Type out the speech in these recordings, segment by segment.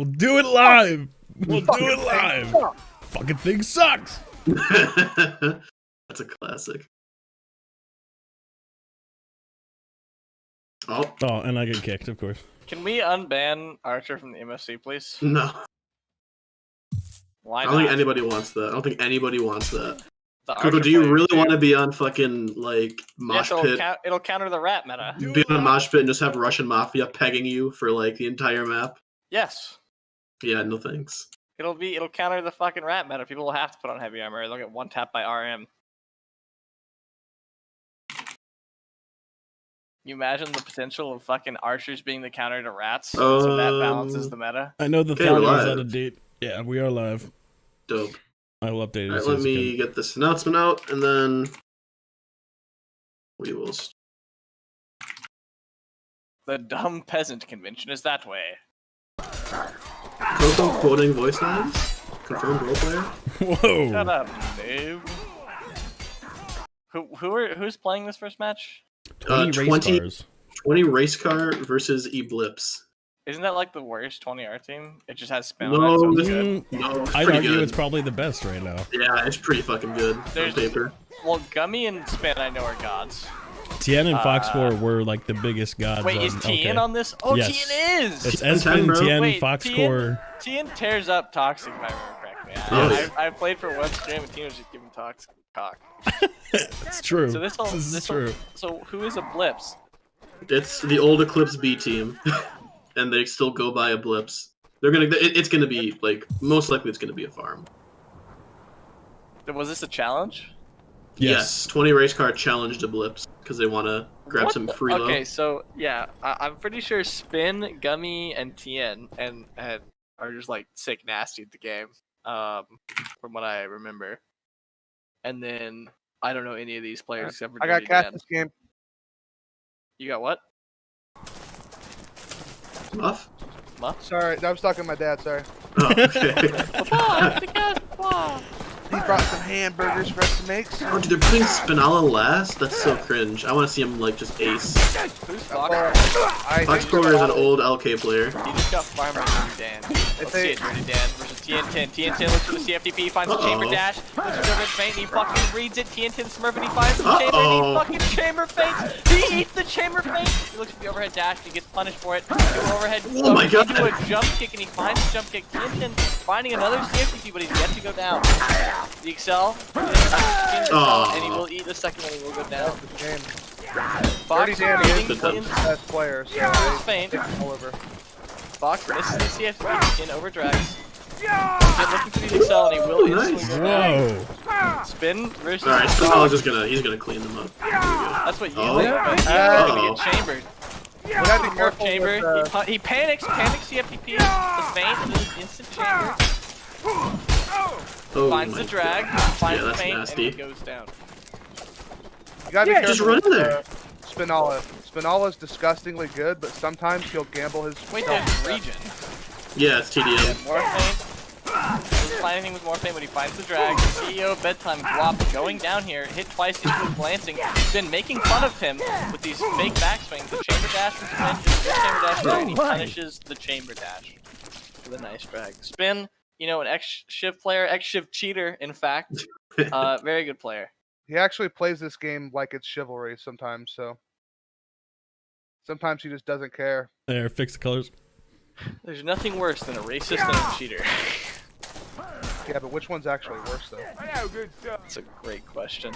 We'll do it live. We'll do it live. Fucking thing sucks. That's a classic. Oh, and I get kicked, of course. Can we unban Archer from the MFC, please? No. Why I not? don't think anybody wants that. I don't think anybody wants that. The Coco, Archer do you players really do. want to be on fucking, like, mosh Yes, pit? it'll counter the rat meta. Be on a mosh pit and just have Russian Mafia pegging you for, like, the entire map? Yes. Yeah, no thanks. It'll counter the fucking rat meta. People will have to put on heavy armor. They'll get one tap by RM. You imagine the potential of fucking archers being the counter to rats, so that balances the meta. I know the Okay, founder we're is live. out of date. Yeah, we are live. Dope. I will update it. Alright, let me get this announcement out, and then we will... The dumb peasant convention is that way. Coco quoting voice lines? Confirmed roleplayer? Whoa. Shut up, noob. Who's playing this first match? 20 race cars. 20 race car versus Eblipse. Isn't that like the worst 20R team? It just has spin No, on it, so it's good. No, it's I'd pretty argue good. it's probably the best right now. Yeah, it's pretty fucking good on paper. Well, Gummy and Spin I know are gods. Tien and Fox4 were like the biggest gods. Wait, is Tien on this? Oh, Yes. Tien is! It's Tien, Espen, bro. Tien, Wait, Fox4. Tien tears up Toxic, if I remember correctly. Yes. I played for one stream and Tien was just giving Toxic cock. It's true. So this is true. So who is Eblipse? It's the old Eclipse B team, and they still go by Eblipse. They're gonna. It's gonna be like most likely it's gonna be a farm. Was this a challenge? Yes, 20 race car challenged Eblipse because they want to grab some free low. Okay, so yeah, I'm pretty sure Spin, Gummy, and Tien and are just like sick nasty at the game, from what I remember. And then I don't know any of these players except for I got Dirty cast Dan. this game. You got what? Muff? Muff? Sorry, I was talking to my dad. Sorry. Oh, okay. He brought some hamburgers for us to make. So. Oh, dude, they're putting Spinalla last? That's so cringe. I want to see him, like, just ace. Who's Fox? Foxcore is an old LK player. He just got farmer Dirty Dan. Let's see it, Dirty Dan versus TN10. TN10 looks for the CFDP, finds the chamber dash, looks for the feint, and he fucking reads it. TN10 Smurf, and he finds the chamber, and he fucking chamber feints. He eats the chamber feint. He looks for the overhead dash, and he gets punished for it. The overhead, Oh my God. into a jump kick, and he finds the jump kick. TN10 finding another CFDP, but he's yet to go down. The Excel, and he will eat the second one, he will go down. Fox Dirty Dan is reading the Tien's best player. So first feint. all over. Fox misses the CFDP, Tien overdrags. Tien looking for the Excel, and he will instantly go down. Whoa. Spin versus Alright, Spinalla's just gonna, he's gonna clean them up. That's what you Oh. think, but he's gonna get chambered. We gotta be Morph careful chamber, with, he panics CFDP, the feint, and then instant chamber, Oh finds my the drag, God. finds Yeah, the that's feint, nasty. and he goes down. You gotta be careful. just run in with, there. Spinalla. Spinalla's disgustingly good, but sometimes he'll gamble his. Wait, there's regen. Yeah, it's TDM. More feint. Doesn't find anything with more feint, but he finds the drag. CEO of Bedtime Guap going down here, hit twice, he's been glancing. He's been making fun of him with these fake backswings. The chamber dash from Spin, just the chamber dash there, and he punishes the chamber dash with a nice drag. Spin, you know, an X-Shiv player, X-Shiv cheater, in fact. Very good player. He actually plays this game like it's chivalry sometimes. So sometimes he just doesn't care. There, fix the colors. There's nothing worse than a racist and a cheater. Yeah, but which one's actually worse though? That's a great question.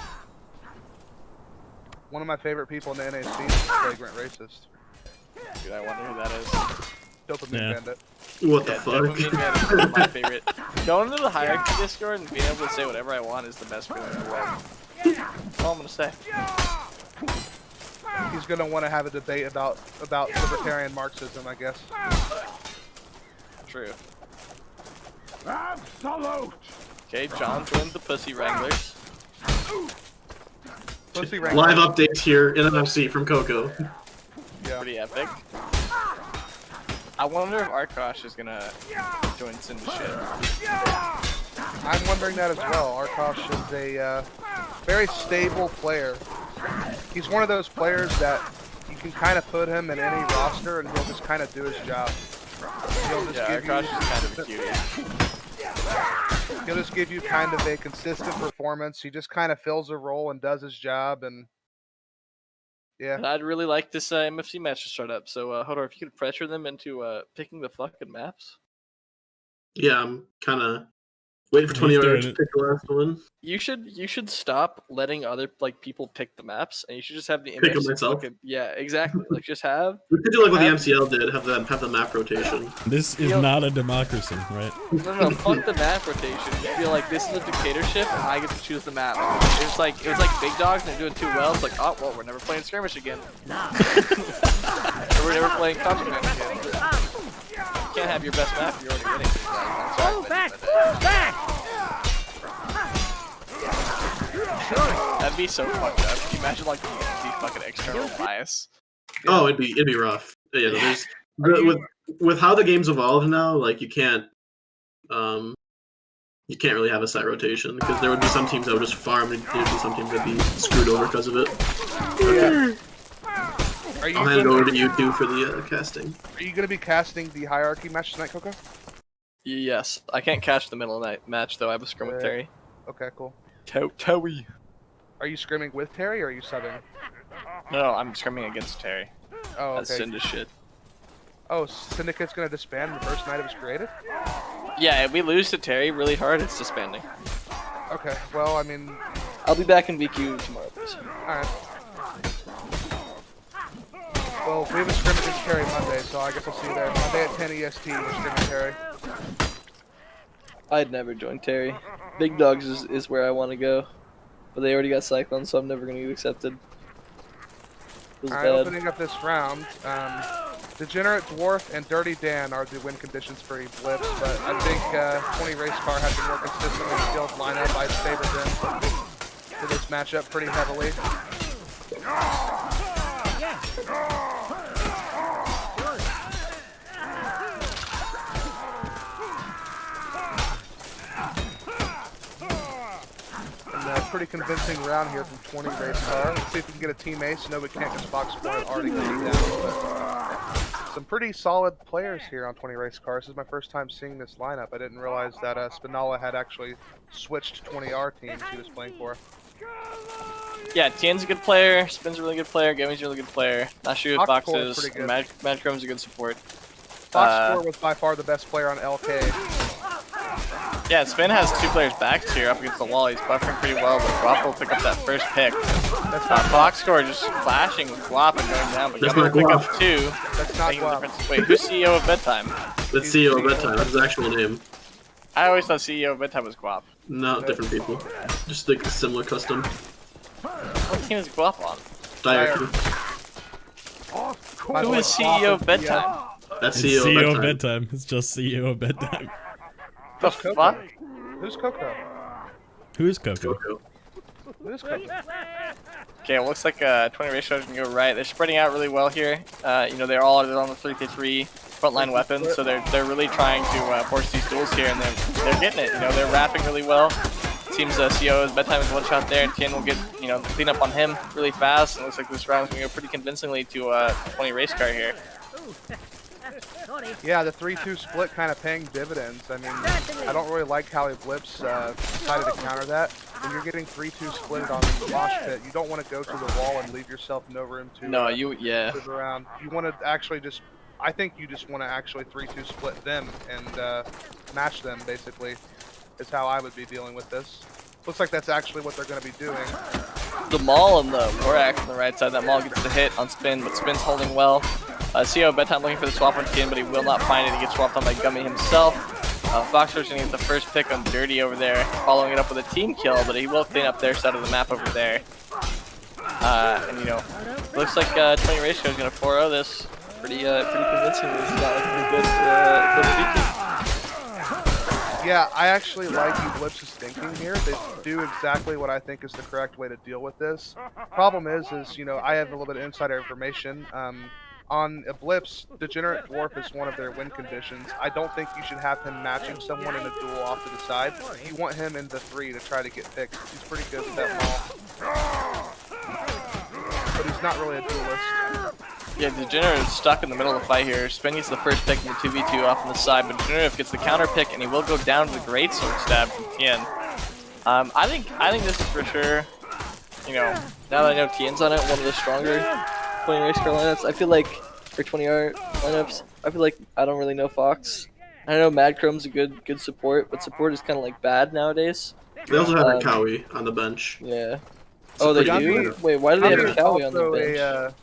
One of my favorite people in the NAC is Flagrant Racist. Dude, I wonder who that is. Dopamine Yeah. Bandit. What the Yeah, fuck? Dopamine Man is one of my favorite. Going into the hierarchy Discord and being able to say whatever I want is the best feeling in the world. That's all I'm gonna say. He's gonna want to have a debate about libertarian Marxism, I guess. True. Okay, John joins the Pussy Wranglers. Pussy rank. Live updates here in MFC from Coco. Yeah. Pretty epic. I wonder if Arkosh is gonna join Cindy shit. I'm wondering that as well. Arkosh is a very stable player. He's one of those players that you can kind of put him in any roster and he'll just kind of do his job. He'll just Yeah, give Arkosh you is kind of a cutie. he'll just give you kind of a consistent performance. He just kind of fills a role and does his job, and yeah. And I'd really like this MFC match to start up. So, Hodor, if you could pressure them into picking the fucking maps. Yeah, I'm kind of waiting for 20 He's hours doing to pick the last one. You should stop letting other people pick the maps, and you should just have the Pick 'em MFC myself. yeah, exactly. Like just have. We could do like what the Have- MCL did, have the map rotation. This is Yo. not a democracy, right? No, fuck the map rotation. You feel like this is a dictatorship, and I get to choose the map. It was like Big Dogs, and they're doing too well. It's like, oh well, we're never playing Skirmish again. We're never playing Contraband again. You can't have your best map if you're already winning. Oh, back! That'd be so fucked up. Can you imagine like the fucking external bias? Oh, it'd be rough. Yeah, there's with how the game's evolved now, like you can't really have a set rotation because there would be some teams that would just farm and there would be some teams that'd be screwed over because of it. Okay. Are you I'll hand it over to you two for the casting. Are you gonna be casting the hierarchy match tonight, Coco? Yes, I can't catch the middle of the night match though. I have a scrim with Terry. Okay, cool. Towie. Are you scrimming with Terry or are you subbing? No, I'm scrimming against Terry. Oh, That's okay. Cinda shit. Oh, Syndicate's gonna disband the first night it was created? Yeah, if we lose to Terry really hard, it's disbanding. Okay, well, I mean, I'll be back in BQ tomorrow, please. alright. Well, we have a scrim against Terry Monday, so I guess I'll see you there. Monday at 10 EST, we're scrimming Terry. I'd never join Terry. Big Dogs is where I want to go. But they already got Cyclone, so I'm never going to get accepted. Alright, opening up this round. Degenerate Dwarf and Dirty Dan are the win conditions for Eblipse, but I think 20 Race Car has been more consistently skilled lineup. I'd favor them for this matchup pretty heavily. Pretty convincing round here from 20 Race Car. Let's see if we can get a team ace. No, we can't because box score had already gone down. But some pretty solid players here on 20 Race Car. This is my first time seeing this lineup. I didn't realize that Spinalla had actually switched 20R teams he was playing for. Yeah, Tien's a good player, Spin's a really good player, Gemmy's a really good player. Not sure who Fox Fox is, pretty good. Magicrome's a good support. Fox score was by far the best player on LK. Yeah, Spin has two players back here up against the wall. He's buffering pretty well, but Guap will pick up that first pick. That's not Fox score just flashing with Guap and going down, but That's Gummy will not pick Guap. up two. That's not making the Guap. difference. Wait, who's CEO of Bedtime? That's CEO of Bedtime. That's his actual name. I always thought CEO of Bedtime was Guap. No, different people. Just like a similar custom. What team is Guap on? Diarchy. By the Who way, is CEO of Guap Bedtime? That's It's CEO, CEO of of Bedtime. bedtime. It's just CEO of bedtime. The Coco? fuck? Who's Coco? Who is Coco? Coco. Who's Coco? Okay, it looks like 20 race cars can go right. They're spreading out really well here. You know, they're on the 3v3 frontline weapons, so they're really trying to force these duels here, and they're getting it. You know, they're wrapping really well. Seems CEO's Bedtime is one shot there, and Tien will get, you know, clean up on him really fast. And it looks like this round is going to go pretty convincingly to 20 race car here. Yeah, the 3-2 split kind of paying dividends. I mean, I don't really like how Eblipse decided to counter that. When you're getting 3-2 split on the mosh pit, you don't want to go to the wall and leave yourself no room to No, move around. You want to actually just, I think you just want to actually 3-2 split them and match them, basically, is how I would be dealing with this. Looks like that's actually what they're going to be doing. The Maul and the Lorax on the right side. That Maul gets the hit on Spin, but Spin's holding well. CEO Bedtime looking for the swap on Tien, but he will not find it. He gets swapped on by Gummy himself. Foxtrot's going to get the first pick on Dirty over there, following it up with a team kill, but he will clean up their side of the map over there. And, you know, looks like 20 Race Car is going to 4-0 this pretty convincingly. This is not looking good for Yeah, I actually like Eblipse's thinking here. They do exactly what I think is the correct way to deal with this. Problem is, you know, I have a little bit of insider information. On Eblipse, Degenerate Dwarf is one of their win conditions. I don't think you should have him matching someone in a duel off to the side. You want him in the 3 to try to get picked. He's pretty good with that ball. But he's not really a duelist. Yeah, Degenerate is stuck in the middle of the fight here. Spin gets the first pick in the 2v2 off on the side, but Degenerate gets the counter pick, and he will go down to the great sword stab from Tien. I think this is for sure. You know, now that I know Tien's on it, one of the stronger 20 race car lineups. I feel like, or 20R lineups. I feel like I don't really know Fox. I know Mad Chrome's a good support, but support is kind of like bad nowadays. They also have a Cowie on the bench. Yeah. It's Oh, a they pretty do? good- Wait, why do they have a Gummy's Cowie on the also bench?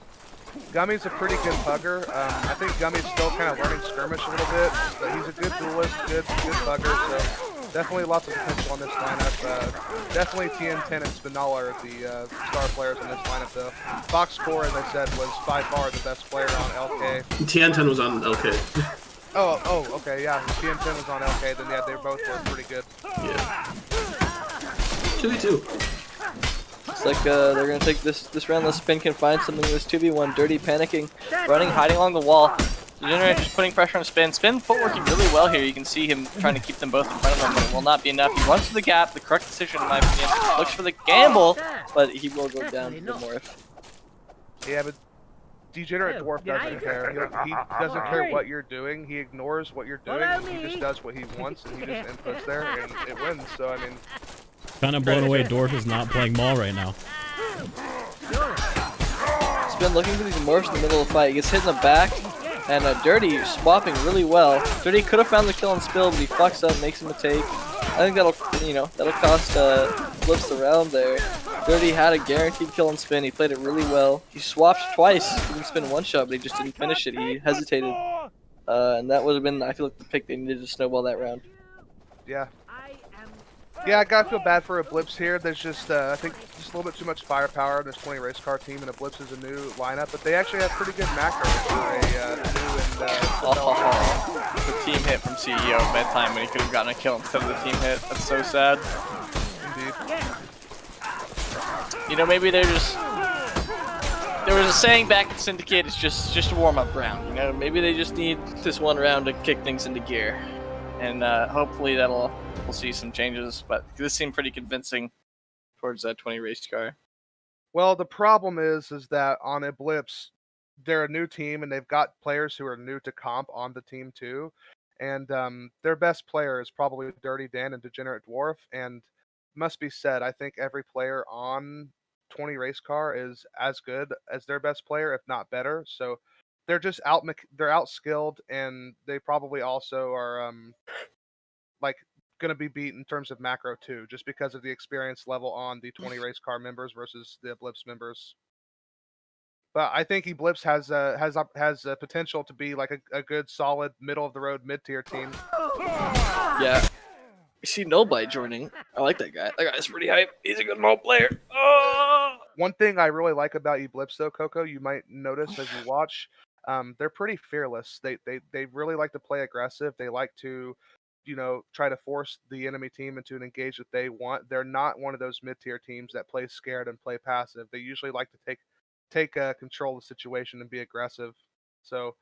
Gummy's a pretty good bugger. I think Gummy's still kind of learning Skirmish a little bit, but he's a good duelist, good bugger, so definitely lots of potential on this lineup. Definitely TN10 and Spinalla are the star players in this lineup, though. Fox Core, as I said, was by far the best player on LK. TN10 was on LK. Oh, okay, yeah. If TN10 was on LK, then yeah, they both were pretty good. Yeah. 2v2. It's like they're gonna take this round. The Spin can find something in this 2v1. Dirty panicking, running, hiding along the wall. Degenerate just putting pressure on Spin. Spin footworking really well here. You can see him trying to keep them both in front of him, but it will not be enough. He runs to the gap, the correct decision in my opinion. Looks for the gamble, but he will go down to the morph. Yeah, but Degenerate Dwarf doesn't care. He doesn't care what you're doing. He ignores what you're doing. He just does what he wants, and he just inputs there, and it wins. So, I mean... Kind of blown away Dwarf is not playing Maul right now. Spin looking for these morphs in the middle of the fight. He gets hit in the back, and Dirty swapping really well. Dirty could have found the kill on Spill, but he fucks up, makes him a take. I think that'll cost Blips the round there. Dirty had a guaranteed kill on Spin. He played it really well. He swapped twice. He didn't spin one shot, but he just didn't finish it. He hesitated, and that would have been, I feel like, the pick they needed to snowball that round. Yeah. Yeah, I gotta feel bad for Eblipse here. There's just, I think, just a little bit too much firepower in this 20 race car team, and Eblipse is a new lineup, but they actually have pretty good macro for a new and The team hit from CEO bedtime when he could have gotten a kill instead of the team hit. That's so sad. Indeed. You know, maybe they're just... There was a saying back in Syndicate, it's just a warm-up round. You know, maybe they just need this one round to kick things into gear. And hopefully we'll see some changes, but this seemed pretty convincing towards that 20 race car. Well, the problem is that on Eblipse, they're a new team, and they've got players who are new to comp on the team too. And their best player is probably Dirty Dan and Degenerate Dwarf. And must be said, I think every player on 20 race car is as good as their best player, if not better. So they're just out skilled, and they probably also are like going to be beat in terms of macro too, just because of the experience level on the 20 race car members versus the Eblipse members. But I think Eblipse has a potential to be like a good, solid, middle of the road, mid tier team. Yeah. You see Nobite joining. I like that guy. That guy's pretty hype. He's a good mole player. Oh! One thing I really like about Eblipse though, Coco, you might notice as you watch, they're pretty fearless. They really like to play aggressive. They like to, try to force the enemy team into an engage that they want. They're not one of those mid-tier teams that play scared and play passive. They usually like to take control of the situation and be aggressive. So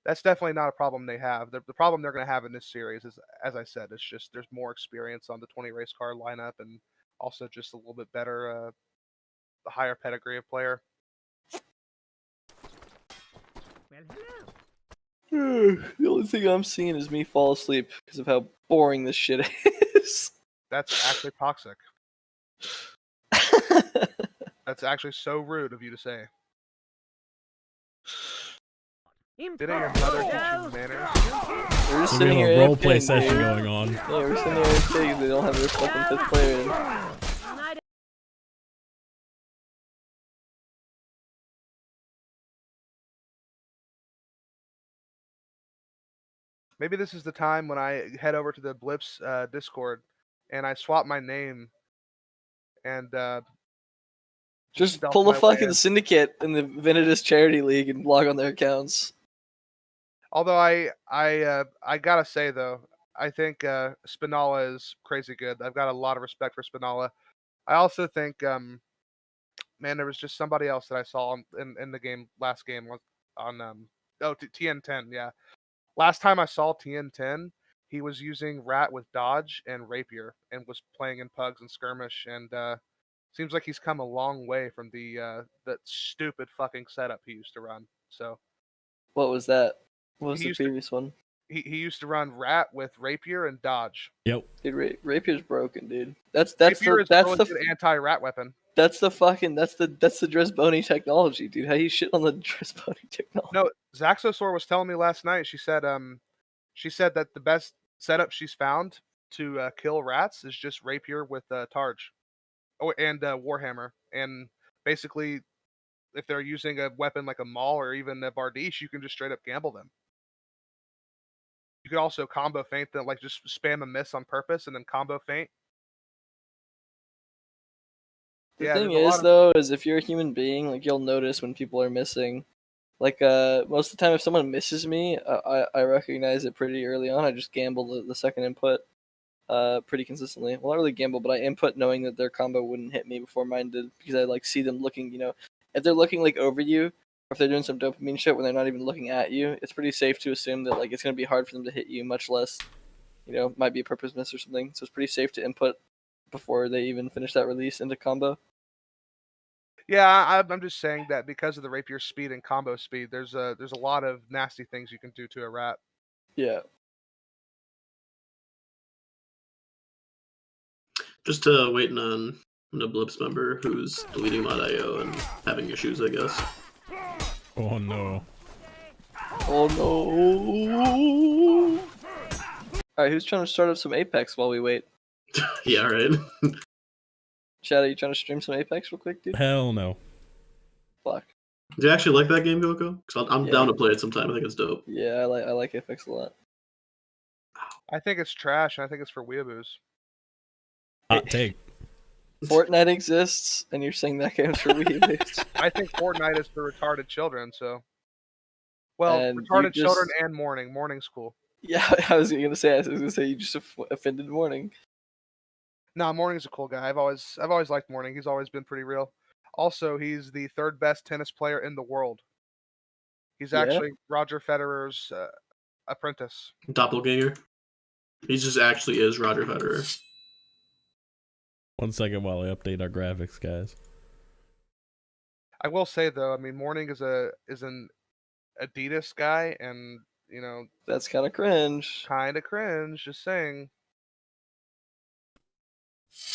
that's definitely not a problem they have. The problem they're going to have in this series is, as I said, it's just there's more experience on the 20 race car lineup, and also just a little bit better, the higher pedigree of player. The only thing I'm seeing is me fall asleep because of how boring this shit is. That's actually toxic. That's actually so rude of you to say. Didn't your mother teach you manners? We're just So we sitting have here a roleplay AFKing, session dude. going on. Yeah, we're sitting here AFKing. They don't have their fucking 5th player in. Maybe this is the time when I head over to the Blips Discord and I swap my name and Just stealth pull the my way fucking in. syndicate in the Venitas charity league and log on their accounts. Although I gotta say though, I think Spinalla is crazy good. I've got a lot of respect for Spinalla. I also think man, there was just somebody else that I saw in the last game on TN10, yeah. Last time I saw TN10, he was using Rat with Dodge and Rapier and was playing in Pugs and Skirmish, and seems like he's come a long way from that stupid fucking setup he used to run. So What was that? What was He the used to- previous one? he used to run rat with rapier and dodge. Yep. Dude, rapier's broken, dude. That's Rapier is a really the good anti-rat weapon. that's the Dresbony technology, dude. How you shit on the Dresbony technology? No, Zaxosaur was telling me last night. She said that the best setup she's found to kill rats is just rapier with Targe, and Warhammer, and basically, if they're using a weapon like a Maul or even a Bardiche, you can just straight up gamble them. You could also combo feint them, like just spam a miss on purpose and then combo feint. The Yeah, thing there's a lot is, of- though, is if you're a human being, like you'll notice when people are missing. Like most of the time, if someone misses me, I recognize it pretty early on. I just gamble the second input, pretty consistently. Well, not really gamble, but I input knowing that their combo wouldn't hit me before mine did, because I like see them looking. If they're looking like over you, or if they're doing some dopamine shit when they're not even looking at you, it's pretty safe to assume that like it's gonna be hard for them to hit you, much less, might be a purpose miss or something. So it's pretty safe to input before they even finish that release into combo. Yeah, I'm just saying that because of the rapier speed and combo speed, there's a lot of nasty things you can do to a rat. Yeah. Just waiting on an Eblipse member who's deleting mod.io and having issues, I guess. Oh no. Oh no! Alright, who's trying to start up some Apex while we wait? Yeah, right. Shadow, you trying to stream some Apex real quick, dude? Hell no. Fuck. Do you actually like that game, Coco? Because I'm Yeah. down to play it sometime. I think it's dope. Yeah, I like Apex a lot. I think it's trash, and I think it's for weeaboos. Hot take. Fortnite exists, and you're saying that game's for Wii. I think Fortnite is for retarded children. So, well, And you retarded children just- and mourning. Mourning's cool. Yeah, I was gonna say you just offended Morning. Nah, Mourning's a cool guy. I've always liked Mourning. He's always been pretty real. Also, he's the third best tennis player in the world. He's Yeah? actually Roger Federer's apprentice. Doppelganger. He just actually is Roger Federer. 1 second while I update our graphics, guys. I will say though, I mean, Mourning is an Adidas guy, and That's kind of cringe. kind of cringe. Just saying.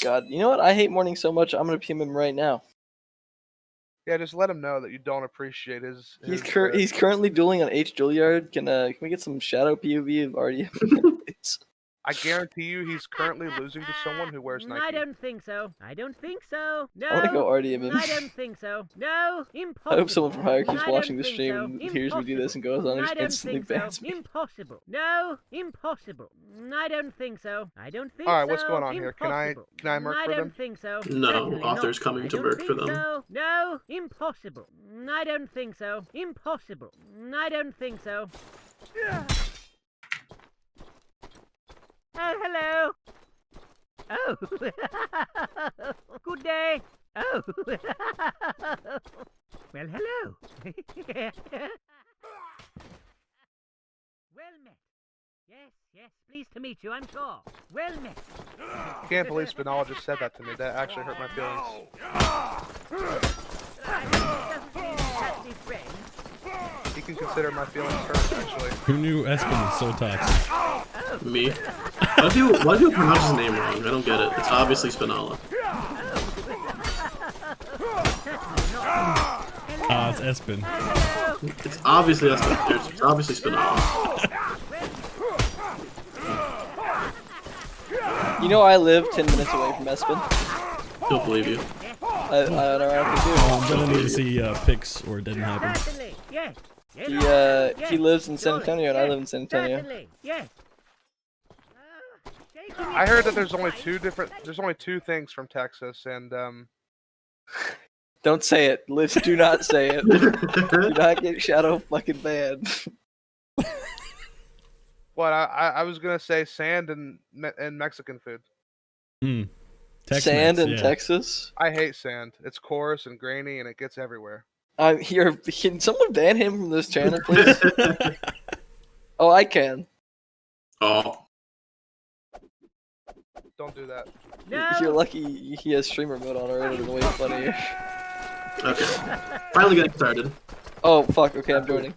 God, you know what? I hate Morning so much. I'm gonna PM him right now. Yeah, just let him know that you don't appreciate his. He's currently dueling on H. Juilliard. Can we get some shadow POV of RDM? I guarantee you, he's currently losing to someone who wears Nike. I don't think so. I don't think so. No. I want to go RDM him. I don't think so. No. Impossible. I hope someone from Hierarchy's I don't watching the think stream so. and hears me do this and goes on and I just don't instantly think so. bans me. Impossible. No. Impossible. I don't think so. I don't think All right, so. what's going on here? Can I merc I for them? don't think so. No, Certainly author's not. coming I to don't merc for think them. So. No. Impossible. I don't think so. Impossible. I don't think so. Oh, hello. Oh. Good day. Oh. Well, hello. Well met. Yes, pleased to meet you, I'm sure. Well met. I can't believe Spinalla just said that to me. That actually hurt my feelings. Doesn't mean exactly friends. He can consider my feelings hurt, actually. Who knew Espen was so toxic? Me. Why do you pronounce his name wrong? I don't get it. It's obviously Spinalla. It's Espen. It's obviously It's obviously Spinalla. You know I live 10 minutes away from Espen. Don't believe you. I ironically do. I'm gonna need to see pics or it didn't happen. Certainly, yes. He lives in San Antonio and I live in San Antonio. Certainly, yes. I heard that there's only two things from Texas, and Don't say it. Liz, do not say it. Do not get Shadow fucking banned. what I was gonna say sand and Mexican food. Sand in yeah. Texas? I hate sand. It's coarse and grainy, and it gets everywhere. Can someone ban him from this channel, please? Oh, I can. Oh. Don't do that. No. You're lucky he has streamer mode on already. The way funny. Okay. Finally getting started. Oh fuck. Okay, I'm joining.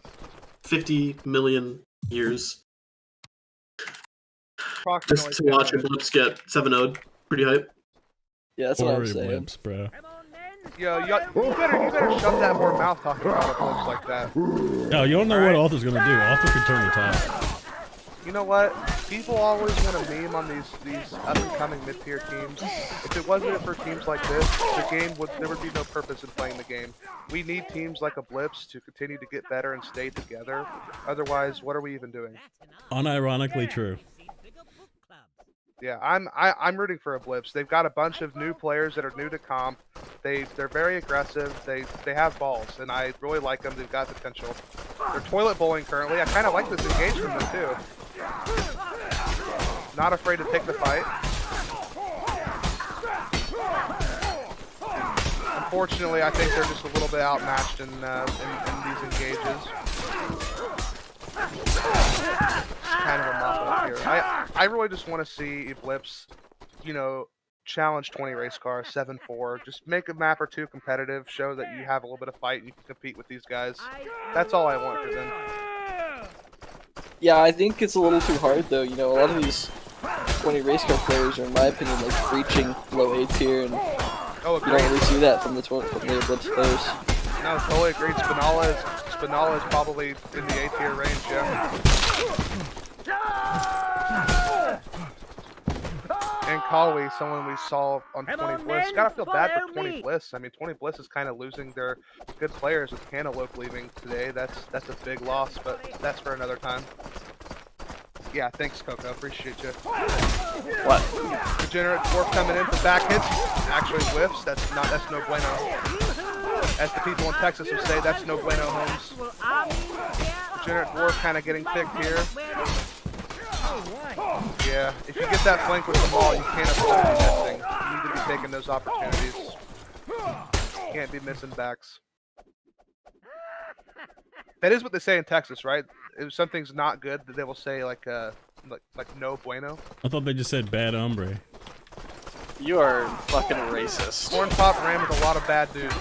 50 million years. Approximately Just to 10 watch minutes. Eblipse get 7-0'd. Pretty hype. Yeah, that's what I'm Poor saying. Eblipse, bro. Come on then. Yo, you better shut that more mouth talking about Eclipse like that. Yo, you don't know what Arthur's gonna do. Arthur can turn the tide. You know what? People always want to meme on these up and coming mid tier teams. If it wasn't for teams like this, there would be no purpose in playing the game. We need teams like Eblipse to continue to get better and stay together. Otherwise, what are we even doing? Unironically true. Yeah, I'm rooting for Eblipse. They've got a bunch of new players that are new to comp. They're very aggressive. They have balls, and I really like them. They've got potential. They're toilet bowling currently. I kind of like this engagement though too. Not afraid to take the fight. Unfortunately, I think they're just a little bit outmatched in these engages. Kind of a mop-up here. I really just want to see Eblipse, you know, challenge 20 race car 7-4. Just make a map or two competitive. Show that you have a little bit of fight and you can compete with these guys. That's all I want for them. Yeah, I think it's a little too hard though. You know, a lot of these 20 race car players are, in my opinion, like reaching low A tier, and Oh, you don't really see that from the Eblipse players. No, totally agreed. Spinalla is probably in the A tier range, yeah. And Kawi, someone we saw on 20 Bliss. Gotta feel bad for 20 Bliss. I mean, 20 Bliss is kind of losing their good players with Cantaloupe leaving today. That's a big loss, but that's for another time. Yeah, thanks, Coco. Appreciate you. What? Degenerate Dwarf coming in for back hits. Actually whiffs. That's no bueno. As the people in Texas would say, that's no bueno, Holmes. Degenerate Dwarf kind of getting picked here. Yeah, if you get that flank with the ball, you can't afford to be missing. You need to be taking those opportunities. Can't be missing backs. That is what they say in Texas, right? If something's not good, they will say like no bueno. I thought they just said bad hombre. You are fucking racist. Corn Pop ran with a lot of bad dudes.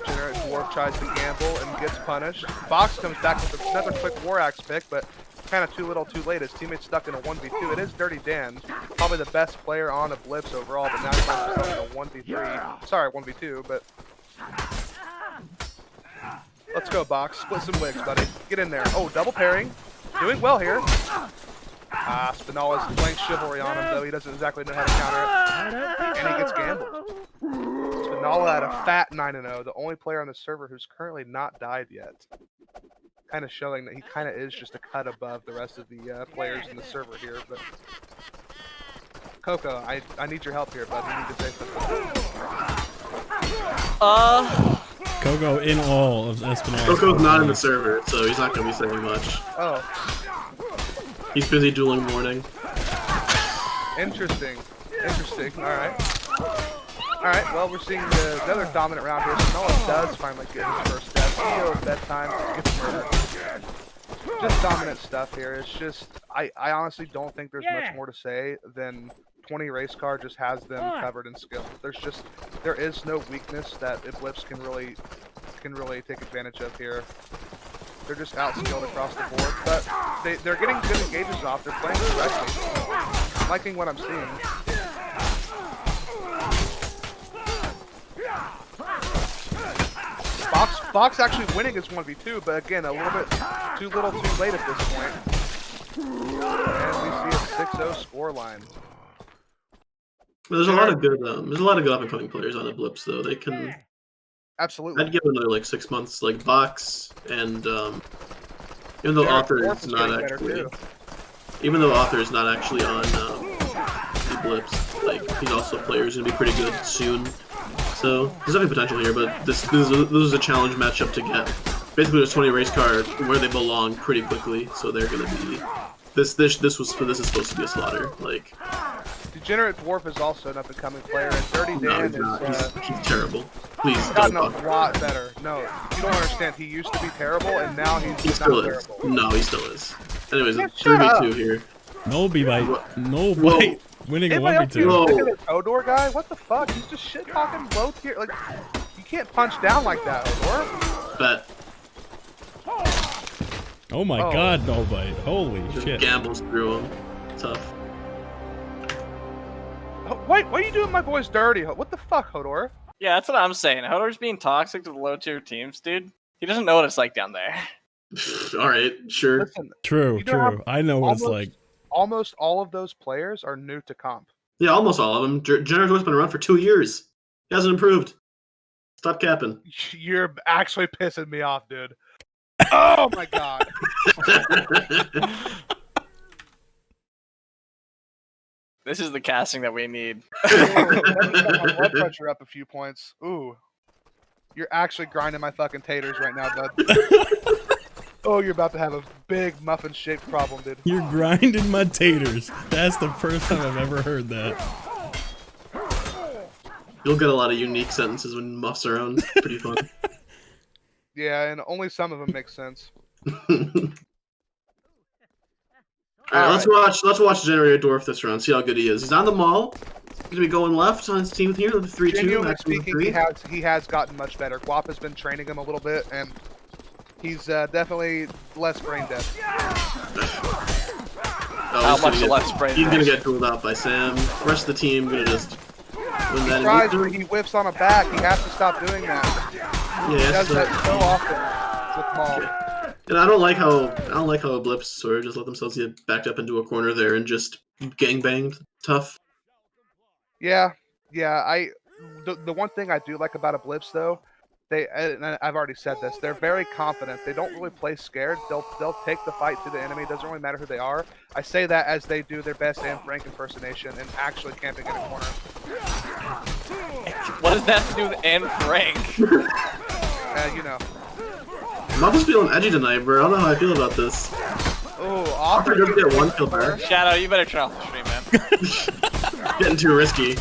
Degenerate Dwarf tries to gamble and gets punished. Fox comes back with another quick War Axe pick, but kind of too little too late. His teammate's stuck in a 1v2. It is Dirty Dan, probably the best player on Eblipse overall, but now he's stuck in a 1v3. Sorry, 1v2, but... Let's go, Box. Split some wigs, buddy. Get in there. Oh, double pairing. Doing well here. Spinalla's playing chivalry on him, though. He doesn't exactly know how to counter it. And he gets gambled. Spinalla at a fat 9-0, the only player on the server who's currently not died yet. Kind of showing that he kind of is just a cut above the rest of the players in the server here, but... Coco, I need your help here, bud. You need to say something. Coco in all of Espinal. Coco's not in the server, so he's not going to be saying much. Oh, He's busy dueling morning. interesting. Interesting. Alright. Alright, well, we're seeing another dominant round here. Spinalla does finally get his first death. CEO bedtime gets murdered. Just dominant stuff here. It's just, I honestly don't think there's much more to say than 20 race car just has them covered in skill. There is no weakness that Eblipse can really take advantage of here. They're just outskilled across the board, but they're getting good engages off. They're playing correctly. I'm liking what I'm seeing. Box actually winning his 1v2, but again, a little bit too little too late at this point. And we see a 6-0 scoreline. There's a lot of good up and coming players on Eblipse though. They can. Absolutely. I'd give another like 6 months, like Box and even though Author is not actually, even though Author is not actually on Eblipse, like he's also a player who's gonna be pretty good soon. So there's definitely potential here, but this is a challenge matchup to get. Basically, there's 20 race car where they belong pretty quickly, so they're gonna be. This is supposed to be a slaughter. Like Degenerate Dwarf is also an up-and-coming player, and Dirty Dan he's terrible. Please gotten don't. a lot better. No, you don't understand. He used to be terrible, and now He he's still not is. terrible. No, he still is. Anyways, Yeah, shut 3v2 here. No B bite. No Whoa. bite. Winning a Anybody else 1v2. Whoa. look at this Hodor guy? What the fuck? He's just shit talking low tier. Like, you can't punch down like that, Hodor. Bet. Oh my god, no bite. Holy Just shit. gambles through him. Tough. Wait, why are you doing my boys dirty? What the fuck, Hodor? Yeah, that's what I'm saying. Hodor's being toxic to the low tier teams, dude. He doesn't know what it's like down there. All right, sure. Listen, True, You know how true. I know what it's like. almost all of those players are new to comp. Yeah, almost all of them. Jenner's been around for 2 years. He hasn't improved. Stop capping. You're actually pissing me off, dude. Oh my god. This is the casting that we need. Ooh, let me set my blood pressure up a few points. Ooh. You're actually grinding my fucking taters right now, bud. Oh, you're about to have a big muffin-shaped problem, dude. You're grinding my taters. That's the first time I've ever heard that. You'll get a lot of unique sentences when Muff's around. It's pretty fun. Yeah, and only some of them make sense. Alright, let's watch Generator Dwarf this round, see how good he is. He's on the mall. He's gonna be going left on his team here with a 3-2, Genuinely maximum speaking, 3. he has gotten much better. Guap has been training him a little bit, and he's definitely less brain dead. How much less brain He's gonna dead? get ruled out by Sam. The rest of the team gonna just win that. Tries where he whiffs on a back. He has to stop doing that. Yeah, He does so- that so often with Maul. And I don't like how Eblipse sort of just let themselves get backed up into a corner there and just gangbanged tough. Yeah. The one thing I do like about Eblipse though, and I've already said this, they're very confident. They don't really play scared. They'll take the fight to the enemy. It doesn't really matter who they are. I say that as they do their best Anne Frank impersonation and actually camping in a corner. What does that have to do with Anne Frank? You know. Muff is feeling edgy tonight, bro. I don't know how I feel about this. Oh, After Offer gonna get one kill there. Shadow, you better turn off the stream, man. Getting too risky.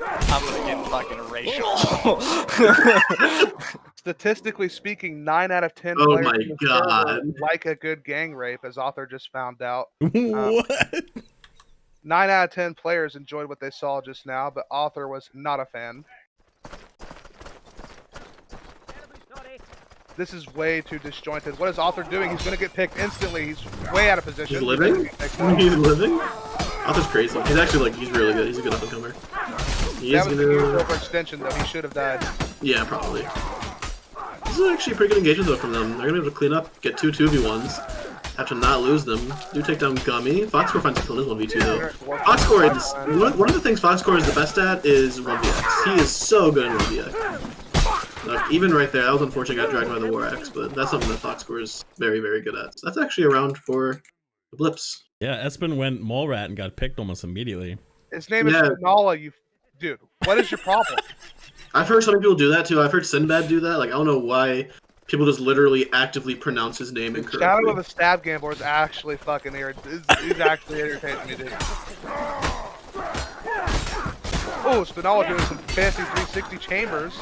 I'm gonna get fucking racial. Statistically speaking, 9 out of 10 Oh players my in the God. server like a good gang rape, as Author just found out. What? 9 out of 10 players enjoyed what they saw just now, but Author was not a fan. This is way too disjointed. What is Author doing? He's going to get picked instantly. He's way out of position. He's living? He's living? Arthur's crazy. He's actually he's really good. He's a good up and comer. He That is was a huge gonna. overextension, though. He should have died. Yeah, probably. This is actually a pretty good engagement though from them. They're gonna be able to clean up, get 2 2v1s. Have to not lose them. Do take down Gummy. Foxcore finds a kill in his 1v2 though. Foxcore is one of the things Foxcore is the best at is 1vx. He is so good in 1vx. Like, even right there, that was unfortunate. Got dragged by the War Axe, but that's something that Foxcore is very, very good at. So that's actually a round for the Blips. Yeah, Espen went mall rat and got picked almost immediately. His name is Yeah. Nala, you... Dude, what is your problem? I've heard some people do that too. I've heard Sinbad do that. Like, I don't know why people just literally actively pronounce his name incorrectly. Shadow of a Stab Gambler is actually fucking irritating. He's actually irritating me, dude. Oh, Spinalla doing some fancy 360 chambers.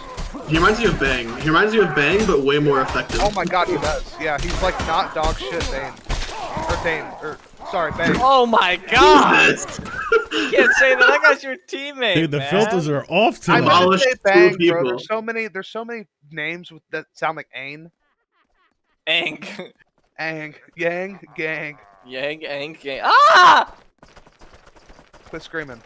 He reminds me of Bang. He reminds me of Bang, but way more effective. Oh my god, he does. Yeah, he's like not dog shit Bane. Or Bane. Or, sorry, Bane. Oh my god! Jesus. You can't say that. That guy's your teammate, Dude, the man. filters are off I tonight. meant to Demolished say two Bang, bro. people. There's so many names that sound like Ain. Ang. Ang. Yang. Gang. Yang, ang, gang. Ah! Quit screaming.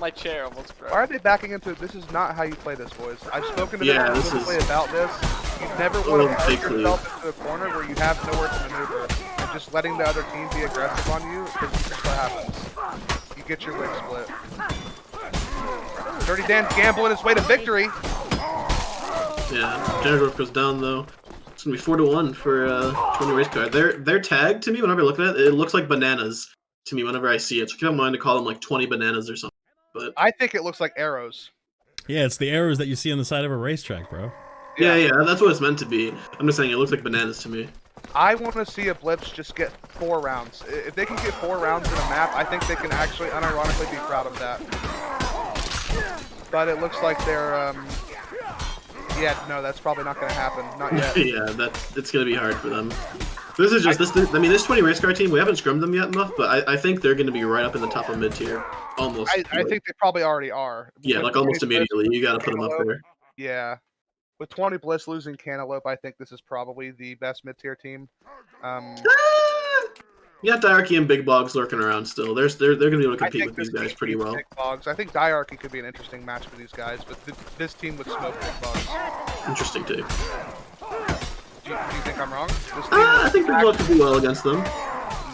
My chair almost broke. Why are they backing into this? Is not how you play this, boys. I've spoken to Yeah, them this specifically is- about this. You never Oh, want to big push yourself into a corner where you have nowhere to maneuver. And just letting the other team be aggressive on you, because this is what happens. You get your wig split. Dirty Dan gambling his way to victory. Yeah, Jennifer goes down though. It's gonna be 4-1 for 20 race car. Their tag to me whenever I look at it, it looks like bananas to me whenever I see it. So keep in mind to call them like 20 bananas or something. But I think it looks like arrows. Yeah, it's the arrows that you see on the side of a racetrack, bro. yeah, that's what it's meant to be. I'm just saying it looks like bananas to me. I want to see Eblipse just get 4 rounds. If they can get 4 rounds in a map, I think they can actually unironically be proud of that. But it looks like they're Yeah, no, that's probably not going to happen. Not yet. Yeah, it's gonna be hard for them. This is just I mean, this 20 race car team. We haven't scrimmed them yet enough, but I think they're gonna be right up in the top of mid tier, almost. I think they probably already are. Yeah, With like almost 20 Bliss immediately. You got to put them up Cantaloupe, there. Yeah. With 20 Bliss losing Cantaloupe, I think this is probably the best mid-tier team. You got Diarchy and Big Bogs lurking around still. They're gonna be able to I compete think with these this guys team pretty beats well. Big Bogs. I think Diarchy could be an interesting match for these guys, but this team would smoke Big Bogs. Interesting take. Do you think I'm wrong? This team I think Big Bogs could do well against them.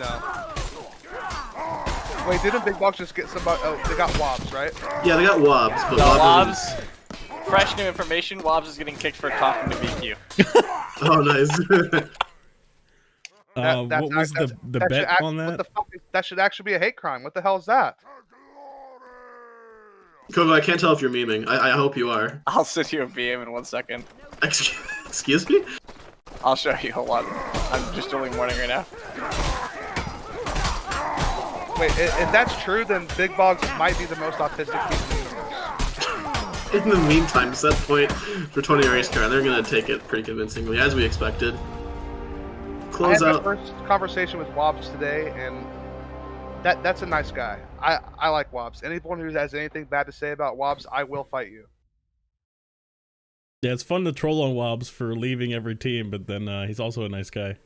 No. Wait, didn't Big Bogs just get somebody? Oh, they got Wahbs, right? Yeah, they got Wahbs, but Wahbs. Fresh new information. Wahbs is getting kicked for talking to BQ. Oh, nice. What was the bet on that? What the fuck? That should actually be a hate crime. What the hell is that? Coco, I can't tell if you're memeing. I hope you are. I'll sit here and BM in 1 second. Excuse me? I'll show you. Hold on. I'm just doing morning right now. Wait, if that's true, then Big Bogs might be the most autistic team in the universe. In the meantime, set point for 20 race car. They're gonna take it pretty convincingly, as we expected. Close I had out. my first conversation with Wahbs today, and that's a nice guy. I like Wahbs. Anyone who has anything bad to say about Wahbs, I will fight you. Yeah, it's fun to troll on Wahbs for leaving every team, but then he's also a nice guy.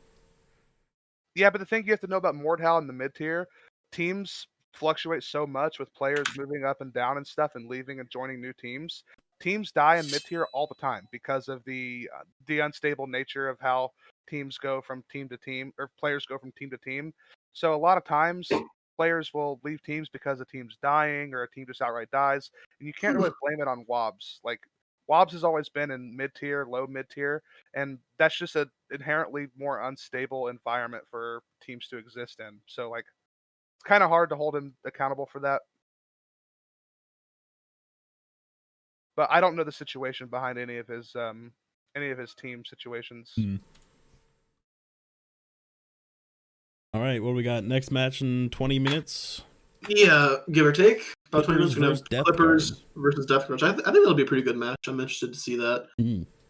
Yeah, but the thing you have to know about Mordhau in the mid-tier, teams fluctuate so much with players moving up and down and stuff and leaving and joining new teams. Teams die in mid-tier all the time because of the unstable nature of how teams go from team to team, or players go from team to team. So a lot of times players will leave teams because a team's dying or a team just outright dies, and you can't really blame it on Wahbs. Like, Wahbs has always been in mid-tier, low mid-tier, and that's just an inherently more unstable environment for teams to exist in. So, like, it's kind of hard to hold him accountable for that. But I don't know the situation behind any of his team situations. All right, what do we got? Next match in 20 minutes? Yeah, give or take. About 20 minutes. Clippers versus Death Clippers Guard. versus Death Guard. I think that'll be a pretty good match. I'm interested to see that.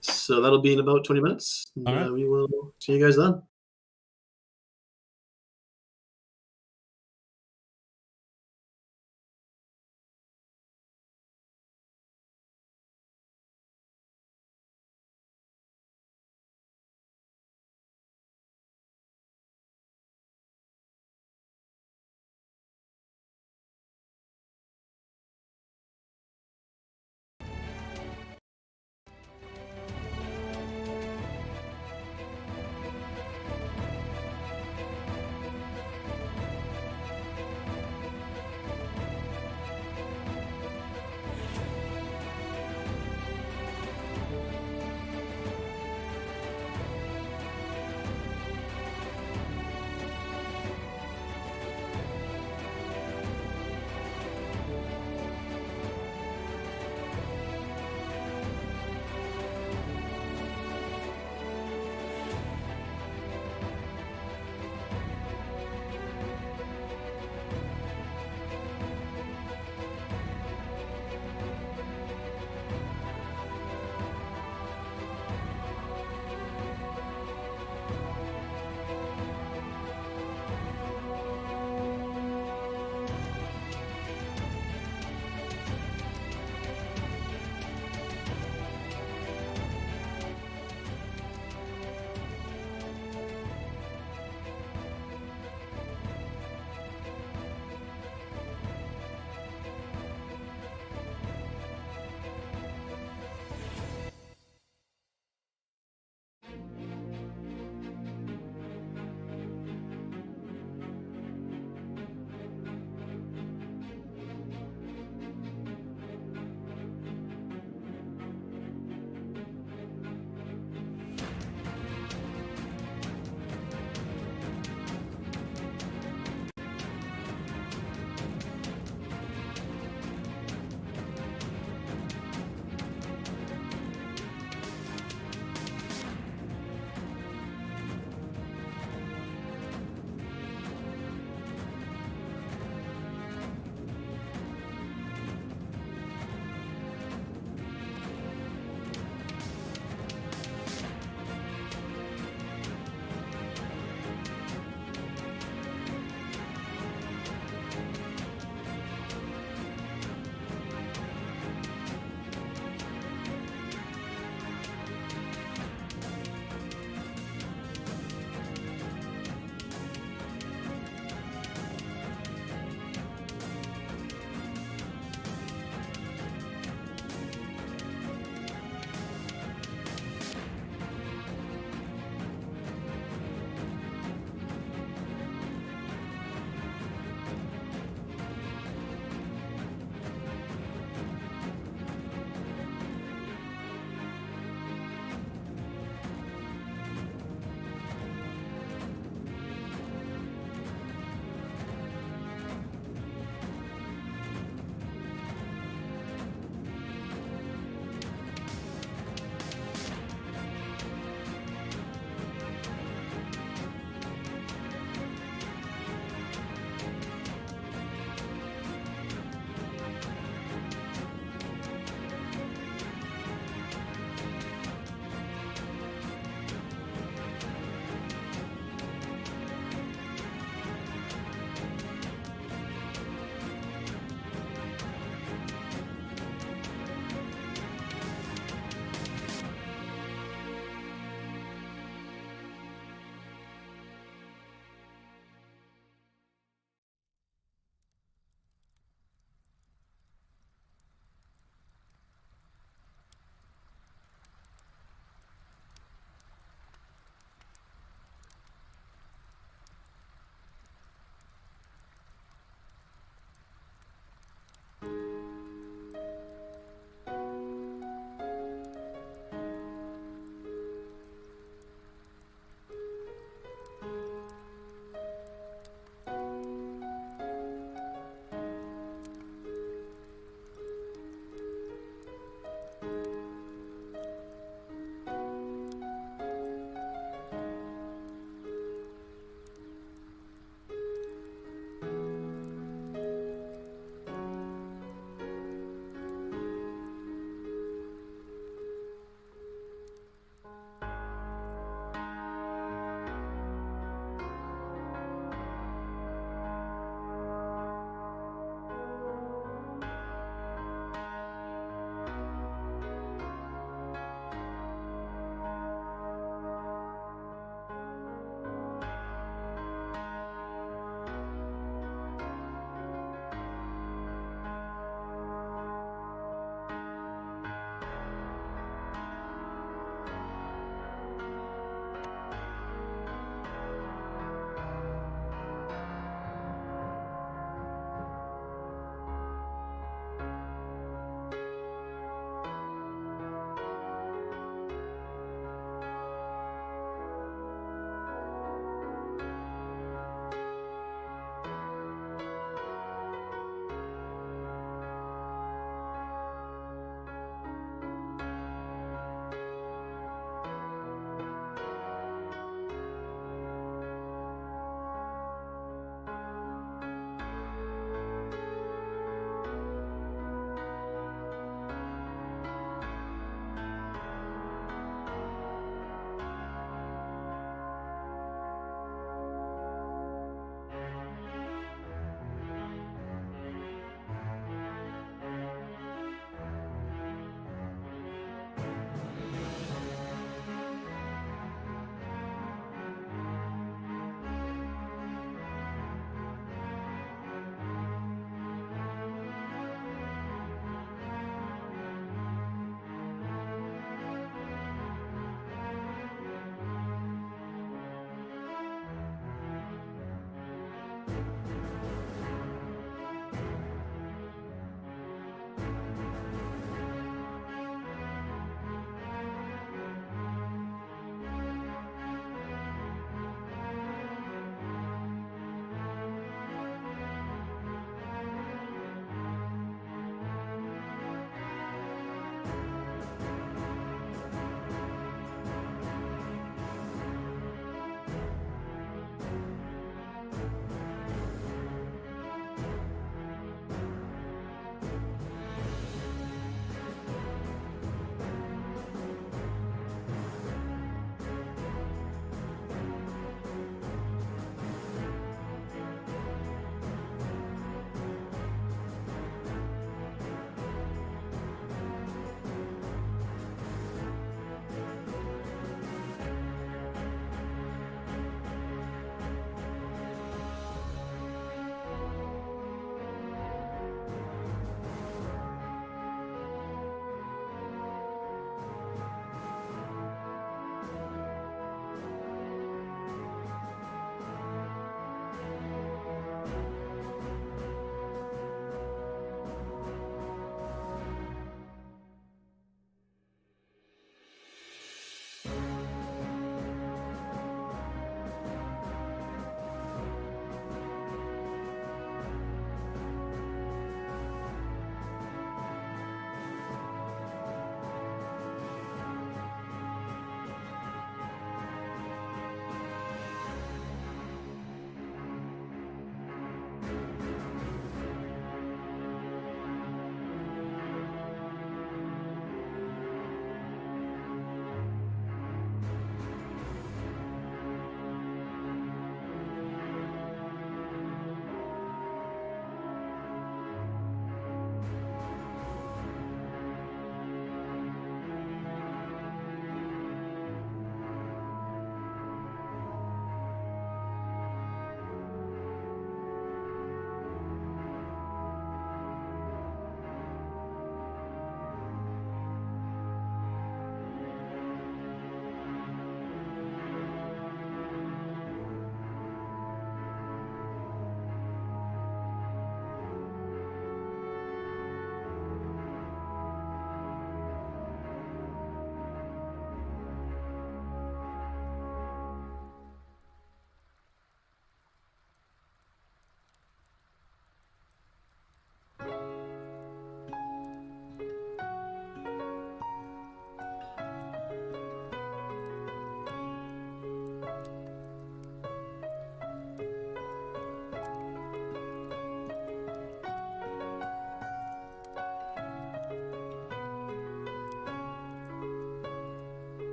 So that'll be in about 20 minutes. All right. We will see you guys then.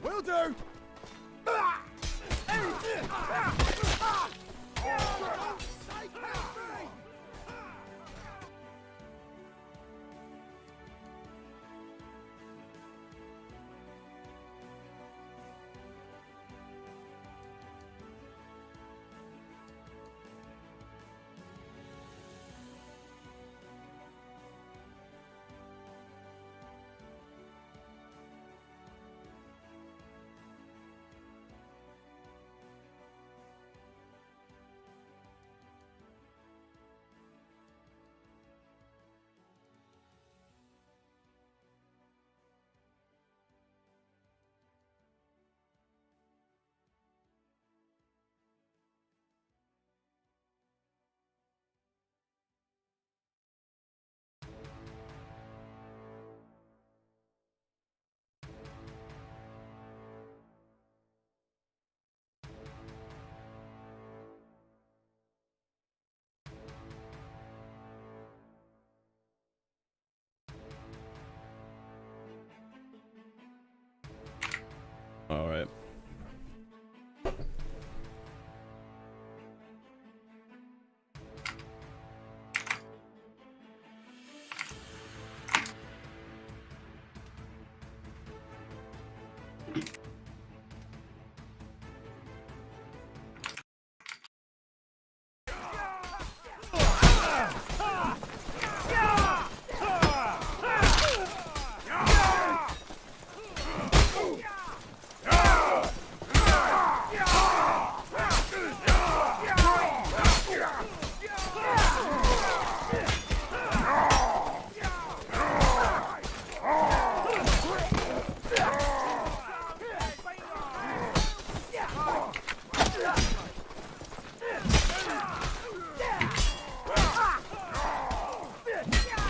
Will do. All right.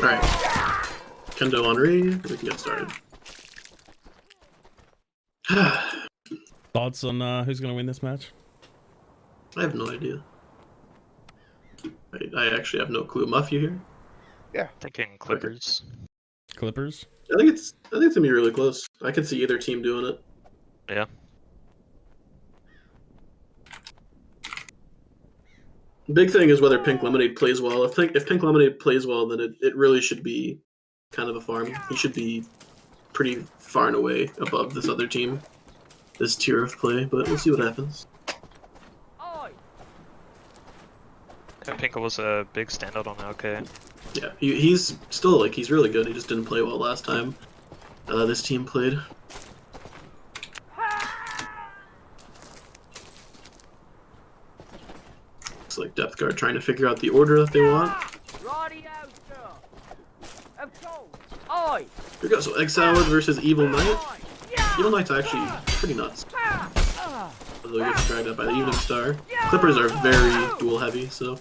Alright. Kendo Henri, we can get started. Thoughts on who's gonna win this match? I have no idea. I actually have no clue. Muff, you here? Thinking Clippers. Clippers? I think it's gonna be really close. I could see either team doing it. Yeah. Big thing is whether Pink Lemonade plays well. If Pink Lemonade plays well, then it really should be kind of a farm. He should be pretty far and away above this other team, this tier of play, but we'll see what happens. Pinko was a big standout on OK. Yeah, he's still, like, he's really good. He just didn't play well last time this team played. It's like Depth Guard trying to figure out the order that they want. Here we go, so Egg Salad versus Evil Knight. Evil Knight's actually pretty nuts. Although he gets dragged up by the Evening Star. Clippers are very duel heavy, so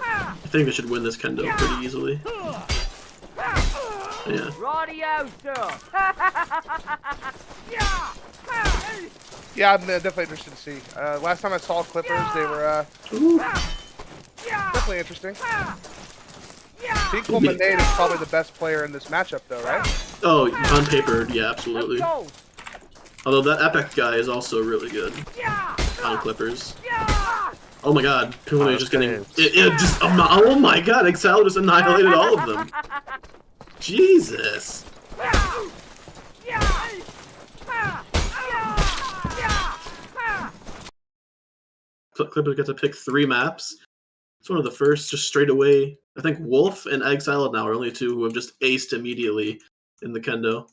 I think they should win this Kendo pretty easily. Yeah. Yeah, I'm definitely interested to see. Last time I saw Clippers, they were definitely interesting. Pink Lemonade is probably the best player in this matchup, though, right? Oh, on paper, yeah, absolutely. Although that Epic guy is also really good on Clippers. Oh my god, Pune is just getting... oh my god, Excel just annihilated all of them. Jesus. Clippers get to pick 3 maps. It's one of the first, just straight away. I think Wolf and Egg Salad now are only 2 who have just aced immediately in the Kendo.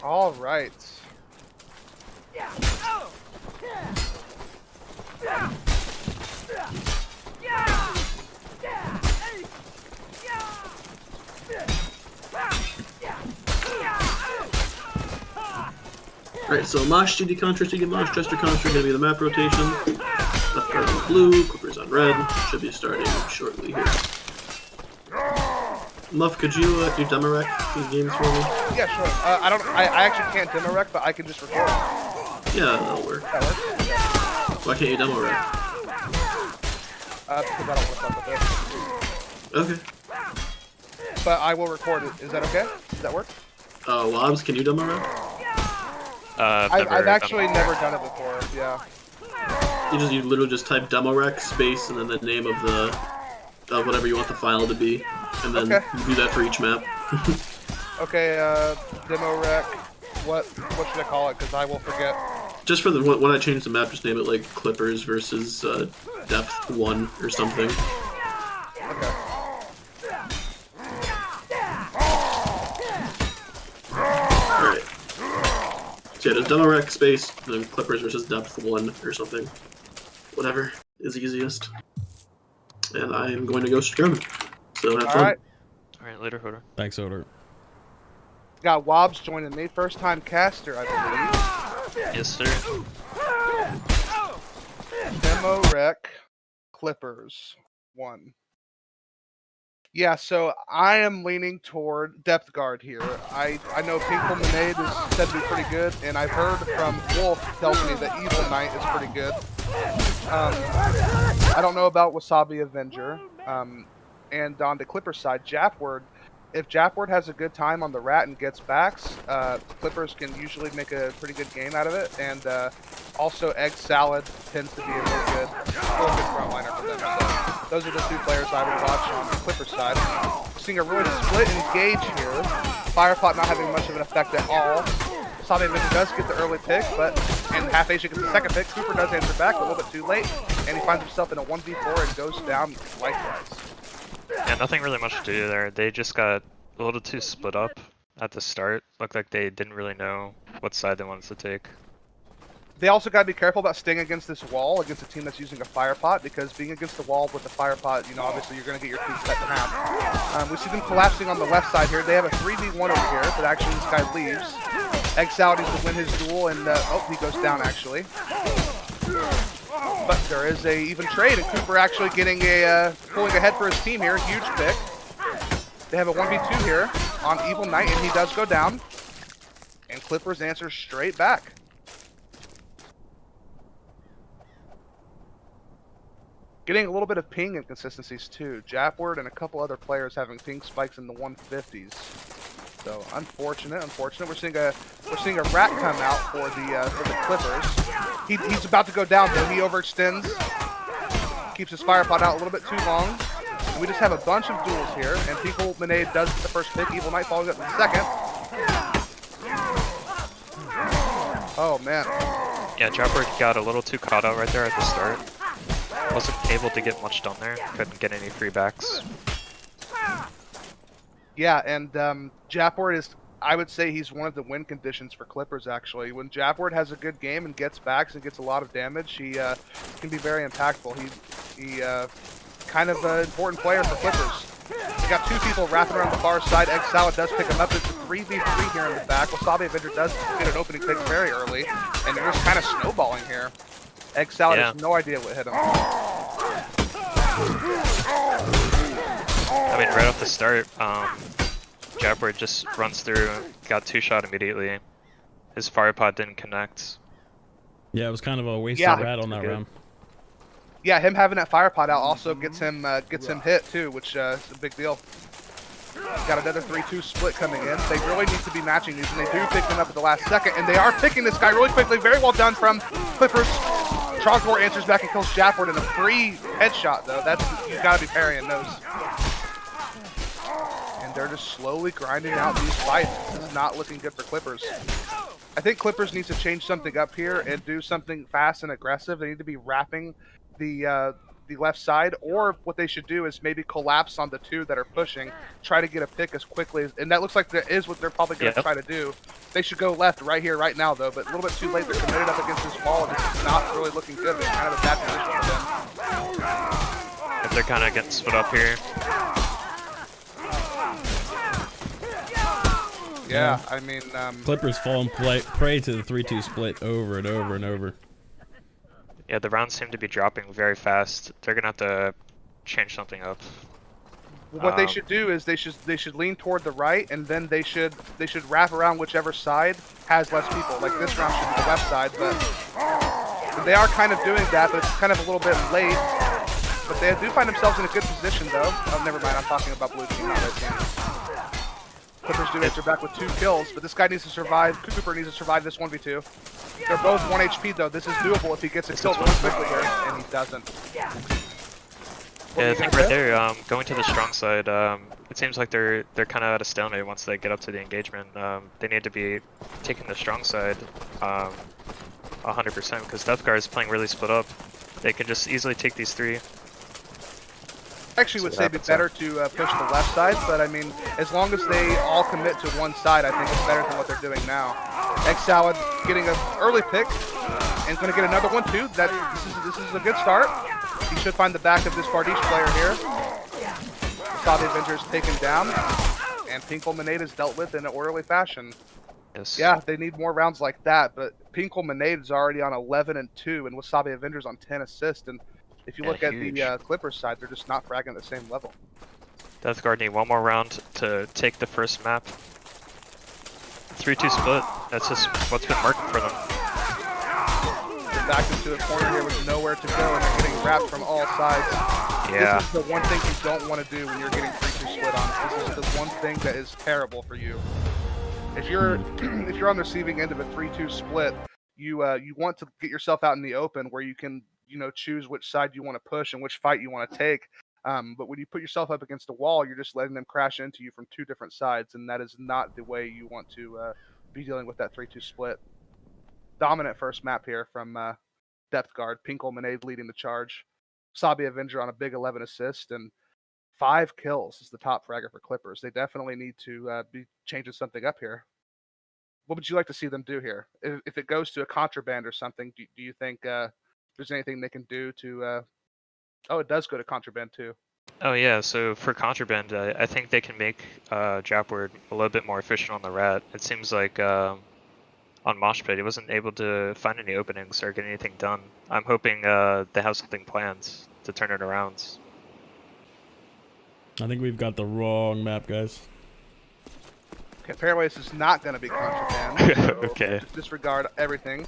All right. Alright, so Mosh, GD Contra, GD Mosh, Jester Contra, gonna be the map rotation. Left guard on blue, Clippers on red. Should be starting shortly here. Muff, could you demo rec these games for me? Yeah, sure. I actually can't demo rec, but I can just record. Yeah, that'll work. That works. Why can't you demo rec? Because I don't want to fuck with it. Okay. But I will record it. Is that okay? Does that work? Wahbs, can you demo rec? I've actually never done it before. Yeah. You literally just type demo rec space and then the name of the whatever you want the file to be, and then you do that for each map. Okay. Demo rec. What should I call it? Because I will forget. Just for the when I change the map, just name it like Clippers versus Depth 1 or something. Okay. Alright. So yeah, just demo rec space, then Clippers versus Depth 1 or something. Whatever is easiest. And I am going to go scrim. So have fun. Alright, later, Hodor. Thanks, Hodor. Got Wahbs joining me, first time caster, I believe. Yes, sir. Demo rec Clippers 1. Yeah, so I am leaning toward depth guard here. I know Pinkle Minade is said to be pretty good, and I've heard from Wolf tells me that Evil Knight is pretty good. I don't know about Wasabi Avenger. And on the Clipper side, Japward. If Japward has a good time on the rat and gets backs, Clippers can usually make a pretty good game out of it. And also Egg Salad tends to be a real good frontliner for them. So those are the two players I would watch on the Clipper side. Seeing a really split engage here. Firepot not having much of an effect at all. Wasabi Avenger does get the early pick, and Half Asia gets the second pick. Cooper does answer back, but a little bit too late, and he finds himself in a 1v4 and goes down likewise. Yeah, nothing really much to do there. They just got a little too split up at the start. Looked like they didn't really know what side they wanted to take. They also got to be careful about staying against this wall, against a team that's using a fire pot, because being against the wall with a fire pot, obviously you're going to get your team cut in half. We see them collapsing on the left side here. They have a 3v1 over here, but actually this guy leaves. Egg Salad needs to win his duel, and he goes down actually. But there is a even trade, and Cooper actually getting pulling ahead for his team here. Huge pick. They have a 1v2 here on Evil Knight, and he does go down. And Clippers answer straight back. Getting a little bit of ping inconsistencies too. Japward and a couple other players having ping spikes in the 150s. So unfortunate. We're seeing a rat come out for the Clippers. He's about to go down though. He overextends, keeps his fire pot out a little bit too long. And we just have a bunch of duels here. And Pinkle Minade does get the first pick. Evil Knight following up the second. Oh man. Yeah, Dropper got a little too caught out right there at the start. Wasn't able to get much done there. Couldn't get any free backs. Yeah, and Japward is, I would say he's one of the win conditions for Clippers, actually. When Japward has a good game and gets backs and gets a lot of damage, he can be very impactful. He kind of an important player for Clippers. We got two people wrapping around the far side. Egg Salad does pick him up. It's a 3v3 here in the back. Wasabi Avenger does get an opening pick very early, and they're just kind of snowballing here. Egg Salad has no idea what hit him. I mean, right off the start, Japward just runs through, got two-shot immediately. His fire pod didn't connect. Yeah, it was kind of a wasted rat on that round. Yeah, him having that fire pot out also gets him hit too, which is a big deal. Got another 3-2 split coming in. They really need to be matching these, and they do pick them up at the last second, and they are picking this guy really quickly. Very well done from Clippers. Trogdor answers back and kills Japward in a free headshot, though. You gotta be parrying those. And they're just slowly grinding out these fights. This is not looking good for Clippers. I think Clippers needs to change something up here and do something fast and aggressive. They need to be wrapping the the left side, or what they should do is maybe collapse on the two that are pushing, try to get a pick as quickly as, and that looks like that is what they're probably going to try to do. They should go left right here, right now, though, but a little bit too late. They're committed up against this wall, and it's not really looking good. It's kind of a bad position for them. If they're kind of getting split up here. Yeah, I mean, Clippers falling prey to the 3-2 split over and over and over. Yeah, the rounds seem to be dropping very fast. They're gonna have to change something up. what they should do is they should lean toward the right, and then they should wrap around whichever side has less people. Like this round should be the left side, but they are kind of doing that, but it's kind of a little bit late. But they do find themselves in a good position, though. Oh, never mind. I'm talking about blue team, not red team. Clippers do answer back with 2 kills, but this guy needs to survive. Cooper needs to survive this 1v2. They're both 1 HP, though. This is doable if he gets a kill really quickly here, and he doesn't. Yeah, I think right there, going to the strong side, it seems like they're kind of at a stalemate once they get up to the engagement. They need to be taking the strong side 100% because Death Guard is playing really split up. They can just easily take these 3. I actually would say it'd be better to push the left side, but I mean, as long as they all commit to one side, I think it's better than what they're doing now. Egg Salad getting an early pick, and going to get another one too. This is a good start. He should find the back of this Bardiche player here. Wasabi Avengers taken down, and Pinkelmanade is dealt with in an orderly fashion. Yes. Yeah, they need more rounds like that, but Pinkelmanade is already on 11 and 2, and Wasabi Avengers on 10 assists. And if you look at the Clippers side, they're just not fragging at the same level. Death Guard need one more round to take the first map. 3-2 split. That's just what's been working for them. They're back into a corner here with nowhere to go, and they're getting wrapped from all sides. Yeah. This is the one thing you don't want to do when you're getting 3-2 split on. This is the one thing that is terrible for you. If you're on the receiving end of a 3-2 split, you want to get yourself out in the open where you can choose which side you want to push and which fight you want to take. But when you put yourself up against a wall, you're just letting them crash into you from 2 different sides, and that is not the way you want to be dealing with that 3-2 split. Dominant first map here from Depth Guard. Pinkelmanade leading the charge. Sabi Avenger on a big 11 assist, and 5 kills is the top fragger for Clippers. They definitely need to be changing something up here. What would you like to see them do here? If it goes to a contraband or something, do you think there's anything they can do to... Oh, it does go to contraband too. Oh yeah, so for contraband, I think they can make Japward a little bit more efficient on the rat. It seems like on Mosh Pit, he wasn't able to find any openings or get anything done. I'm hoping they have something planned to turn it around. I think we've got the wrong map, guys. Okay, apparently this is not going to be contraband. So Okay. Disregard everything.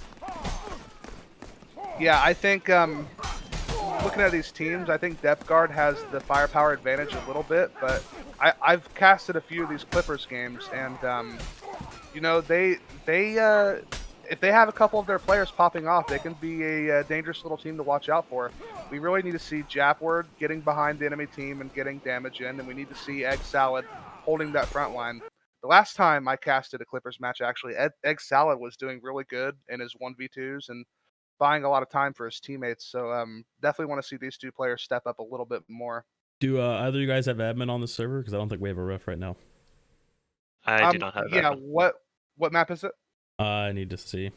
Yeah, I think looking at these teams, I think Depth Guard has the firepower advantage a little bit, but I've casted a few of these Clippers games, and if they have a couple of their players popping off, they can be a dangerous little team to watch out for. We really need to see Japward getting behind the enemy team and getting damage in, and we need to see Egg Salad holding that front line. The last time I casted a Clippers match, actually, Egg Salad was doing really good in his 1v2s and buying a lot of time for his teammates. So definitely want to see these 2 players step up a little bit more. Do either of you guys have admin on the server? Because I don't think we have a ref right now. I do not have that. Yeah, what map is it? I need to see.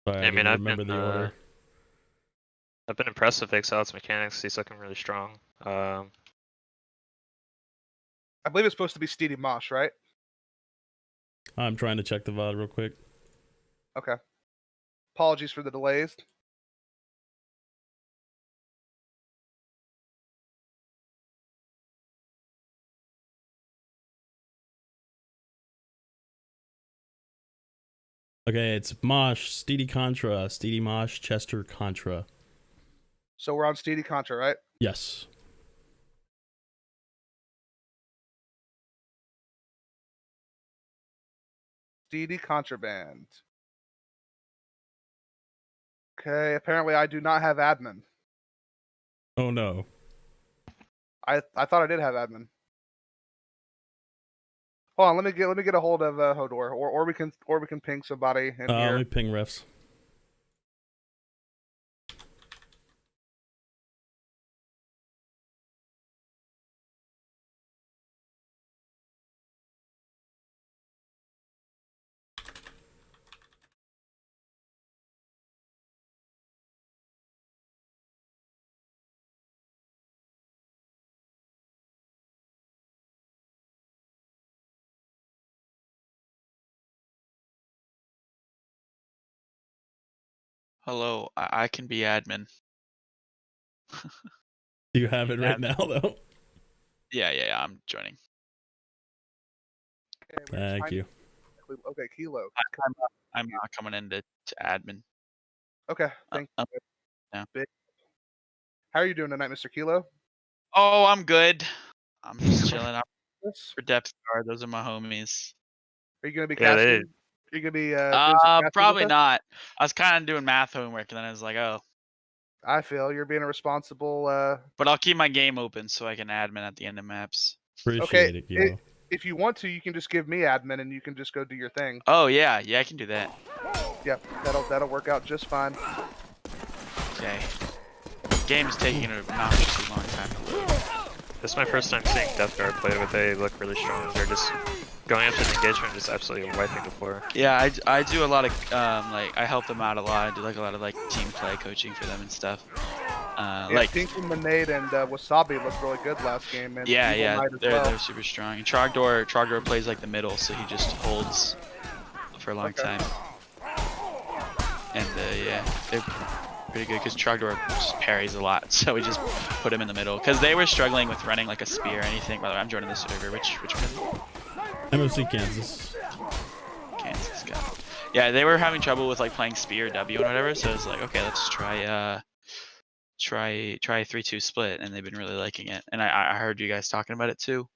Sorry, I mean, I've remember been the order. I've been impressed with Excel's mechanics. He's looking really strong. I believe it's supposed to be Steedy Mosh, right? I'm trying to check the VOD real quick. Okay. Apologies for the delays. Okay, it's Mosh, Steedy Contra, Steedy Mosh, Chester Contra. So we're on Steedy Contra, right? Yes. Steedy Contraband. Okay, apparently I do not have admin. Oh no. I thought I did have admin. Hold on, let me get a hold of Hodor, or we can ping somebody in here. Let me ping refs. Hello, I can be admin. Do you have it right now, though? Yeah, I'm joining. Okay, we're Thank trying- you. Okay, Kilo. I'm not coming into admin. Okay, thank you. yeah. Big. How are you doing tonight, Mr. Kilo? Oh, I'm good. I'm just chilling out for Depth Star. Those are my homies. Are you gonna be Yeah, casting? Are you gonna be doing some casting Probably with us? not. I was kind of doing math homework, and then I was like, oh. I feel you're being a responsible. But I'll keep my game open so I can admin at the end of maps. Appreciate it, Kilo. If you want to, you can just give me admin, and you can just go do your thing. Oh yeah, I can do that. Yep, that'll work out just fine. Okay. Game's taking an obnoxiously long time to load. This is my first time seeing Death Guard play, but they look really strong. They're just going after the engagement and just absolutely wiping the floor. Yeah, I do a lot of like I help them out a lot. I do like a lot of like team play coaching for them and stuff. Yeah, Like Tinky, Manade, and Wasabi looked really good last game. And yeah, Evil Knight as they're well. they're super strong. And Trogdor plays like the middle, so he just holds for a long time. And yeah, they're pretty good because Trogdor just parries a lot, so we just put him in the middle because they were struggling with running like a spear or anything. By the way, I'm joining the server. Which one? MFC Kansas. Kansas guy. Yeah, they were having trouble with like playing spear W and whatever, so it's like, okay, let's try 3-2 split, and they've been really liking it. And I heard you guys talking about it too.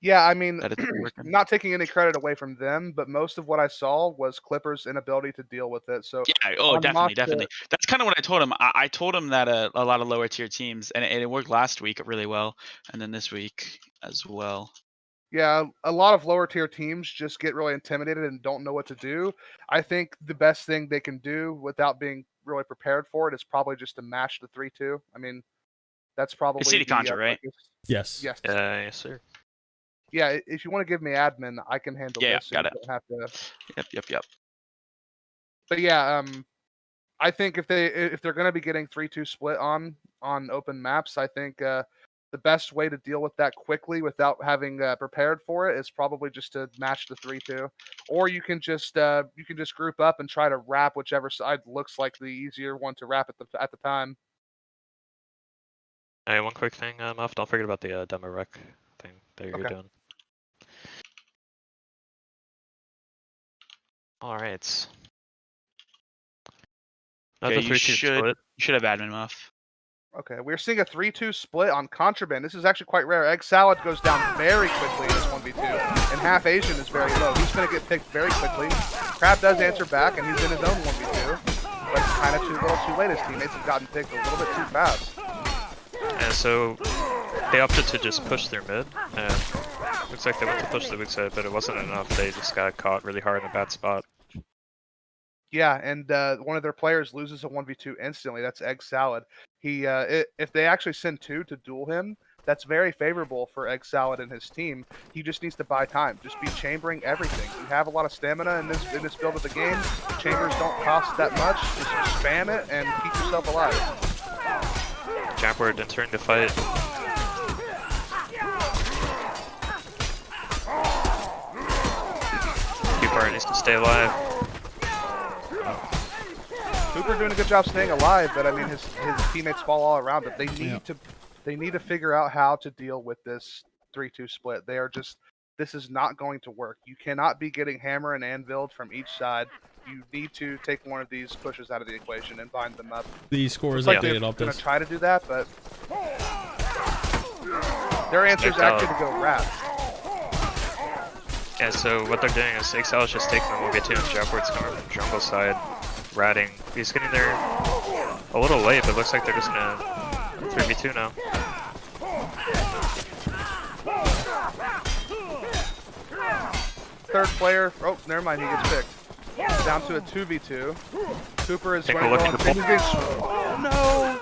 Yeah, I mean, That it's working. not taking any credit away from them, but most of what I saw was Clipper's inability to deal with it. So Yeah, oh, on definitely, Mosh definitely. That's kind of what I told him. I told him that a lot of lower tier teams, and it worked last week really well, and then this week as well. yeah, a lot of lower tier teams just get really intimidated and don't know what to do. I think the best thing they can do without being really prepared for it is probably just to mash the 3-2. I mean, that's probably It's CD Contra, right? quickest- Yes. Yes. Yes, sir. Yeah, if you want to give me admin, I can handle Yeah, this. So got you it. don't have to. Yep. But yeah, I think if they're going to be getting 3-2 split on open maps, I think the best way to deal with that quickly without having prepared for it is probably just to match the 3-2, or you can just group up and try to wrap whichever side looks like the easier one to wrap at the time. Hey, one quick thing, Muff, don't forget about the demo rec thing that you're Okay. doing. Alright. Another Okay, 3-2 you split. should have admin muff. Okay, we're seeing a 3-2 split on Contraband. This is actually quite rare. Egg Salad goes down very quickly in this 1v2, and Half Asian is very low. He's going to get picked very quickly. Crab does answer back, and he's in his own 1v2, but it's kind of too late. His teammates have gotten picked a little bit too fast. And so they opted to just push their mid, and looks like they went to push the weak side, but it wasn't enough. They just got caught really hard in a bad spot. Yeah, and one of their players loses a 1v2 instantly. That's Egg Salad. If they actually send two to duel him, that's very favorable for Egg Salad and his team. He just needs to buy time. Just be chambering everything. You have a lot of stamina in this build of the game. Chambers don't cost that much. Just spam it and keep yourself alive. Japward entering the fight. Cooper needs to stay alive. Cooper doing a good job staying alive, but I mean his teammates fall all around him. They need to figure out how to deal with this 3-2 split. This is not going to work. You cannot be getting hammer and anviled from each side. You need to take one of these pushes out of the equation and bind them up. The score is Looks like updated they're off going this. to try to do that, but their answer is actually to go wrap. Yeah, so what they're doing is Excel is just taking the 1v2 and Japward's coming from jungle side, ratting. He's getting there a little late, but it looks like they're just gonna 3v2 now. Third player, oh, never mind, he gets picked. Down to a 2v2. Cooper is Take a running look on. at the ball. Oh no!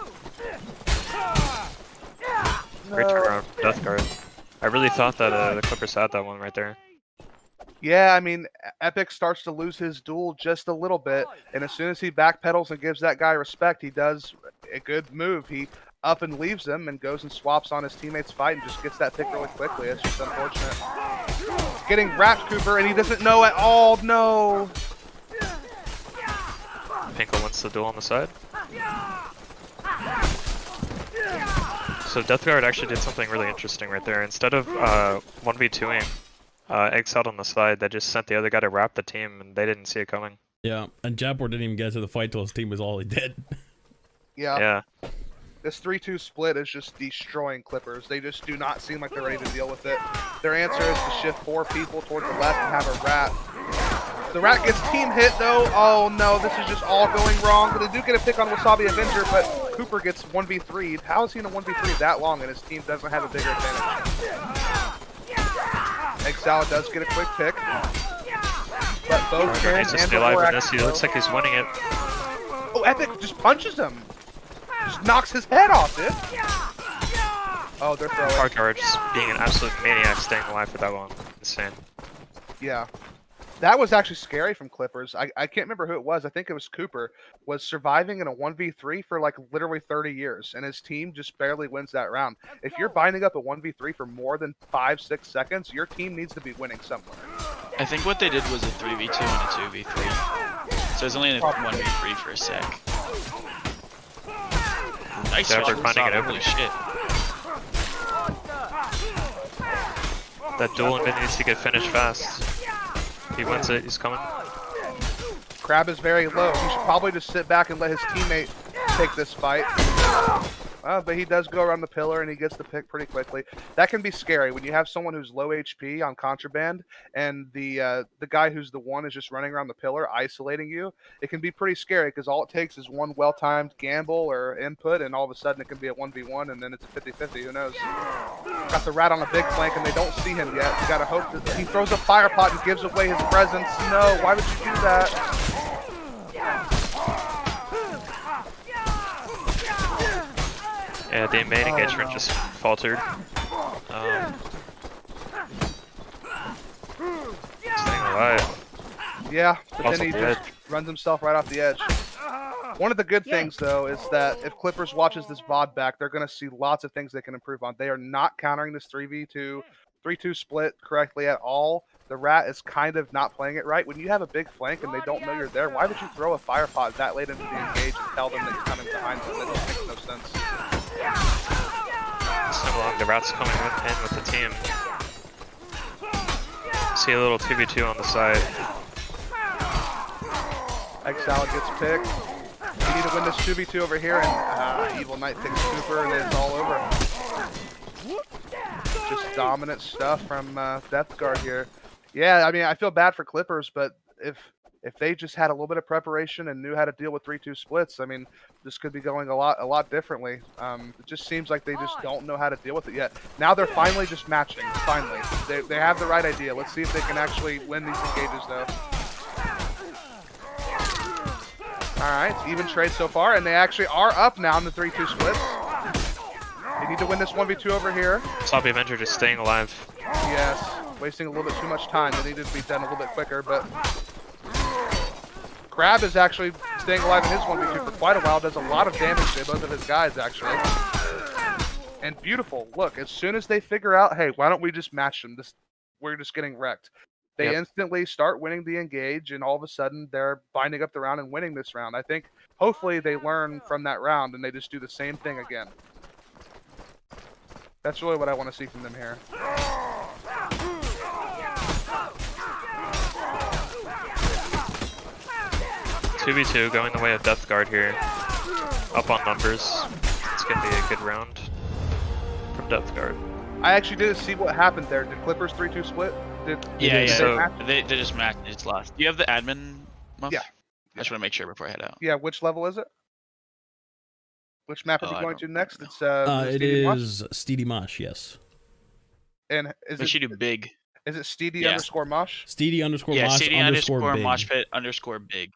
Great turnaround from Death Guard. I really thought that the Clippers had that one right there. Yeah, I mean, Epic starts to lose his duel just a little bit, and as soon as he backpedals and gives that guy respect, he does a good move. He up and leaves him and goes and swaps on his teammate's fight and just gets that pick really quickly. It's just unfortunate. Getting wrapped, Cooper, and he doesn't know at all. No. Pinkle wins the duel on the side. So Death Guard actually did something really interesting right there. Instead of 1v2ing Exiled on the side, they just sent the other guy to wrap the team, and they didn't see it coming. Yeah, and Japor didn't even get to the fight till his team was all he did. Yeah. This 3-2 split is just destroying Clippers. They just do not seem like they're ready to deal with it. Their answer is to shift 4 people towards the left and have a rat. The rat gets team hit though. Oh no, this is just all going wrong. But they do get a pick on Wasabi Avenger, but Cooper gets 1v3'd. How is he in a 1v3 that long and his team doesn't have a bigger advantage? Exile does get a quick pick. But both Karen needs to and stay alive Before in this. He looks like he's winning it. Oh, Epic just punches him. Just knocks his head off, dude. Oh, they're throwing. Hardcore just being an absolute maniac, staying alive for that long. Insane. Yeah. That was actually scary from Clippers. I can't remember who it was. I think it was Cooper. Was surviving in a 1v3 for like literally 30 years, and his team just barely wins that round. If you're binding up a 1v3 for more than 5-6 seconds, your team needs to be winning somewhere. I think what they did was a 3v2 and a 2v3. So it was only a 1v3 for a sec. Nice Yeah, shot they're from finding Wasabi, it holy open. shit. That duel in mid needs to get finished fast. He wins it, he's coming. Crab is very low. He should probably just sit back and let his teammate take this fight. But he does go around the pillar and he gets the pick pretty quickly. That can be scary when you have someone who's low HP on contraband and the guy who's the one is just running around the pillar isolating you. It can be pretty scary because all it takes is one well-timed gamble or input and all of a sudden it can be a 1v1 and then it's a 50-50. Who knows? Got the rat on a big flank and they don't see him yet. You gotta hope that he throws a fire pot and gives away his presence. No, why would you do that? Yeah, the main engagement just faltered. Staying alive. Yeah, but Also then he dead. just runs himself right off the edge. One of the good things, though, is that if Clippers watches this VOD back, they're going to see lots of things they can improve on. They are not countering this 3v2, 3-2 split correctly at all. The rat is kind of not playing it right. When you have a big flank and they don't know you're there, why would you throw a fire pot that late into the engage and tell them that you're coming behind them? That just makes no sense. So long, the rat's coming in with the team. See a little 2v2 on the side. Exile gets picked. You need to win this 2v2 over here, and Evil Knight picks Cooper, and it's all over. Just dominant stuff from Death Guard here. Yeah, I mean, I feel bad for Clippers, but if they just had a little bit of preparation and knew how to deal with 3-2 splits, I mean, this could be going a lot differently. It just seems like they just don't know how to deal with it yet. Now they're finally just matching. Finally, they have the right idea. Let's see if they can actually win these engages, though. All right, even trade so far, and they actually are up now in the 3-2 splits. They need to win this 1v2 over here. Sloppy Avenger just staying alive. Yes, wasting a little bit too much time. They needed to be done a little bit quicker, but Crab is actually staying alive in his 1v2 for quite a while. Does a lot of damage to both of his guys, actually. And beautiful. Look, as soon as they figure out, hey, why don't we just match them? We're just getting wrecked. They instantly start winning the engage, and all of a sudden they're binding up the round and winning this round. I think hopefully they learn from that round and they just do the same thing again. That's really what I want to see from them here. 2v2 going the way of Death Guard here. Up on numbers. It's going to be a good round from Death Guard. I actually didn't see what happened there. Did Clippers 3-2 split? Yeah, so they just matched. It's lost. Do you have the admin, Muff? Yeah. I just want to make sure before I head out. Yeah, which level is it? Which map are we I going don't to next? remember. It's It is Steedy Mosh, yes. And is They it, should do big. is it Steedy Yeah. underscore Mosh? Steedy underscore Yeah, Mosh CD underscore underscore big. mosh pit underscore big.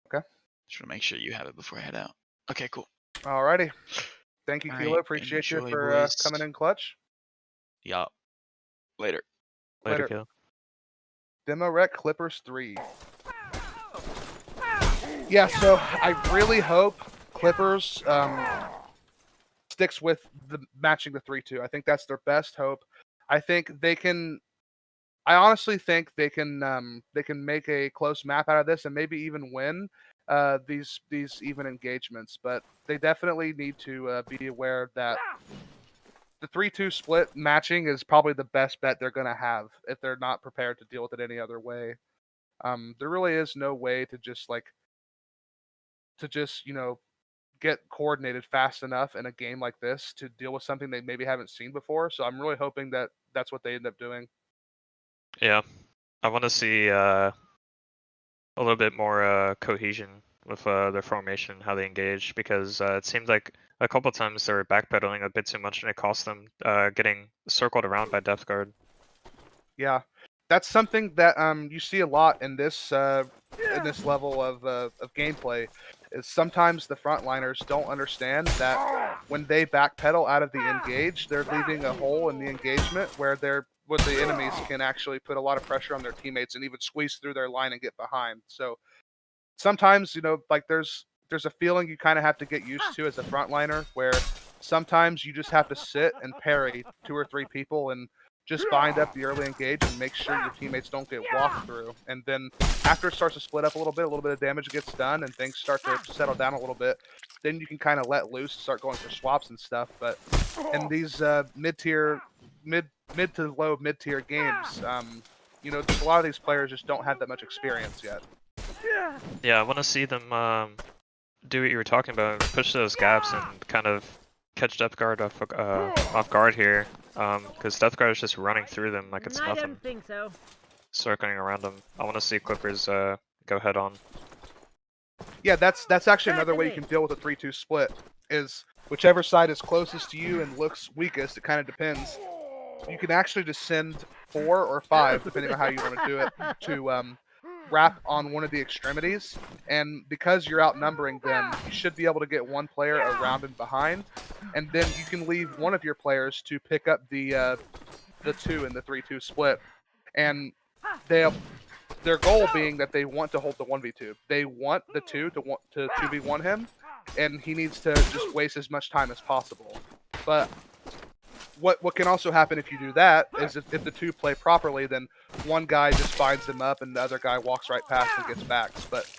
Okay. Just want to make sure you have it before I head out. Okay, cool. Alrighty. Thank you, All Kilo. right, Appreciate you enjoy, for boys. coming in clutch. Yup. Later. Later, Later. kill. Demo Rec Clippers 3. Yeah, so I really hope Clippers sticks with the matching the 3-2. I think that's their best hope. I think they can I honestly think they can make a close map out of this and maybe even win these even engagements. But they definitely need to be aware that the 3-2 split matching is probably the best bet they're going to have if they're not prepared to deal with it any other way. There really is no way to just get coordinated fast enough in a game like this to deal with something they maybe haven't seen before. So I'm really hoping that that's what they end up doing. Yeah, I want to see a little bit more cohesion with their formation, how they engage, because it seemed like a couple times they were backpedaling a bit too much, and it cost them getting circled around by depth guard. Yeah, that's something that you see a lot in this level of gameplay. Is sometimes the frontliners don't understand that when they backpedal out of the engage, they're leaving a hole in the engagement where the enemies can actually put a lot of pressure on their teammates and even squeeze through their line and get behind. So sometimes, like there's a feeling you kind of have to get used to as a frontliner where sometimes you just have to sit and parry 2 or 3 people and just bind up the early engage and make sure your teammates don't get walked through. And then after it starts to split up a little bit of damage gets done and things start to settle down a little bit, then you can kind of let loose and start going for swaps and stuff. But in these mid to low mid-tier games, just a lot of these players just don't have that much experience yet. Yeah, I want to see them do what you were talking about, push those gaps and kind of catch depth guard off guard here, because depth guard is just running through them like it's nothing. I don't think so. Circling around them. I want to see Clippers go head on. Yeah, that's actually another way you can deal with a 3-2 split, is whichever side is closest to you and looks weakest, it kind of depends. You can actually just send 4 or 5, depending on how you want to do it, to wrap on one of the extremities, and because you're outnumbering them, you should be able to get one player around and behind, and then you can leave one of your players to pick up the 2 in the 3-2 split, and their goal being that they want to hold the 1v2. They want the 2 to 2v1 him, and he needs to just waste as much time as possible. But what can also happen if you do that is if the 2 play properly, then one guy just binds him up and the other guy walks right past and gets backs. But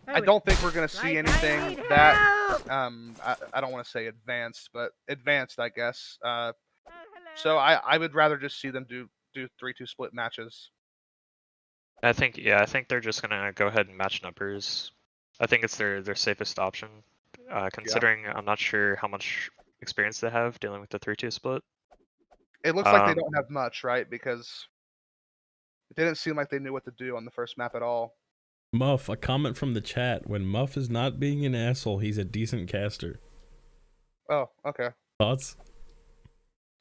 I don't think we're going to see anything that, I don't want to say advanced, but advanced, I guess. So I would rather just see them do 3-2 split matches. I think they're just gonna go ahead and match numbers. I think it's their safest option, considering I'm not sure how much experience they have dealing with the 3-2 split. It looks like they don't have much, right? Because it didn't seem like they knew what to do on the first map at all. Muff, a comment from the chat. When Muff is not being an asshole, he's a decent caster. Oh, okay. Thoughts?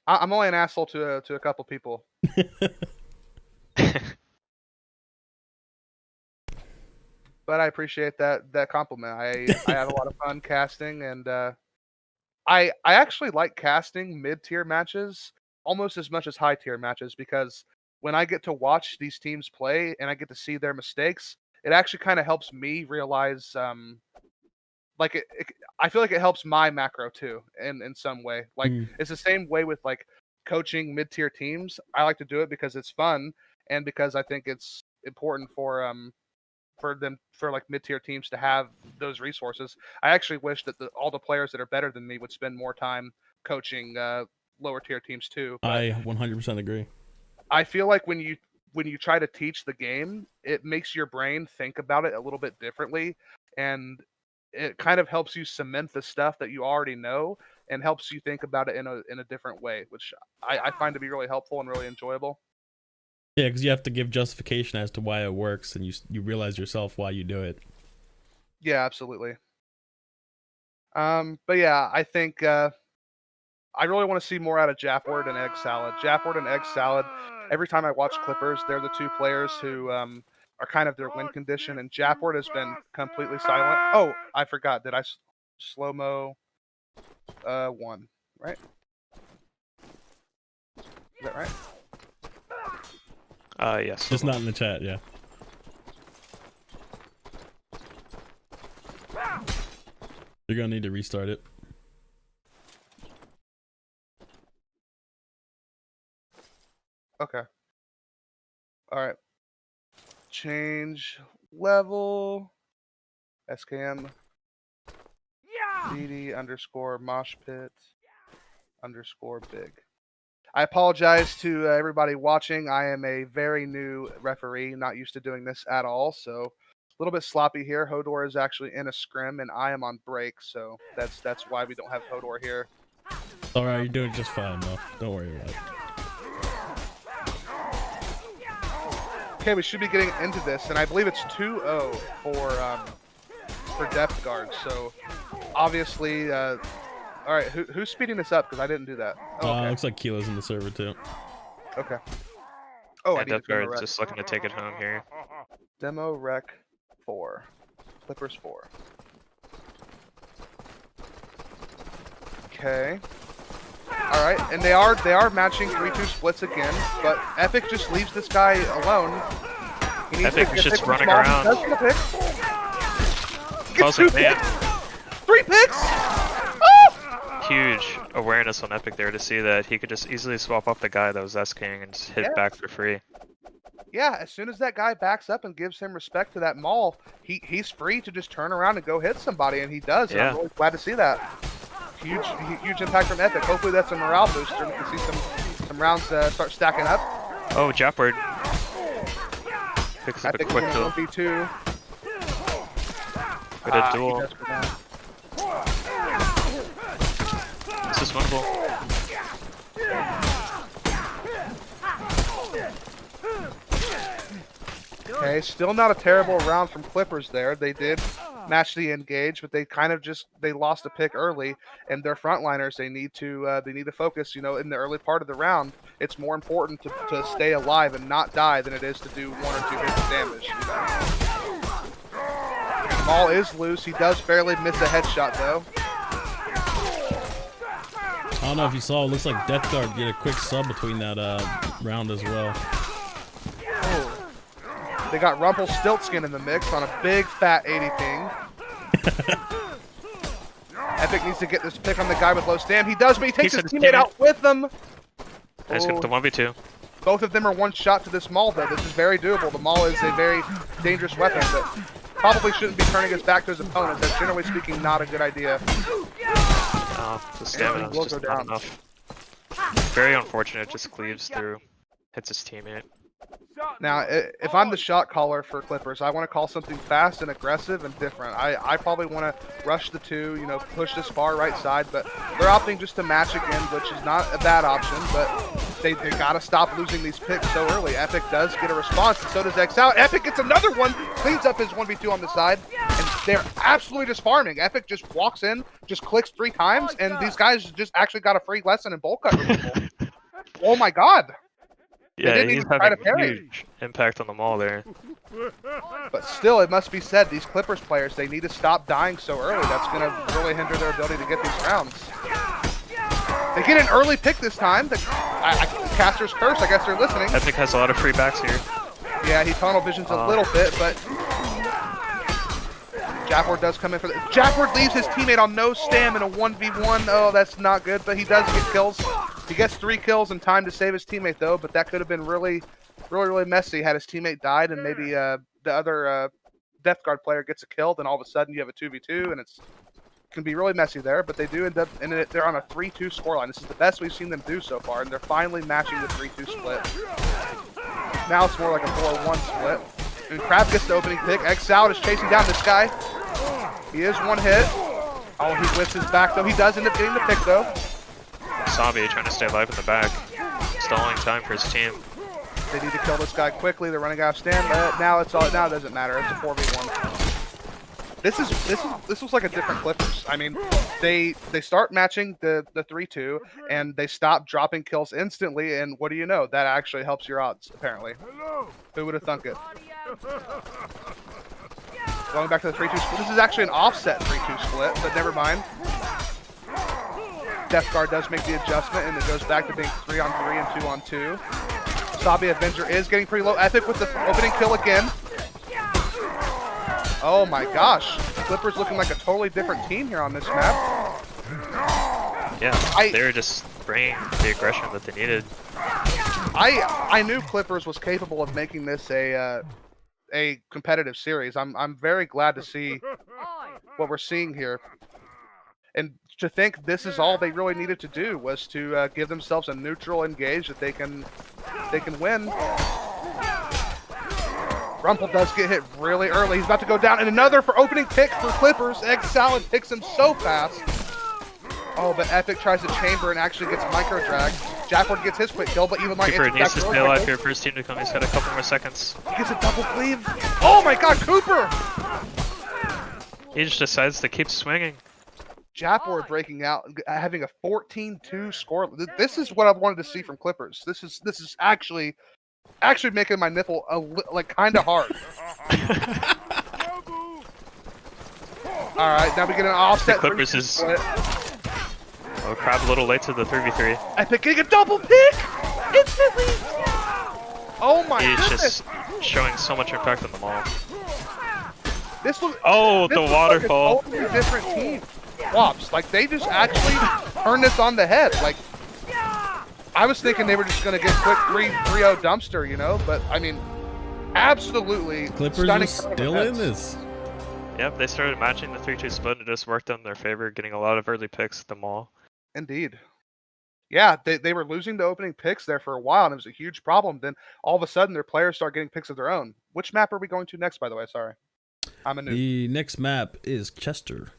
I'm only an asshole to a couple people. But I appreciate that compliment. I have a lot of fun casting, and I actually like casting mid-tier matches almost as much as high-tier matches, because when I get to watch these teams play and I get to see their mistakes, it actually kind of helps me realize, I feel like it helps my macro too, in some way. Like it's the same way with like coaching mid-tier teams. I like to do it because it's fun and because I think it's important for like mid-tier teams to have those resources. I actually wish that all the players that are better than me would spend more time coaching lower tier teams too. But I 100% agree. I feel like when you try to teach the game, it makes your brain think about it a little bit differently, and it kind of helps you cement the stuff that you already know and helps you think about it in a different way, which I find to be really helpful and really enjoyable. Yeah, because you have to give justification as to why it works, and you realize yourself why you do it. Yeah, absolutely. But yeah, I think I really want to see more out of Japward and Egg Salad. Japward and Egg Salad, every time I watch Clippers, they're the 2 players who are kind of their win condition, and Japward has been completely silent. Oh, I forgot. Did I slow-mo 1, right? Is that right? Yes. Just not in the chat, yeah. You're gonna need to restart it. Okay. All right. Change level. SKM. DD underscore mosh pit underscore big. I apologize to everybody watching. I am a very new referee, not used to doing this at all, so a little bit sloppy here. Hodor is actually in a scrim, and I am on break, so that's why we don't have Hodor here. All right, you're doing just fine, Muff. Don't worry about it. Okay, we should be getting into this, and I believe it's 2-0 for depth guard. So obviously, all right, who's speeding this up? Because I didn't do that. Oh, okay. Looks like Kila's in the server too. Okay. Oh, Yeah, I need depth to demo guard's rec. just looking to take it home here. Demo rec 4. Clippers 4. Okay. All right, and they are matching 3-2 splits again, but Epic just leaves this guy alone. He needs Epic to is get just pick running small. around. He does get a pick. Gets Puzzle, 2 man. picks. 3 picks. Huge awareness on Epic there to see that he could just easily swap off the guy that was S-King and just hit Yeah. back for free. Yeah, as soon as that guy backs up and gives him respect to that maul, he's free to just turn around and go hit somebody, and he does. And Yeah. I'm really glad to see that. Huge impact from Epic. Hopefully that's a morale booster. We can see some rounds start stacking up. Oh, Japward picks up a Epic quick in duel. 1v2. Good at He duel. does go down. This is winnable. Okay, still not a terrible round from Clippers there. They did match the engage, but they kind of they lost a pick early, and their frontliners they need to focus. You know, in the early part of the round, it's more important to stay alive and not die than it is to do 1 or 2 hits of damage. You know? Maul is loose. He does barely miss a headshot though. I don't know if you saw. It looks like Death Guard get a quick sub between that round as well. Oh. They got Rumpelstiltskin in the mix on a big fat 80 ping. Epic needs to get this pick on the guy with low stam. He does, but he takes his teammate out with him. Nice Oh. get the 1v2. Both of them are one shot to this Maul, though. This is very doable. The Maul is a very dangerous weapon, but probably shouldn't be turning his back to his opponent. That's generally speaking not a good idea. The stamina will is just go not down. enough. Very unfortunate, just cleaves through, hits his teammate. Now, if I'm the shot caller for Clippers, I want to call something fast and aggressive and different. I probably want to rush the 2, you know, push this far right side, but they're opting just to match again, which is not a bad option, but they got to stop losing these picks so early. Epic does get a response, and so does X out. Epic gets another one, cleans up his 1v2 on the side, and they're absolutely just farming. Epic just walks in, just clicks 3 times, and these guys just actually got a free lesson in bolt cut removal. Oh my god! Yeah, didn't he's even try to having parry. huge impact on the Maul there. But still, it must be said, these Clippers players, they need to stop dying so early. That's going to really hinder their ability to get these rounds. They get an early pick this time. Caster's curse, I guess they're listening. Epic has a lot of free backs here. Yeah, he tunnel visions a little bit, but Japward does come in for the... Japward leaves his teammate on no stam in a 1v1. Oh, that's not good, but he does get kills. He gets 3 kills in time to save his teammate, though, but that could have been really messy had his teammate died, and maybe the other Death Guard player gets a kill, then all of a sudden you have a 2v2, and it can be really messy there, but they do end up, and they're on a 3-2 scoreline. This is the best we've seen them do so far, and they're finally matching the 3-2 split. Now it's more like a 4-1 split. And Crab gets the opening pick. X-Out is chasing down this guy. He is 1 hit. Oh, he whips his back, though. He does end up getting the pick, though. Zombie trying to stay alive in the back. Stalling time for his team. They need to kill this guy quickly. They're running out of stand. Now it doesn't matter. It's a 4v1. This looks like a different Clippers. I mean, they start matching the 3-2, and they stop dropping kills instantly. And what do you know? That actually helps your odds. Apparently, who would have thunk it? Going back to the 3-2 split. This is actually an offset 3-2 split, but never mind. Death Guard does make the adjustment, and it goes back to being 3-on-3 and 2-on-2. Sabi Avenger is getting pretty low. Epic with the opening kill again. Oh my gosh. Clippers looking like a totally different team here on this map. Yeah, they're just bringing the aggression that they needed. I knew Clippers was capable of making this a competitive series. I'm very glad to see what we're seeing here, and to think this is all they really needed to do was to give themselves a neutral engage that they can win. Rumple does get hit really early. He's about to go down, and another for opening pick for Clippers. Egg Salad picks him so fast. Oh, but Epic tries to chamber and actually gets micro drag. Jackport gets his quick kill, but even like Cooper needs to stay alive here for his team to come. He's got a couple more seconds. He gets a double cleave. Oh my God, Cooper! He just decides to keep swinging. Japward breaking out, having a 14-2 score. This is what I wanted to see from Clippers. This is actually making my nipple like kind of hard. All right, now we get an offset. The Clippers is crab a little late to the 3v3. Epic getting a double pick instantly. Oh my He's goodness! just showing so much impact on the mall. This was the waterfall. Like a totally different team. Wahbs, like they just actually turned this on the head. Like I was thinking they were just gonna get quick 3-0 dumpster, you know. But I mean, absolutely. Clippers are still in this. Yep, they started matching the 3-2 split and it just worked in their favor, getting a lot of early picks at the mall. Indeed. Yeah, they were losing the opening picks there for a while, and it was a huge problem. Then all of a sudden, their players start getting picks of their own. Which map are we going to next, by the way? Sorry. I'm a noob. The next map is Chester.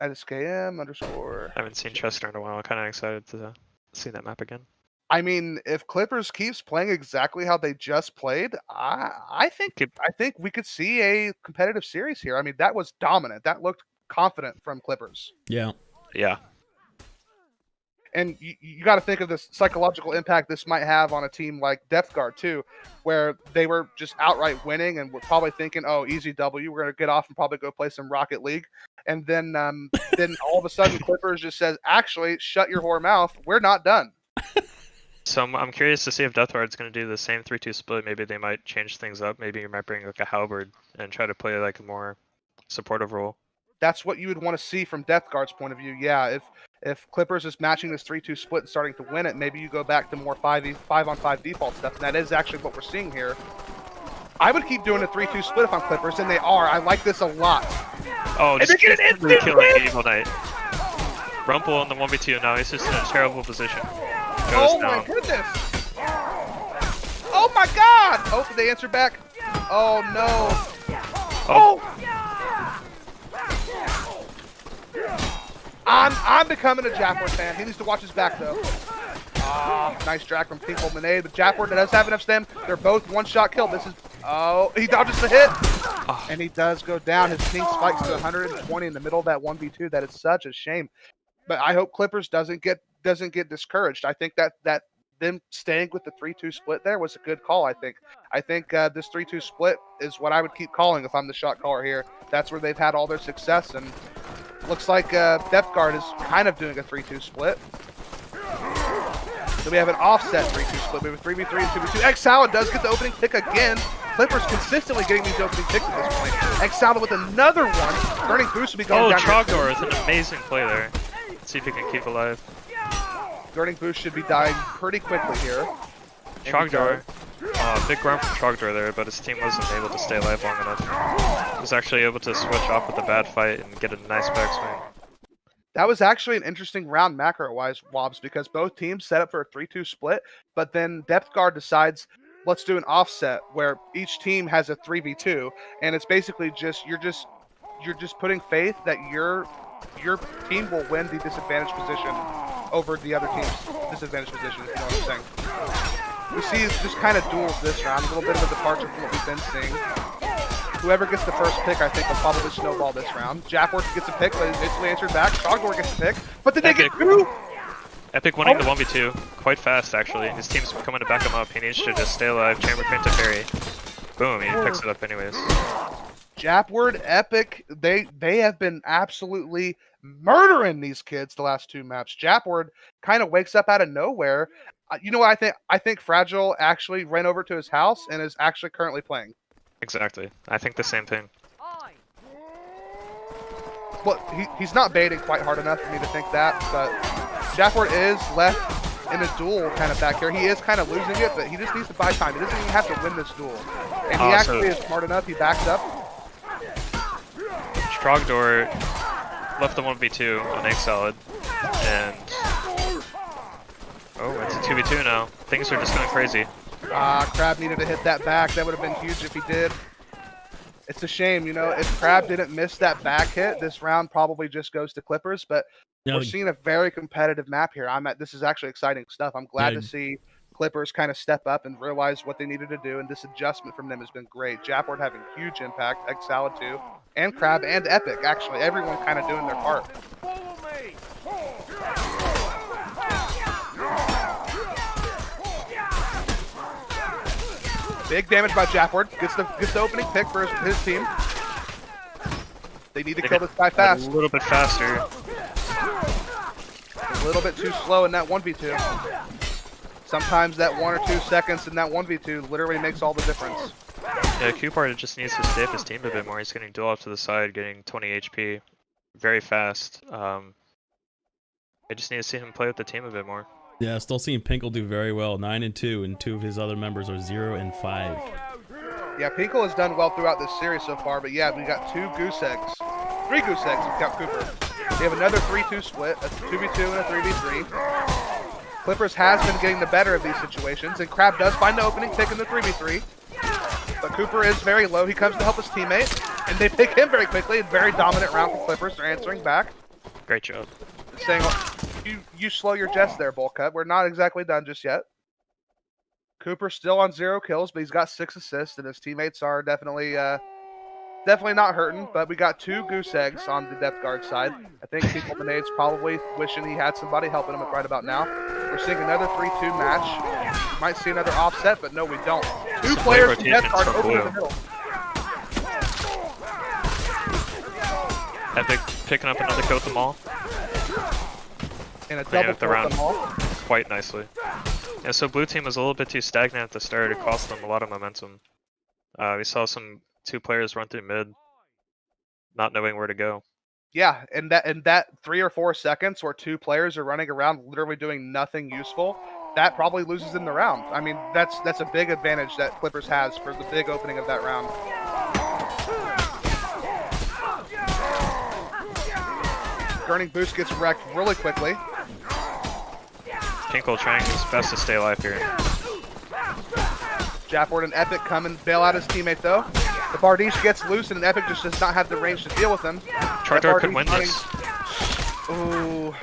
At SKM_. I haven't seen Chester in a while. I'm kind of excited to see that map again. I mean, if Clippers keeps playing exactly how they just played, I think we could see a competitive series here. I mean, that was dominant. That looked confident from Clippers. Yeah. Yeah. And you got to think of the psychological impact this might have on a team like Depth Guard too, where they were just outright winning and were probably thinking, "Oh, easy W. We're gonna get off and probably go play some Rocket League." And then all of a sudden, Clippers just says, "Actually, shut your whore mouth. We're not done." So I'm curious to see if Death Guard's going to do the same 3-2 split. Maybe they might change things up. Maybe you might bring like a halberd and try to play like a more supportive role. That's what you would want to see from Death Guard's point of view. Yeah, if Clippers is matching this 3-2 split and starting to win it, maybe you go back to more 5-on-5 default stuff, and that is actually what we're seeing here. I would keep doing a 3-2 split if I'm Clippers, and they are. I like this a lot. Oh, and just they get an instant killing Evil Knight. Rumple on the 1v2 now. He's just in a terrible position. Goes down. My goodness! Oh my God! Oh, did they answer back? Oh no! Oh! I'm becoming a Japward fan. He needs to watch his back though. Nice drag from Pink Lemonade. But Japward does have enough stem. They're both one-shot kill. This is he dodges the hit, and he does go down. His pink spikes to 120 in the middle of that 1v2. That is such a shame. But I hope Clippers doesn't get discouraged. I think that them staying with the 3-2 split there was a good call. I think this 3-2 split is what I would keep calling if I'm the shot caller here. That's where they've had all their success, and looks like Depth Guard is kind of doing a 3-2 split. So we have an offset 3-2 split. We have a 3v3 and 2v2. X-Salad does get the opening pick again. Clippers consistently getting these opening picks at this point. X-Salad with another one. Burning Boost will be going down. Trogdor is an amazing play there. Let's see if he can keep alive. Burning Boost should be dying pretty quickly here. Trogdor. Big run from Trogdor there, but his team wasn't able to stay alive long enough. He was actually able to switch off with a bad fight and get a nice backswing. That was actually an interesting round macro-wise, Wahbs, because both teams set up for a 3-2 split, but then Depth Guard decides, let's do an offset where each team has a 3v2, and it's basically just you're just putting faith that your team will win the disadvantaged position over the other team's disadvantaged position, if you know what I'm saying. We see just kind of duels this round, a little bit of a departure from what we've been seeing. Whoever gets the first pick, I think, will probably snowball this round. Japward gets a pick, but is instantly answered back. Trogdor gets a pick, but did they get two? Epic winning the 1v2 quite fast, actually. His team's coming to back him up. He needs to just stay alive. Chamber Crane to parry. Boom, he picks it up anyways. Japward, Epic, they have been absolutely murdering these kids the last two maps. Japward kind of wakes up out of nowhere. You know what I think? I think Fragile actually ran over to his house and is actually currently playing. Exactly. I think the same thing. Well, he's not baiting quite hard enough for me to think that, but Japward is left in a duel kind of back here. He is kind of losing it, but he just needs to buy time. He doesn't even have to win this duel. And he actually is smart enough. He backs up. Trogdor left the 1v2 on egg salad, and oh, it's a 2v2 now. Things are just going crazy. Crab needed to hit that back. That would have been huge if he did. It's a shame, you know, if Crab didn't miss that back hit, this round probably just goes to Clippers, but we're seeing a very competitive map here. This is actually exciting stuff. I'm glad to see Clippers kind of step up and realize what they needed to do, and this adjustment from them has been great. Japward having huge impact, Egg Salad too, and Crab and Epic, actually. Everyone kind of doing their part. Big damage by Japward. Gets the opening pick for his team. They need to kill this guy fast. A little bit faster. A little bit too slow in that 1v2. Sometimes that 1 or 2 seconds in that 1v2 literally makes all the difference. Yeah, Q-Part just needs to stay up his team a bit more. He's getting duel off to the side, getting 20 HP very fast. I just need to see him play with the team a bit more. Yeah, still seeing Pinkle do very well, 9 and 2, and 2 of his other members are 0 and 5. Yeah, Pinkle has done well throughout this series so far, but yeah, we got 2 goose eggs. 3 goose eggs if you count Cooper. We have another 3-2 split, a 2v2 and a 3v3. Clippers has been getting the better of these situations, and Crab does find the opening pick in the 3v3. But Cooper is very low. He comes to help his teammate, and they pick him very quickly. A very dominant round for Clippers. They're answering back. Great job. Saying, you slow your jets there, Bull Cut. We're not exactly done just yet. Cooper still on 0 kills, but he's got 6 assists, and his teammates are definitely not hurting. But we got 2 goose eggs on the depth guard side. I think People Grenades probably wishing he had somebody helping him right about now. We're seeing another 3-2 match. We might see another offset, but no, we don't. 2 players from depth guard open in the middle. Epic picking up another kill with them all. And a double the round quite nicely. Yeah, so blue team was a little bit too stagnant at the start. It cost them a lot of momentum. We saw 2 players run through mid, not knowing where to go. Yeah, and that 3 or 4 seconds where 2 players are running around literally doing nothing useful, that probably loses in the round. I mean, that's a big advantage that Clippers has for the big opening of that round. Burning Boost gets wrecked really quickly. Pinkle trying his best to stay alive here. Japward and Epic come and bail out his teammate though. The Bardiche gets loose and Epic just does not have the range to deal with him. Charter could win this. Ooh.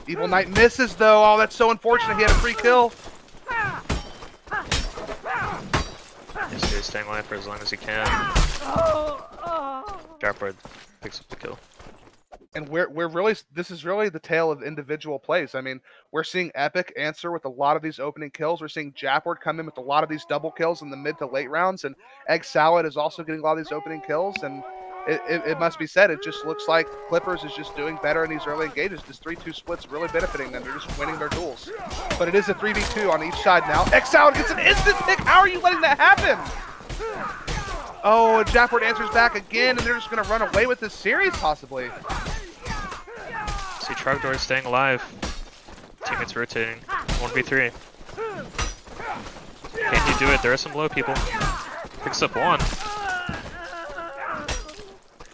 Evil Knight misses though. Oh, that's so unfortunate. He had a free kill. He's staying alive for as long as he can. Japward picks up the kill. And this is really the tale of individual plays. I mean, we're seeing Epic answer with a lot of these opening kills. We're seeing Japward come in with a lot of these double kills in the mid to late rounds, and Egg Salad is also getting a lot of these opening kills. And it must be said, it just looks like Clippers is just doing better in these early engages. This 3-2 split's really benefiting them. They're just winning their duels. But it is a 3v2 on each side now. Egg Salad gets an instant pick. How are you letting that happen? Oh, and Japward answers back again, and they're just going to run away with this series possibly. See Trogdor staying alive. Teammates rotating. 1v3. Can he do it? There are some low people. Picks up 1.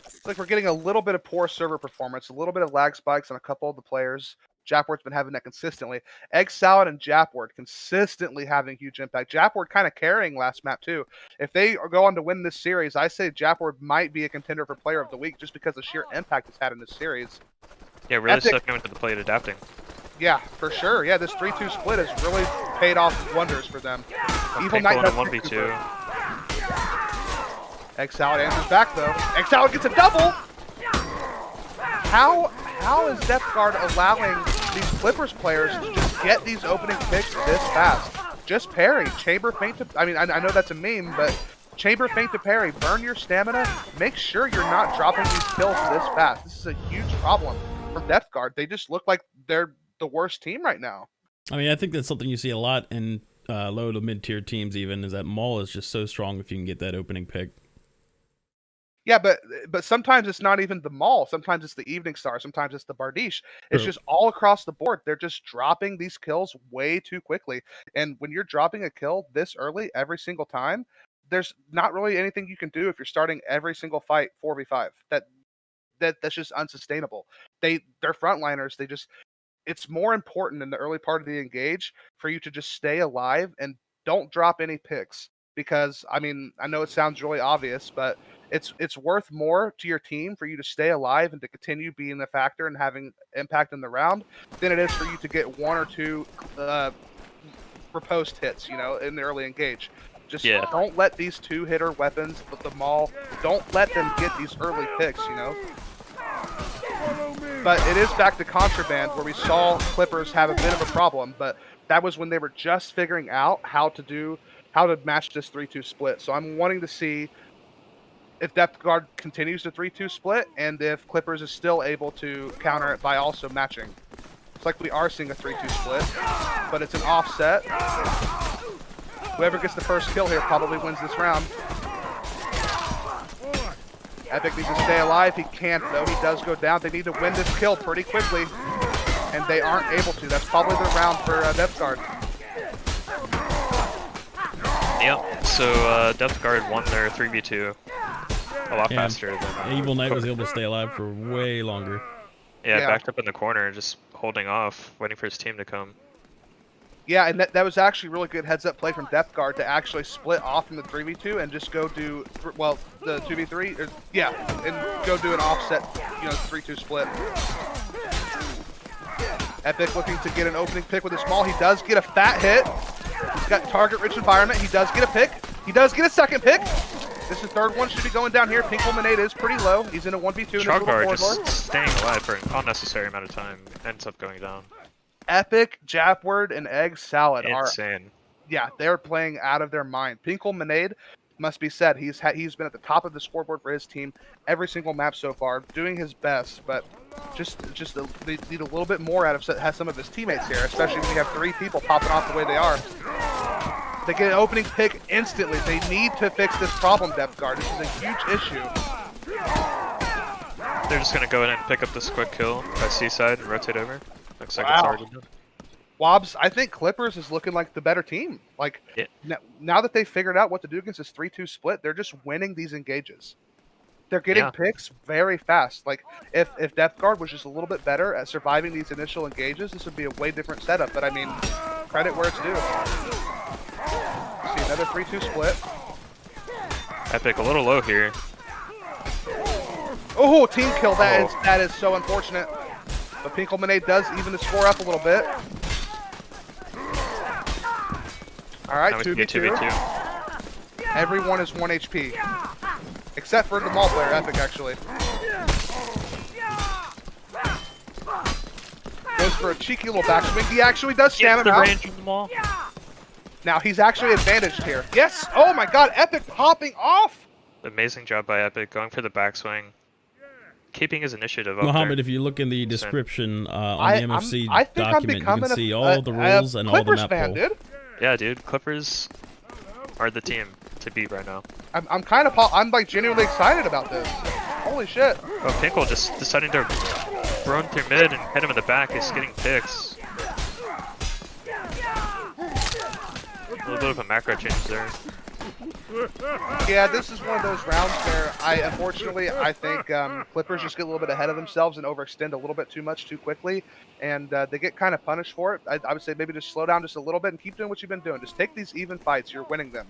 It's like we're getting a little bit of poor server performance, a little bit of lag spikes on a couple of the players. Japward's been having that consistently. Egg Salad and Japward consistently having huge impact. Japward kind of carrying last map too. If they go on to win this series, I say Japward might be a contender for Player of the Week just because of the sheer impact it's had in this series. Yeah, really stepping into the plate, adapting. Yeah, for sure. Yeah, this 3-2 split has really paid off wonders for them. Evil Knight does 1v2. Egg Salad answers back though. Egg Salad gets a double. How is Depth Guard allowing these Clippers players to just get these opening picks this fast? Just parry, chamber feint to. I mean, I know that's a meme, but chamber feint to parry. Burn your stamina. Make sure you're not dropping these kills this fast. This is a huge problem for Depth Guard. They just look like they're the worst team right now. I mean, I think that's something you see a lot in low to mid tier teams. Even is that Maul is just so strong if you can get that opening pick. Yeah, but sometimes it's not even the mall. Sometimes it's the Evening Star. Sometimes it's the Bardiche. It's True. just all across the board. They're just dropping these kills way too quickly. And when you're dropping a kill this early every single time, there's not really anything you can do if you're starting every single fight 4v5. That's just unsustainable. They're frontliners. It's more important in the early part of the engage for you to just stay alive and don't drop any picks. Because I mean, I know it sounds really obvious, but it's worth more to your team for you to stay alive and to continue being a factor and having impact in the round than it is for you to get 1 or 2 riposte hits, in the early engage. Just don't let these 2-hitter weapons, the maul, don't let them get these early picks, But it is back to Contraband, where we saw Clippers have a bit of a problem, but that was when they were just figuring out how to match this 3-2 split. So I'm wanting to see if Depth Guard continues the 3-2 split, and if Clippers is still able to counter it by also matching. It's like we are seeing a 3-2 split, but it's an offset. Whoever gets the first kill here probably wins this round. Epic needs to stay alive. He can't, though. He does go down. They need to win this kill pretty quickly, and they aren't able to. That's probably the round for Depth Guard. Yep, so Depth Guard won their 3v2 a lot faster than... Evil Knight was able to stay alive for way longer. Yeah, backed up in the corner, just holding off, waiting for his team to come. Yeah, and that was actually really good heads-up play from Depth Guard to actually split off from the 3v2 and just go do, well, the 2v3, and go do an offset, 3-2 split. Epic looking to get an opening pick with his maul. He does get a fat hit. He's got target-rich environment. He does get a pick. He does get a second pick. This is third one. Should be going down here. Pink Lemonade is pretty low. He's in a 1v2 in this little corridor. just staying alive for an unnecessary amount of time. Ends up going down. Epic, Japward, and Egg Salad Insane. They're playing out of their mind. Pink Lemonade, must be said, he's been at the top of the scoreboard for his team every single map so far, doing his best, but they need a little bit more out of some of his teammates here, especially when you have 3 people popping off the way they are. They get an opening pick instantly. They need to fix this problem, Depth Guard. This is a huge issue. They're just going to go in and pick up this quick kill by Seaside and rotate over. Looks like it's already done. Wahbs, I think Clippers is looking like the better team. Now that they've figured out what to do against this 3-2 split, they're just winning these engages. They're getting picks very fast. Like, if Depth Guard was just a little bit better at surviving these initial engages, this would be a way different setup. But I mean, credit where it's due. See another 3-2 split. Epic a little low here. Oh, team kill. That is so unfortunate. But Pink Lemonade does even the score up a little bit. All right, 2v2. Everyone is 1 HP. Except for the mall player, Epic, actually. Goes for a cheeky little backswing. He actually does stam him out. Range of the mall. Now, he's actually advantaged here. Yes! Oh my god, Epic popping off! Amazing job by Epic, going for the backswing. Keeping his initiative up Muhammad, there. if you look in the description on the MFC document, you can see all the rules and all the map fan, dude. Yeah, dude, Clippers are the team to beat right now. I'm like genuinely excited about this. Holy shit. Oh, Pinkle just deciding to run through mid and hit him in the back. He's getting picks. A little bit of a macro change there. Yeah, this is one of those rounds where I think Clippers just get a little bit ahead of themselves and overextend a little bit too much too quickly, and they get kind of punished for it. I would say maybe just slow down just a little bit and keep doing what you've been doing. Just take these even fights. You're winning them.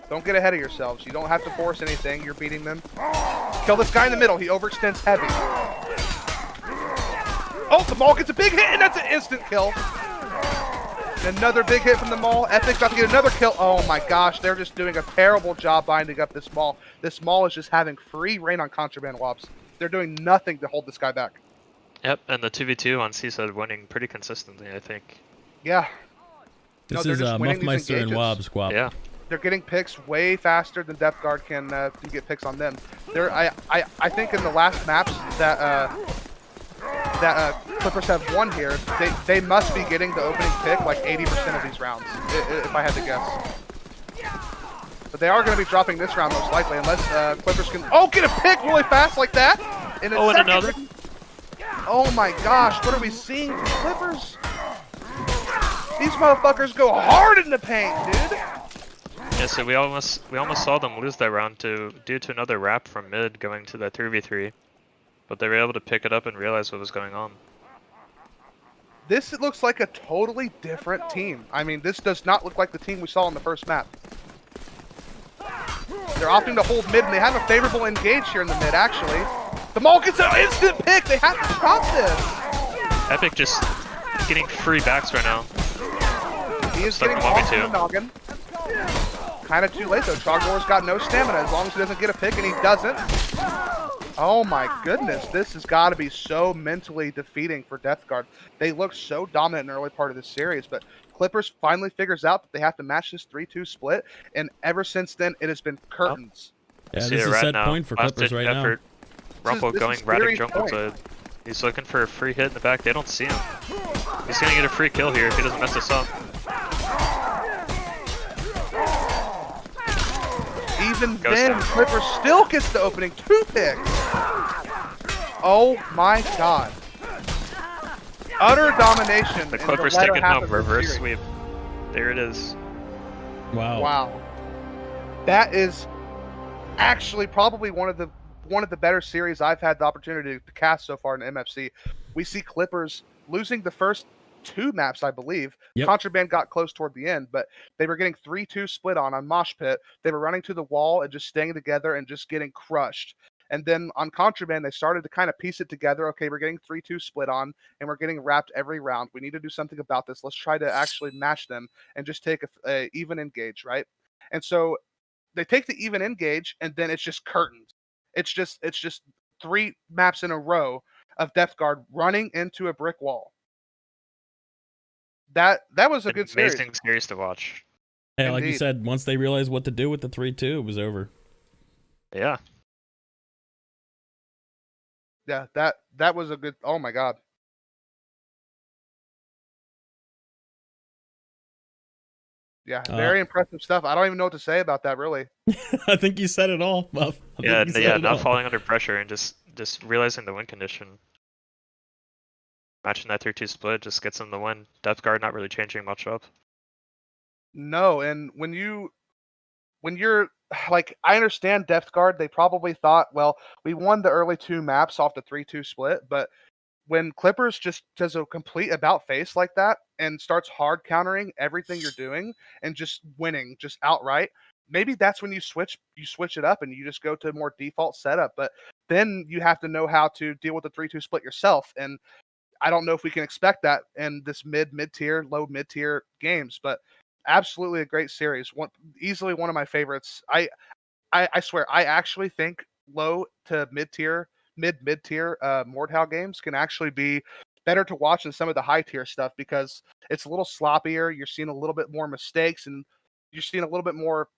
Don't get ahead of yourselves. You don't have to force anything. You're beating them. Kill this guy in the middle. He overextends heavy. Oh, the Maul gets a big hit, and that's an instant kill. Another big hit from the Maul. Epic's about to get another kill. Oh my gosh, they're just doing a terrible job binding up this Maul. This Maul is just having free reign on Contraband Wahbs. They're doing nothing to hold this guy back. Yep, and the 2v2 on Seaside winning pretty consistently, I think. Yeah. This is Muffmeister and Wahbs squad. Yeah. They're getting picks way faster than Depth Guard can get picks on them. I think in the last maps that Clippers have won here, they must be getting the opening pick like 80% of these rounds, if I had to guess. But they are going to be dropping this round most likely, unless Clippers can get a pick really fast like that. And another. Oh my gosh, what are we seeing from Clippers? These motherfuckers go hard in the paint, dude. Yeah, so we almost saw them lose that round due to another wrap from mid going to the 3v3, but they were able to pick it up and realize what was going on. This looks like a totally different team. I mean, this does not look like the team we saw in the first map. They're opting to hold mid, and they have a favorable engage here in the mid, actually. The Maul gets an instant pick! They have to stop this! Epic just getting free backs right now. He is getting off the noggin. Kind of too late, though. Trogdor's got no stamina as long as he doesn't get a pick, and he doesn't. Oh my goodness, this has got to be so mentally defeating for Death Guard. They look so dominant in the early part of this series, but Clippers finally figures out that they have to match this 3-2 split, and ever since then, it has been curtains. Yeah, this is a set point for Clippers right now. Rumble going ratting jungle to... He's looking for a free hit in the back. They don't see him. He's going to get a free kill here if he doesn't mess this up. Even then, Clippers still gets the opening 2 pick. Oh my god. Utter domination. The Clippers taking home reverse sweep. There it is. Wow. Wow. That is actually probably one of the better series I've had the opportunity to cast so far in MFC. We see Clippers losing the first 2 maps, I believe. Yep. Contraband got close toward the end, but they were getting 3-2 split on Mosh Pit. They were running to the wall and just staying together and just getting crushed. And then on Contraband, they started to kind of piece it together. Okay, we're getting 3-2 split on, and we're getting wrapped every round. We need to do something about this. Let's try to actually match them and just take a even engage, right? And so they take the even engage, and then it's just curtains. It's just 3 maps in a row of Death Guard running into a brick wall. That was a good series. Amazing series to watch. Hey, like you said, once they realized what to do with the 3-2, it was over. Yeah. Yeah, that was a good. Oh my god. Yeah, very impressive stuff. I don't even know what to say about that, really. I think you said it all, Muff. Not falling under pressure and just realizing the win condition. Matching that 3-2 split just gets them the win. Death Guard not really changing much up. No, and when you're like, I understand Death Guard, they probably thought, well, we won the early 2 maps off the 3-2 split, but when Clippers just does a complete about face like that and starts hard countering everything you're doing and just winning just outright, maybe that's when you switch it up and you just go to a more default setup. But then you have to know how to deal with the 3-2 split yourself, and I don't know if we can expect that in this mid-tier, low mid-tier games, but absolutely a great series. Easily one of my favorites. I swear, I actually think low to mid-tier Mordhau games can actually be better to watch than some of the high-tier stuff because it's a little sloppier. You're seeing a little bit more mistakes, and you're seeing a little bit more,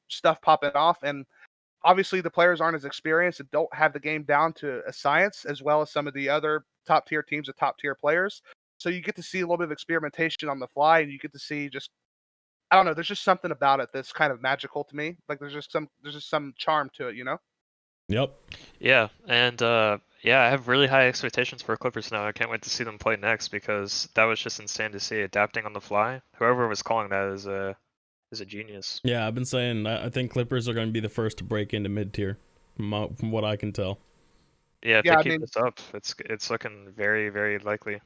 stuff popping off. And obviously, the players aren't as experienced and don't have the game down to a science as well as some of the other top-tier teams of top-tier players. So you get to see a little bit of experimentation on the fly, and you get to see just, I don't know, there's just something about it that's kind of magical to me. Like there's just some charm to it, Yep. Yeah, and I have really high expectations for Clippers now. I can't wait to see them play next because that was just insane to see, adapting on the fly. Whoever was calling that is a genius. Yeah, I've been saying I think Clippers are going to be the first to break into mid-tier, from what I can tell. Yeah, if they keep this up, it's looking very, very likely.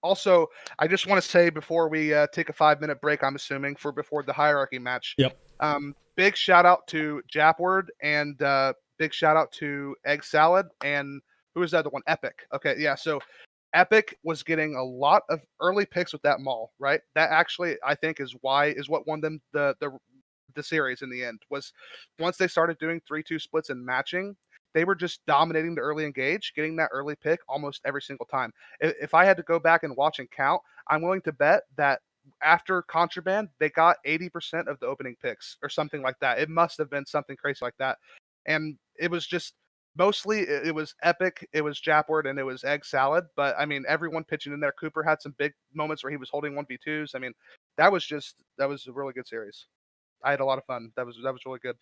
Also, I just want to say before we take a 5-minute break, I'm assuming, before the hierarchy match. Yep. Big shout out to Japward and big shout out to Egg Salad and who was the other one? Epic. Okay, yeah. So Epic was getting a lot of early picks with that Maul, right? That actually, I think, is what won them the series in the end. Was once they started doing 3-2 splits and matching, they were just dominating the early engage, getting that early pick almost every single time. If I had to go back and watch and count, I'm willing to bet that after Contraband, they got 80% of the opening picks or something like that. It must have been something crazy like that. And it was just mostly, it was Epic, it was Japward, and it was Egg Salad. But I mean, everyone pitching in there. Cooper had some big moments where he was holding 1v2s. I mean, that was a really good series. I had a lot of fun. That was really good.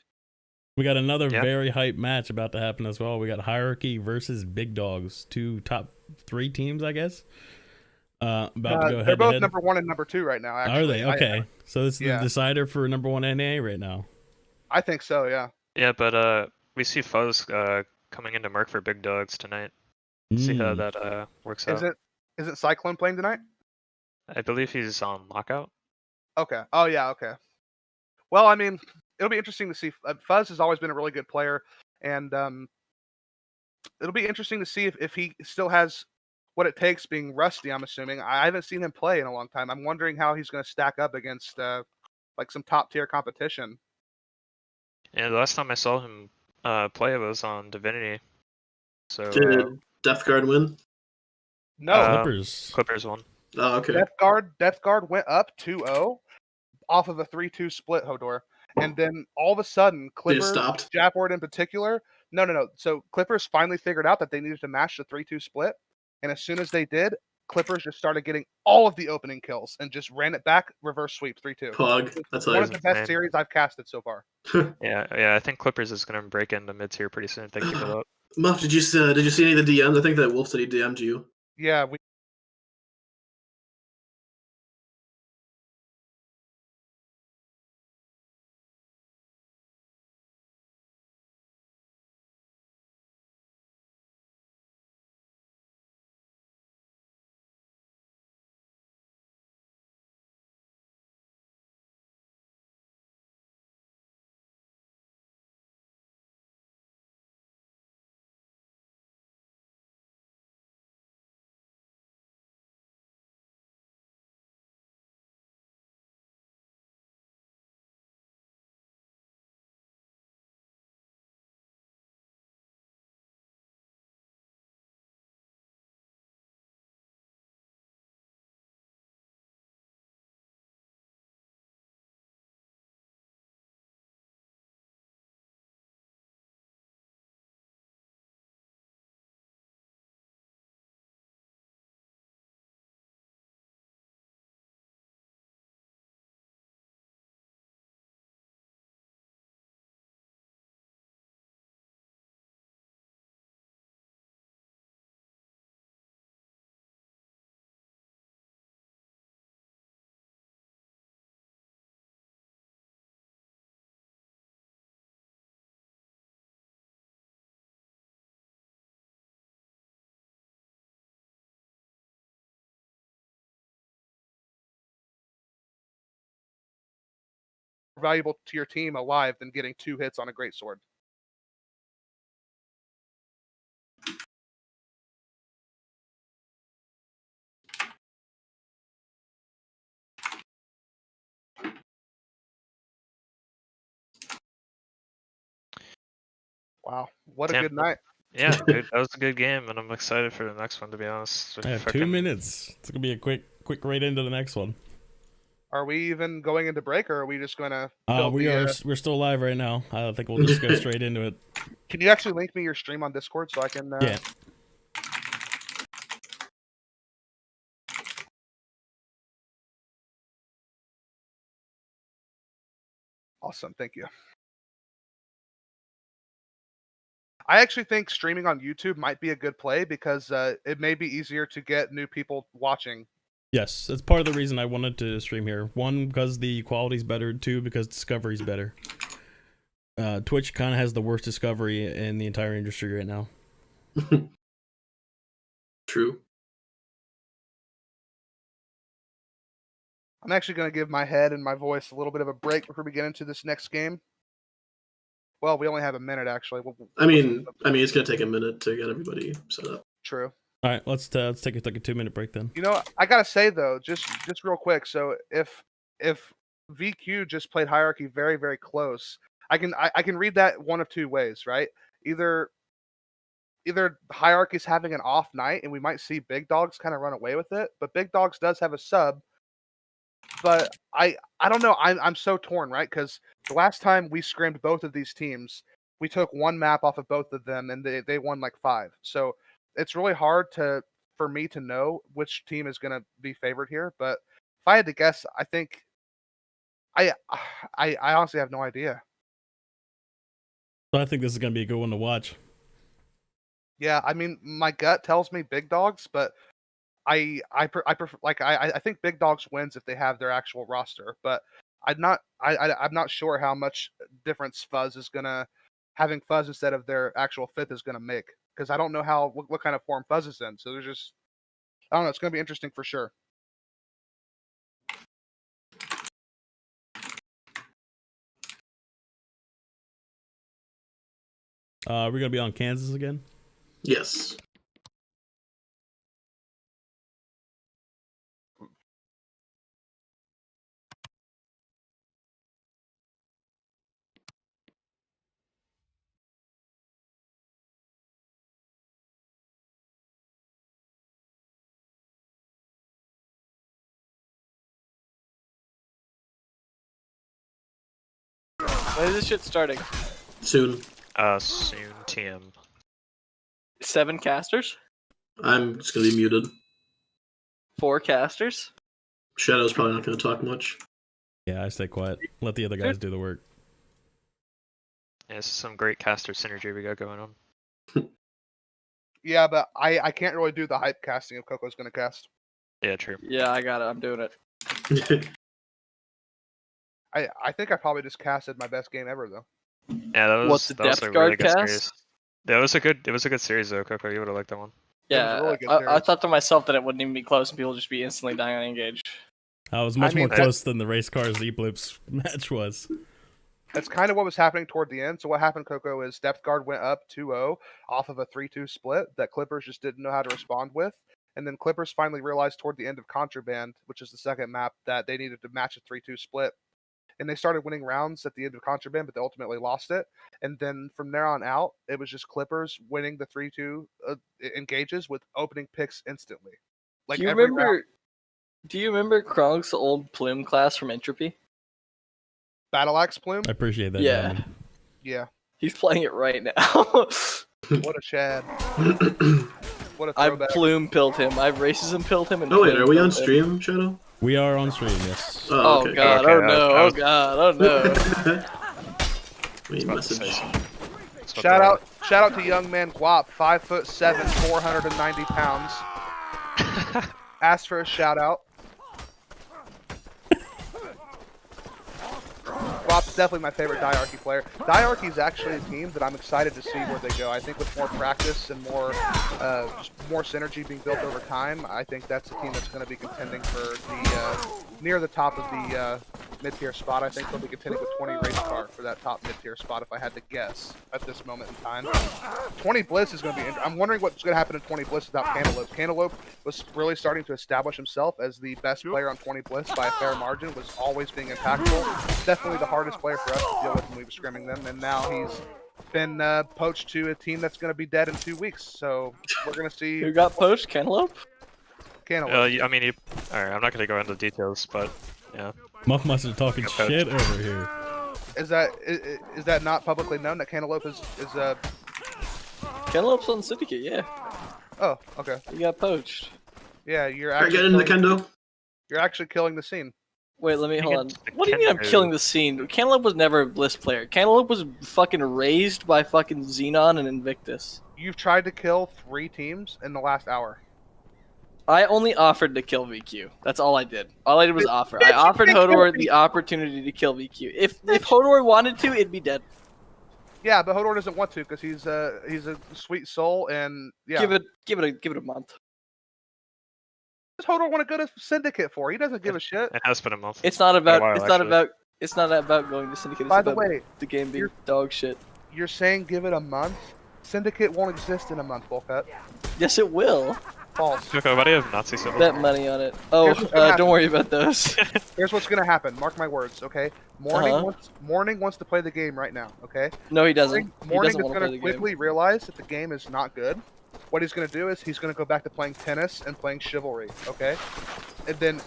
We got another Yeah. very hype match about to happen as well. We got Hierarchy versus Big Dogs, 2 top 3 teams, I guess. About to go They're head both to head. number 1 and number 2 right now. Actually, Are they? Okay. So this is yeah. the decider for number 1 NA right now. I think so. Yeah. Yeah, but we see Fuzz coming into Merc for Big Dogs tonight. See how that works out. Isn't Cyclone playing tonight? I believe he's on lockout. Okay. Oh yeah. Okay. Well, I mean, it'll be interesting to see. Fuzz has always been a really good player, and it'll be interesting to see if he still has what it takes being rusty. I'm assuming. I haven't seen him play in a long time. I'm wondering how he's going to stack up against like some top tier competition. Yeah, the last time I saw him play was on Divinity. So Did Death Guard win? No, Clippers won. Oh, okay. Death Guard went up 2-0 off of a 3-2 split, Hodor. And then all of a sudden, Clippers, stopped? Japward in particular, no. So Clippers finally figured out that they needed to match the 3-2 split. And as soon as they did, Clippers just started getting all of the opening kills and just ran it back, reverse sweep, 3-2. Pug. That's one like of the best series I've casted so far. Yeah. I think Clippers is going to break into mid tier pretty soon. Thank you for that. Muff, did you see any of the DMs? I think that Wolf said he DM'd you. Yeah, we. Valuable to your team alive than getting 2 hits on a great sword. Wow, what a good night. Yeah, dude, that was a good game, and I'm excited for the next one, to be honest. I have 2 minutes. It's gonna be a quick right into the next one. Are we even going into break, or are we just gonna? We're still live right now. I think we'll just go straight into it. Can you actually link me your stream on Discord so I can? Yeah. Awesome, thank you. I actually think streaming on YouTube might be a good play because it may be easier to get new people watching. Yes, that's part of the reason I wanted to stream here. 1, because the quality's better. 2, because discovery's better. Twitch kind of has the worst discovery in the entire industry right now. True. I'm actually going to give my head and my voice a little bit of a break before we get into this next game. Well, we only have a minute, actually. I mean, it's gonna take a minute to get everybody set up. True. All right, let's take a 2-minute break then. You know, I gotta say though, just real quick. So if VQ just played Hierarchy very, very close, I can read that one of 2 ways, right? Either Hierarchy's having an off night and we might see Big Dogs kind of run away with it, but Big Dogs does have a sub. But I don't know. I'm so torn, right? Because the last time we scrimmed both of these teams, we took 1 map off of both of them, and they won like 5. So it's really hard for me to know which team is going to be favored here. But if I had to guess, I think I honestly have no idea. So I think this is gonna be a good one to watch. Yeah, I mean, my gut tells me Big Dogs, but I prefer like I think Big Dogs wins if they have their actual roster, but I'm not sure how much difference Fuzz is gonna having Fuzz instead of their actual fifth is gonna make, because I don't know what kind of form Fuzz is in. So there's just I don't know. It's gonna be interesting for sure. We're gonna be on Kansas again. Yes. When is this shit starting? Soon. Soon TM. 7 casters? I'm just gonna be muted. 4 casters? Shadow's probably not gonna talk much. Yeah, I stay quiet. Let the other guys do the work. Yeah, this is some great caster synergy we got going on. Yeah, but I can't really do the hype casting if Coco's gonna cast. Yeah, true. Yeah, I got it. I'm doing it. I think I probably just casted my best game ever though. Yeah, that was What's the that was depth a guard really good cast? series. Yeah, it was a good series though, Coco. You would have liked that one. Yeah, really good I series. thought to myself that it wouldn't even be close and people would just be instantly dying on engage. I was much I mean, more close than the race cars Eblipse match was. That's kind of what was happening toward the end. So what happened, Coco, is Depth Guard went up 2-0 off of a 3-2 split that Clippers just didn't know how to respond with. And then Clippers finally realized toward the end of Contraband, which is the second map, that they needed to match a 3-2 split. And they started winning rounds at the end of Contraband, but they ultimately lost it. And then from there on out, it was just Clippers winning the 3-2 engages with opening picks instantly. Like do you every remember? round. Do you remember Kronk's old plume class from Entropy? Battle Axe Plume? I appreciate that. Yeah. Diamond. Yeah. He's playing it right now. What a Chad. What a I throwback. plume pilled him. I racism pilled him. And Oh wait, plume are we on pilled him. stream, Shadow? We are on stream, yes. Oh okay. god! Okay, Oh no! I Oh was- god! Oh no! Wait, About to say message. something. Shout out to young man Guap, 5'7", 490 pounds. Asked for a shout out. Guap's definitely my favorite Diarchy player. Diarchy is actually a team that I'm excited to see where they go. I think with more practice and just more synergy being built over time, I think that's a team that's going to be contending for the near the top of the mid-tier spot. I think they'll be contending with 20 race car for that top mid-tier spot if I had to guess at this moment in time. 20 Bliss is going to be I'm wondering what's going to happen in 20 Bliss without Cantaloupe. Cantaloupe was really starting to establish himself as the best player on 20 Bliss by a fair margin, was always being impactful. Definitely the hardest player for us to deal with when we were scrimming them, and now he's been poached to a team that's going to be dead in 2 weeks. So we're going to see Who got poached? Cantaloupe? Cantaloupe. I mean, alright, I'm not gonna go into details, but yeah. Muffmeister talking shit over here. Is that not publicly known that Cantaloupe is Cantaloupe's on Syndicate. Yeah, Oh, okay. he got poached. Yeah, you're Alright, actually get into the killing, kendo. you're actually killing the scene. Wait, let me hold on. get the What do you mean I'm Cantaloupe. killing the scene? Cantaloupe was never a Bliss player. Cantaloupe was fucking raised by fucking Xenon and Invictus. You've tried to kill 3 teams in the last hour. I only offered to kill VQ. That's all I did. All I did was offer. I offered Hodor the opportunity to kill VQ. If Hodor wanted to, it'd be dead. Yeah, but Hodor doesn't want to because he's a sweet soul, and yeah. Give it a month. What does Hodor want to go to Syndicate for? He doesn't give a shit. It has been a month. It's not about. while, It's not actually. about. It's not about going to Syndicate. It's By the about way, the game being you're- dog shit. You're saying give it a month? Syndicate won't exist in a month, Bullcut. Yes, it will. False. Coco, why do you have Nazi symbols? Bet money on it. Oh, Here's what's gonna happen. don't worry about those. Here's what's gonna happen. Mark my words, okay? Morning wants to play the game right now, okay? No, he doesn't. Morning he doesn't is want to play gonna the game. quickly realize that the game is not good. What he's gonna do is he's gonna go back to playing tennis and playing chivalry, okay? And then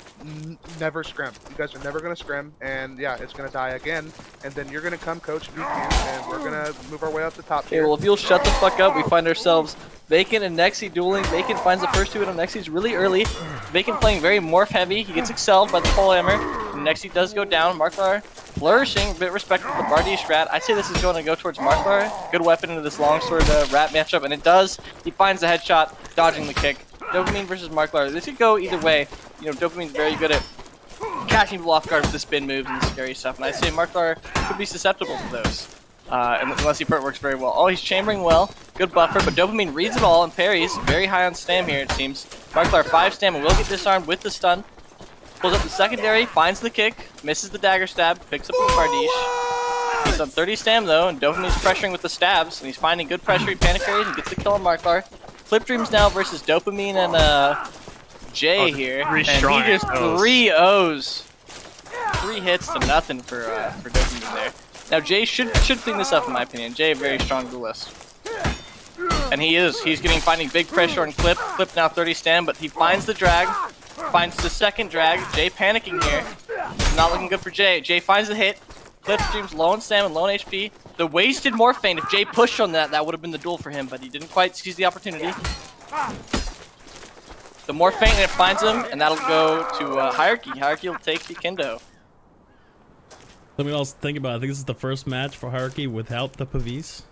never scrim. You guys are never gonna scrim, and yeah, it's gonna die again. And then you're gonna come coach VQ, and we're gonna move our way up the top Okay, tier. well, if you'll shut the fuck up, we find ourselves Vacant and Nexi dueling. Vacant finds the first 2 hit on Nexi's really early. Vacant playing very morph heavy. He gets excelled by the pole hammer. Next he does go down. Marklar flourishing, a bit respectful to the Bardiche strat. I say this is going to go towards Marklar. Good weapon into this longsword rat matchup, and it does. He finds the headshot, dodging the kick. Dopamine versus Marklar. This could go either way. You know, Dopamine's very good at catching people off guard with the spin moves and the scary stuff, and I say Marklar could be susceptible to those. Unless he works very well. Oh, he's chambering well. Good buffer, but Dopamine reads it all and parries. Very high on stam here, it seems. Marklar 5 stam and will get disarmed with the stun. Pulls up the secondary, finds the kick, misses the dagger stab, picks up the Bardiche. He's on 30 stam though, and Dopamine's pressuring with the stabs, and he's finding good pressure. He panic parries and gets the kill on Marklar. Flip Dreams now versus Dopamine and Jay here, and he just 3 O's. 3 hits to nothing for Dopamine there. Now Jay should clean this up in my opinion. Jay a very strong duelist. And he's finding big pressure on Clip. Clip now 30 stam, but he finds the drag. Finds the second drag. Jay panicking here. Not looking good for Jay. Jay finds the hit. Clip streams low on stam and low on HP. The wasted Morphane. If Jay pushed on that would have been the duel for him, but he didn't quite seize the opportunity. The Morphane, and it finds him, and that'll go to Hierarchy. Hierarchy will take the Kendo. Something else to think about. I think this is the first match for Hierarchy without the Pavis.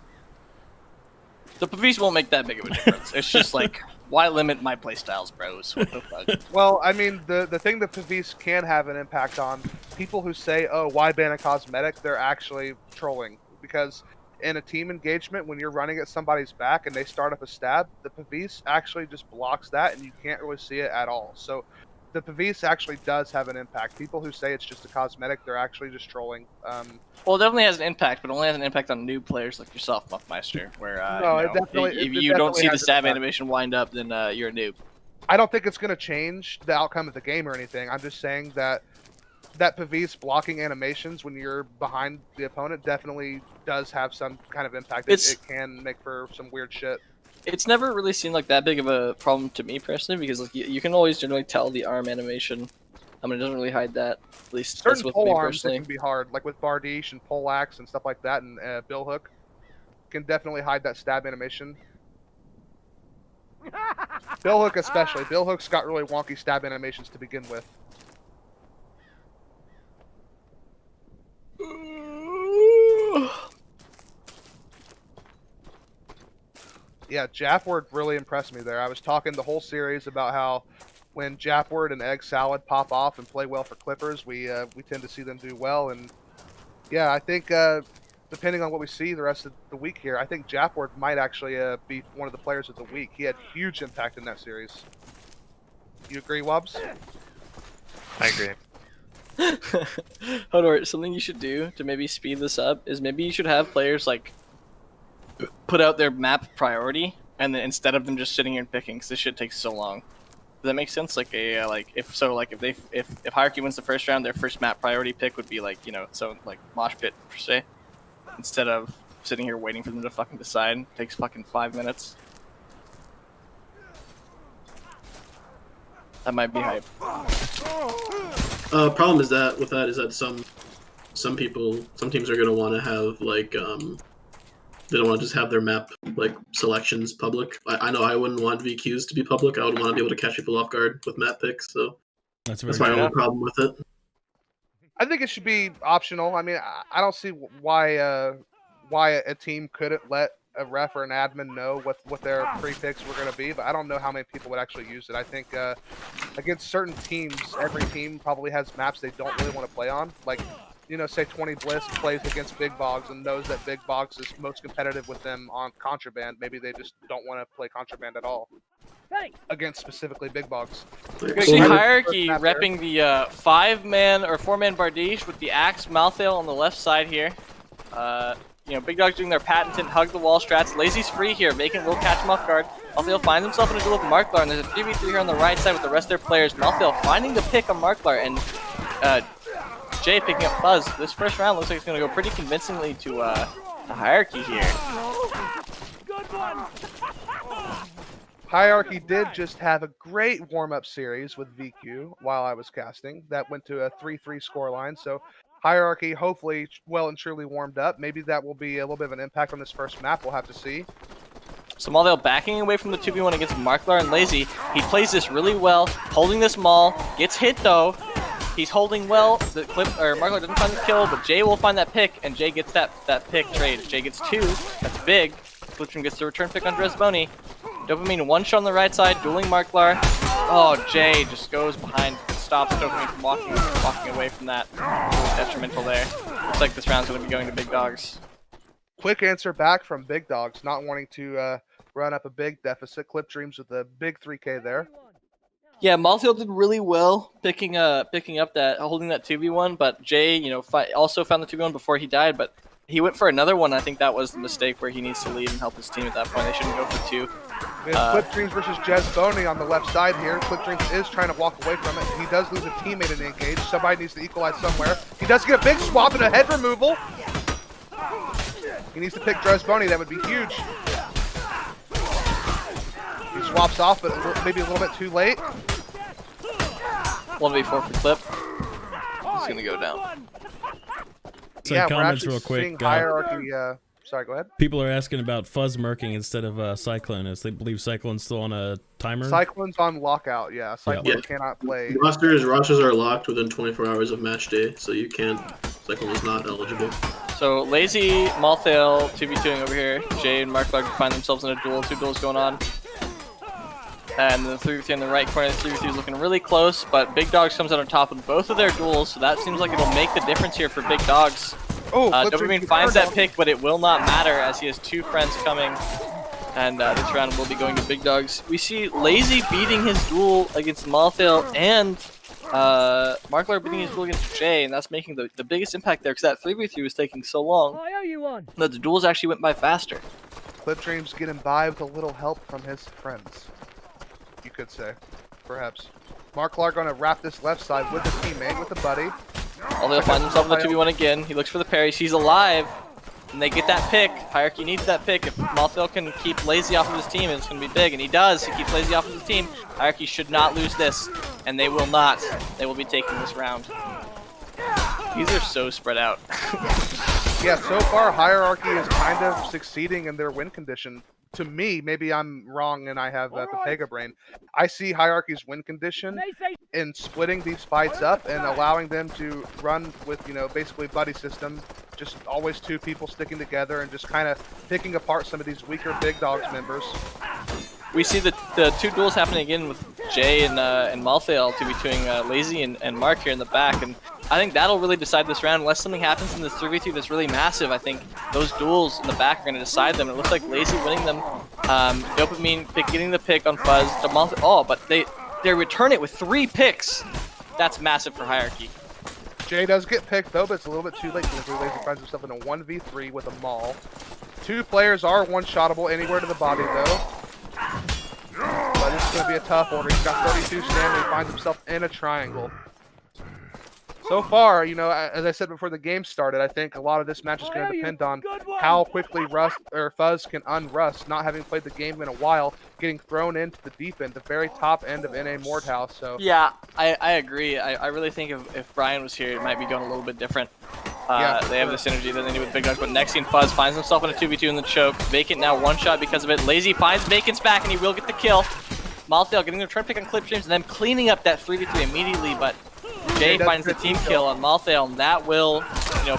The Pavis won't make that big of a difference. It's just like, why limit my playstyles, bros? What the fuck? Well, I mean, the thing that Pavis can have an impact on, people who say, oh, why ban a cosmetic, they're actually trolling. Because in a team engagement, when you're running at somebody's back and they start up a stab, the Pavis actually just blocks that and you can't really see it at all. So the Pavis actually does have an impact. People who say it's just a cosmetic, they're actually just trolling. Well, it definitely has an impact, but only has an impact on new players like yourself, Muffmeister, where if you don't see the stab animation wind up, then you're a noob. I don't think it's going to change the outcome of the game or anything. I'm just saying that Pavis blocking animations when you're behind the opponent definitely does have some kind of impact. It can make for some weird shit. It's never really seemed like that big of a problem to me personally, because like you can always generally tell the arm animation. I mean, it doesn't really hide that. At least certain that's with pole me arms personally. can be hard, like with Bardiche and Poleaxe and stuff like that, and Bill Hook can definitely hide that stab animation. Bill Hook especially. Bill Hook's got really wonky stab animations to begin with. Yeah, Japward really impressed me there. I was talking the whole series about how when Japward and Egg Salad pop off and play well for Clippers, we tend to see them do well. And yeah, I think depending on what we see the rest of the week here, I think Japward might actually be one of the players of the week. He had huge impact in that series. You agree, Wahbs? I agree. Hodor, something you should do to maybe speed this up is maybe you should have players like put out their map priority, and then instead of them just sitting here and picking, because this shit takes so long. Does that make sense? Like if Hierarchy wins the first round, their first map priority pick would be like, you know, so like Mosh Pit per se, instead of sitting here waiting for them to fucking decide. It takes fucking 5 minutes. That might be hype. Problem is that some teams are gonna want to have like they don't want to just have their map like selections public. I know I wouldn't want VQs to be public. I would want to be able to catch people off guard with map picks. So that's my only problem with it. I think it should be optional. I mean, I don't see why a team couldn't let a ref or an admin know what their pre-picks were going to be, but I don't know how many people would actually use it. I think against certain teams, every team probably has maps they don't really want to play on. Like, you know, say 20 Bliss plays against Big Bogs and knows that Big Bogs is most competitive with them on Contraband. Maybe they just don't want to play Contraband at all against specifically Big Bogs. You see Hierarchy repping the 5-man or 4-man Bardiche with the Axe Malthael on the left side here. You know, Big Dog's doing their patented hug the wall strats. Lazy's free here, making will catch him off guard. Malthael finds himself in a duel with Marklar, and there's a 3v3 here on the right side with the rest of their players. Malthael finding the pick on Marklar, and Jay picking up Fuzz. This first round looks like it's going to go pretty convincingly to the Hierarchy here. Good one. Hierarchy did just have a great warm-up series with VQ while I was casting. That went to a 3-3 scoreline, so Hierarchy hopefully well and truly warmed up. Maybe that will be a little bit of an impact on this first map. We'll have to see. So Malthael backing away from the 2v1 against Marklar and Lazy. He plays this really well, holding this maul, gets hit though. He's holding well. The Marklar doesn't find the kill, but Jay will find that pick, and Jay gets that pick trade. Jay gets 2. That's big. Clipstream gets the return pick on Dresboni. Dopamine one shot on the right side, dueling Marklar. Oh, Jay just goes behind, stops Dopamine from walking away from that. Really detrimental there. Looks like this round's going to be going to Big Dogs. Quick answer back from Big Dogs, not wanting to run up a big deficit. Clipstreams with a big 3K there. Yeah, Malthael did really well picking up that, holding that 2v1, but Jay, also found the 2v1 before he died, but he went for another one. I think that was the mistake where he needs to lead and help his team at that point. They shouldn't go for 2. Clipstreams versus Dresboni on the left side here. Clipstreams is trying to walk away from it. He does lose a teammate in the engage. Somebody needs to equalize somewhere. He does get a big swap and a head removal. He needs to pick Dresboni. That would be huge. He swaps off, but maybe a little bit too late. 1v4 for Clip. He's going to go down. So yeah, comments we're real actually seeing quick. hierarchy. Sorry, go ahead. People are asking about Fuzz murking instead of Cyclone, as they believe Cyclone's still on a timer. Cyclone's on lockout, yeah. Cyclone cannot play. Rosters are locked within 24 hours of match day, so you can't. Cyclone is not eligible. So Lazy, Malthael, 2v2ing over here. Jay and Marklar find themselves in a duel. 2 duels going on. And the 3v3 in the right corner, the 3v3 is looking really close, but Big Dogs comes out on top of both of their duels, so that seems like it'll make the difference here for Big Dogs. Dopamine finds that pick, but it will not matter as he has 2 friends coming, and this round will be going to Big Dogs. We see Lazy beating his duel against Malthael and Marklar beating his duel against Jay, and that's making the biggest impact there because that 3v3 was taking so long that the duels actually went by faster. Clipstreams getting by with a little help from his friends, you could say, perhaps. Marklar going to wrap this left side with a teammate, with a buddy. Malthael finds himself in the 2v1 again. He looks for the parries. He's alive. And they get that pick. Hierarchy needs that pick. If Malthael can keep Lazy off of his team, it's going to be big. And he does. He keeps Lazy off of his team. Hierarchy should not lose this. And they will not. They will be taking this round. These are so spread out. Yeah, so far Hierarchy is kind of succeeding in their win condition. To me, maybe I'm wrong and I have Pepega brain. I see Hierarchy's win condition in splitting these fights up and allowing them to run with, basically buddy system. Just always 2 people sticking together and just kind of picking apart some of these weaker Big Dogs members. We see the 2 duels happening again with Jay and Malthael to be between Lazy and Mark here in the back, and I think that'll really decide this round. Unless something happens in this 3v3 that's really massive, I think those duels in the back are going to decide them. It looks like Lazy winning them. Dopamine getting the pick on Fuzz. But they return it with 3 picks. That's massive for Hierarchy. Jay does get picked though, but it's a little bit too late because Lazy finds himself in a 1v3 with a Maul. 2 players are one-shottable anywhere to the body though. But it's going to be a tough order. He's got 32 stamina. He finds himself in a triangle. So far, as I said before the game started, I think a lot of this match is going to depend on how quickly Fuzz can unrust, not having played the game in a while, getting thrown into the deep end, the very top end of NA Mordhau. So yeah, I agree. I really think if Brian was here, it might be going a little bit different. They have the synergy that they do with Big Dogs, but next scene Fuzz finds himself in a 2v2 in the choke. Vacant now 1 shot because of it. Lazy finds Vacant's back and he will get the kill. Malthael getting the return pick on Clipstreams and then cleaning up that 3v3 immediately, but Jay finds the team kill on Malthael, and that will,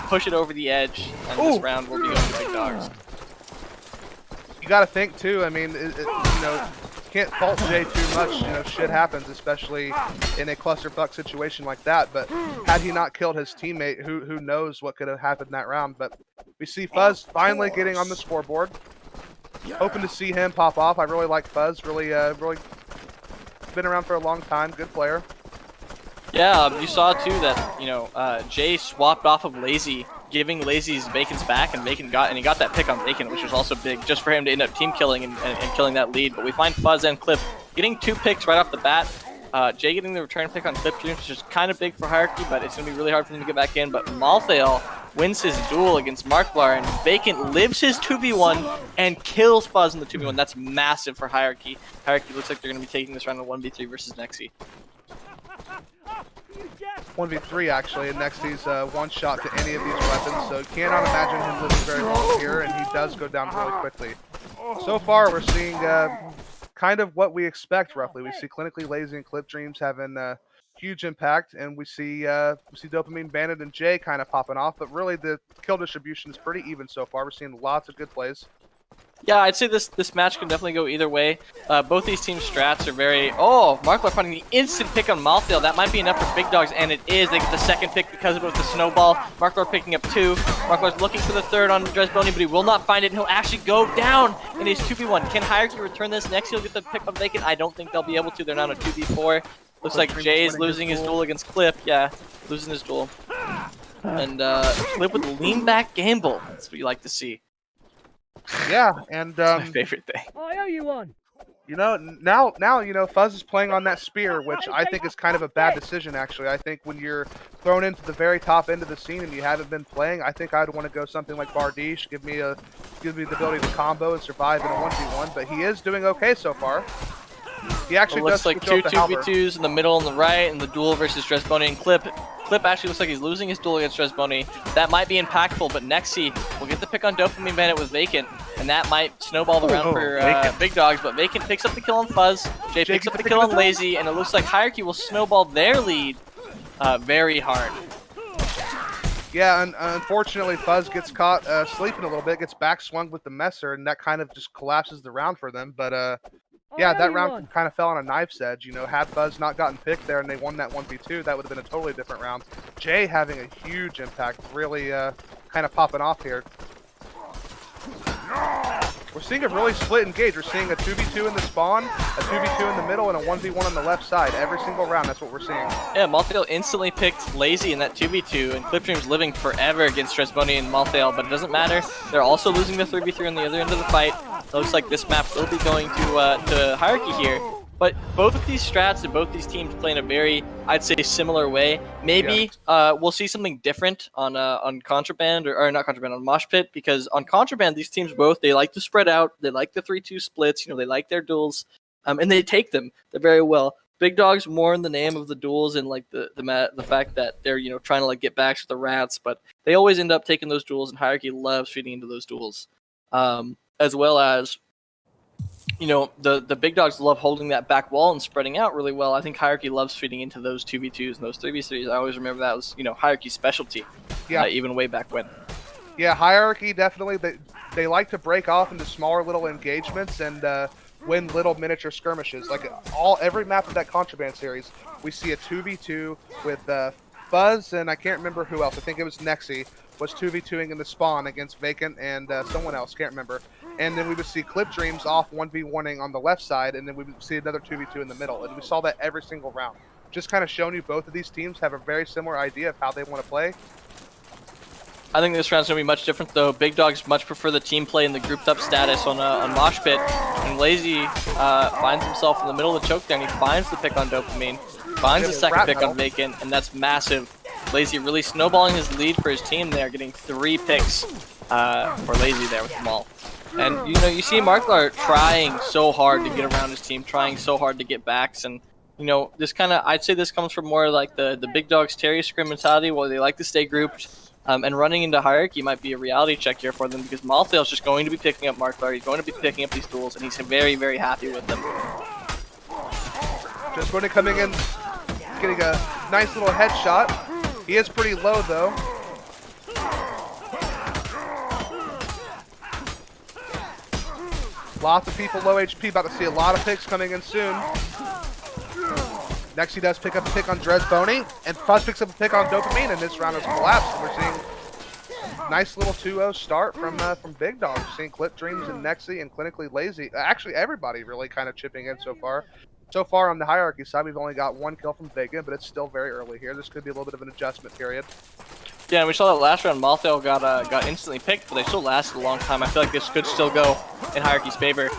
push it over the edge, and this round will be going to Big Dogs. You got to think too. I mean, can't fault Jay too much. Shit happens, especially in a clusterfuck situation like that. But had he not killed his teammate, who knows what could have happened in that round? But we see Fuzz finally getting on the scoreboard. Hoping to see him pop off. I really like Fuzz. Really been around for a long time. Good player. Yeah, you saw too that Jay swapped off of Lazy, giving Lazy's Vacant's back, and Vacant got that pick on Vacant, which was also big, just for him to end up team killing and killing that lead. But we find Fuzz and Clip getting 2 picks right off the bat. Jay getting the return pick on Clip, which is kind of big for Hierarchy, but it's going to be really hard for them to get back in. But Malthael wins his duel against Marklar, and Vacant lives his 2v1 and kills Fuzz in the 2v1. That's massive for Hierarchy. Hierarchy looks like they're going to be taking this round in 1v3 versus Nexi. 1v3 actually, and Nexi's 1 shot to any of these weapons, so cannot imagine him living very long here, and he does go down really quickly. So far, we're seeing kind of what we expect roughly. We see clinically Lazy and Clipstreams having huge impact, and we see Dopamine Bandit and Jay kind of popping off. But really, the kill distribution is pretty even so far. We're seeing lots of good plays. Yeah, I'd say this match can definitely go either way. Both these teams' strats are very... Oh, Marklar finding the instant pick on Malthael. That might be enough for Big Dogs, and it is. They get the second pick because of it with the snowball. Marklar picking up 2. Marklar's looking for the third on Dresboni, but he will not find it, and he'll actually go down in his 2v1. Can Hierarchy return this? Next, he'll get the pick on Vacant. I don't think they'll be able to. They're now in a 2v4. Looks like Jay's losing his duel against Clip. Yeah, losing his duel. And Clip with the lean back gamble. That's what you like to see. Yeah, and My favorite thing. I owe you one. you know, now you know Fuzz is playing on that spear, which I think is kind of a bad decision. Actually, I think when you're thrown into the very top end of the scene and you haven't been playing, I think I'd want to go something like Bardiche, give me the ability to combo and survive in a 1v1. But he is doing okay so far. He actually looks does like two 2v2s in the middle and the right, and the duel versus Dresboni and Clip. Clip actually looks like he's losing his duel against Dresboni. That might be impactful, but Nexi will get the pick on Dopamine Bandit with Vacant, and that might snowball the round for Big Dogs, but Vacant picks up the kill on Fuzz, Jay picks up the kill on Lazy, and it looks like Hierarchy will snowball their lead very hard. Yeah, and unfortunately Fuzz gets caught sleeping a little bit, gets back swung with the Messer, and that kind of just collapses the round for them, but yeah, that round kind of fell on a knife's edge. You know, had Fuzz not gotten picked there and they won that 1v2, that would have been a totally different round. Jay having a huge impact, really kind of popping off here. We're seeing a really split engage. We're seeing a 2v2 in the spawn, a 2v2 in the middle, and a 1v1 on the left side. Every single round, that's what we're seeing. Yeah, Malthael instantly picked Lazy in that 2v2, and Clipstream's living forever against Dresboni and Malthael, but it doesn't matter. They're also losing the 3v3 on the other end of the fight. It looks like this map will be going to Hierarchy here. But both of these strats and both these teams play in a very, I'd say, similar way. Maybe we'll see something different on Contraband, or not Contraband, on Mosh Pit, because on Contraband, these teams both, they like to spread out, they like the 3-2 splits, you know, they like their duels, and they take them very well. Big Dogs more in the name of the duels and like the fact that they're, you know, trying to like get backs with the rats, but they always end up taking those duels, and Hierarchy loves feeding into those duels. As well as, you know, the Big Dogs love holding that back wall and spreading out really well. I think Hierarchy loves feeding into those 2v2s and those 3v3s. I always remember that was, you know, Hierarchy's specialty, even way back when. Yeah, Hierarchy definitely, they like to break off into smaller little engagements and win little miniature skirmishes. Like every map of that Contraband series, we see a 2v2 with Fuzz and I can't remember who else. I think it was Nexi was 2v2ing in the spawn against Vacant and someone else, can't remember. And then we would see Clip Dreams off 1v1ing on the left side, and then we would see another 2v2 in the middle. And we saw that every single round. Just kind of showing you both of these teams have a very similar idea of how they want to play. I think this round's going to be much different, though. Big Dogs much prefer the team play and the grouped up status on Mosh Pit. And Lazy finds himself in the middle of the choke there, and he finds the pick on Dopamine, finds the second pick on Vacant, and that's massive. Lazy really snowballing his lead for his team there, getting 3 picks for Lazy there with the Maul. And, you know, you see Marklar trying so hard to get around his team, trying so hard to get backs, and, you know, this kind of, I'd say this comes from more like the Big Dogs Terry Scrim mentality, where they like to stay grouped, and running into Hierarchy might be a reality check here for them, because Malthael's just going to be picking up Marklar, he's going to be picking up these duels, and he's very, very happy with them. Just going to coming in, getting a nice little headshot. He is pretty low, though. Lots of people low HP, about to see a lot of picks coming in soon. Next he does pick up a pick on Dresboni, and Fuzz picks up a pick on Dopamine, and this round has collapsed. And we're seeing nice little 2-0 start from Big Dogs. We're seeing Clip Dreams and Nexi and Clinically Lazy. Actually, everybody really kind of chipping in so far. So far on the Hierarchy side, we've only got 1 kill from Vacant, but it's still very early here. This could be a little bit of an adjustment period. Yeah, and we saw that last round, Malthael got instantly picked, but they still lasted a long time. I feel like this could still go in Hierarchy's favor.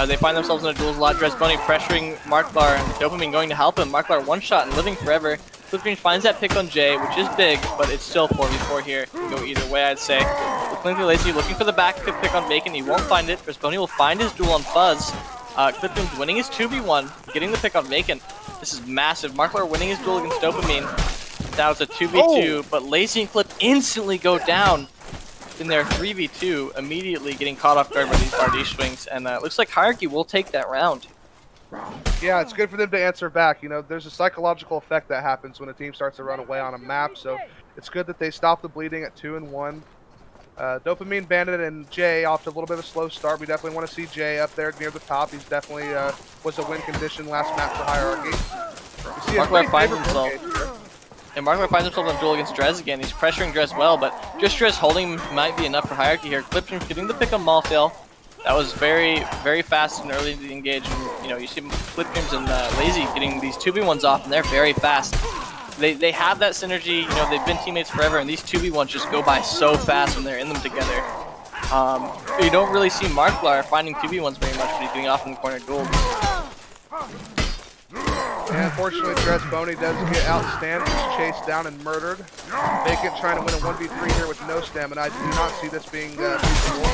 They find themselves in a duels a lot. Dresboni pressuring Marklar, and Dopamine going to help him. Marklar one shot and living forever. Clipgreen finds that pick on Jay, which is big, but it's still 4v4 here. It can go either way, I'd say. Clinically Lazy looking for the back pick on Vacant. He won't find it. Dresboni will find his duel on Fuzz. Clipgrim's winning his 2v1, getting the pick on Vacant. This is massive. Marklar winning his duel against Dopamine. Now it's a 2v2, but Lazy and Clip instantly go down in their 3v2, immediately getting caught off guard by these Bardiche swings, and it looks like Hierarchy will take that round. Yeah, it's good for them to answer back. You know, there's a psychological effect that happens when a team starts to run away on a map, so it's good that they stop the bleeding at 2-1. Dopamine Bandit and Jay off to a little bit of a slow start. We definitely want to see Jay up there near the top. He's definitely was a win condition last map for Hierarchy. Markiplier finds himself. And Markiplier finds himself on duel against Drez again. He's pressuring Drez well, but just Drez holding might be enough for Hierarchy here. Clipstream getting the pick on Malfail. That was very, very fast and early to engage. And, you know, you see Clipstreams and Lazy getting these 2v1s off, and they're very fast. They have that synergy. You know, they've been teammates forever, and these 2v1s just go by so fast when they're in them together. You don't really see Markiplier finding 2v1s very much, but he's doing off in the corner duels. And unfortunately, Drez Boney does get outstanded. He's chased down and murdered. Vacant trying to win a 1v3 here with no stamina. I do not see this being feasible.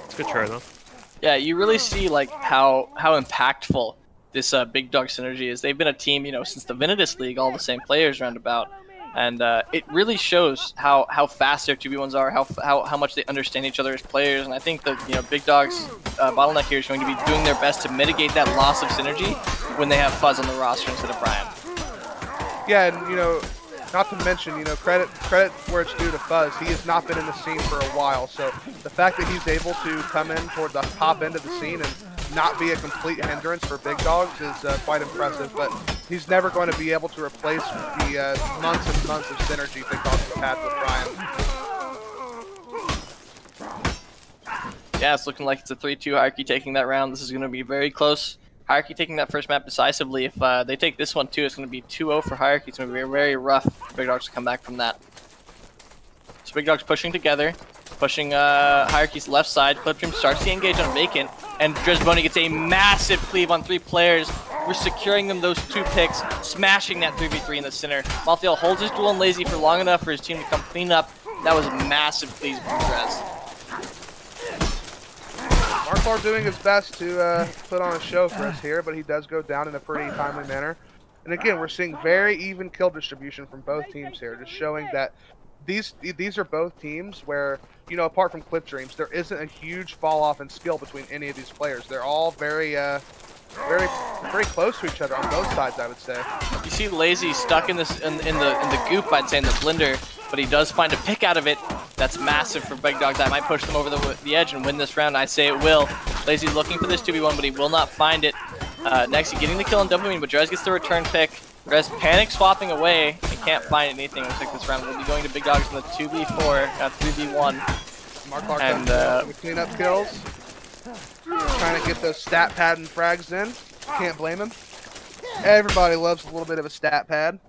It's a good try though. Yeah, you really see like how impactful this Big Dog synergy is. They've been a team, you know, since the Vinitas League, all the same players roundabout, and it really shows how fast their 2v1s are, how much they understand each other as players. And I think that, you know, Big Dog's bottleneck here is going to be doing their best to mitigate that loss of synergy when they have Fuzz on the roster instead of Brian. Yeah, and you know, not to mention, you know, credit where it's due to Fuzz. He has not been in the scene for a while, so the fact that he's able to come in toward the top end of the scene and not be a complete hindrance for Big Dogs is quite impressive. But he's never going to be able to replace the months and months of synergy Big Dogs have had with Brian. Yeah, it's looking like it's a 3-2 Hierarchy taking that round. This is going to be very close. Hierarchy taking that first map decisively. If they take this one too, it's going to be 2-0 for Hierarchy. It's going to be very rough for Big Dogs to come back from that. So Big Dogs pushing together, pushing Hierarchy's left side. Clipstream starts to engage on Vacant, and Drez Boney gets a massive cleave on 3 players. We're securing them those 2 picks, smashing that 3v3 in the center. Malfail holds his duel on Lazy for long enough for his team to come clean up. That was a massive cleave from Drez. Markiplier doing his best to put on a show for us here, but he does go down in a pretty timely manner. And again, we're seeing very even kill distribution from both teams here, just showing that these are both teams where, you know, apart from Clip Dreams, there isn't a huge fall off in skill between any of these players. They're all very close to each other on both sides, I would say. You see Lazy stuck in this in the goop, I'd say, in the blender, but he does find a pick out of it. That's massive for Big Dogs. That might push them over the edge and win this round. I say it will. Lazy's looking for this 2v1, but he will not find it. Next, he's getting the kill on Dopamine, but Drez gets the return pick. Drez panic swapping away and can't find anything. Looks like this round will be going to Big Dogs in the 2v4, 3v1. Markiplier And clean up kills. Trying to get those stat pad and frags in. Can't blame him. Everybody loves a little bit of a stat pad.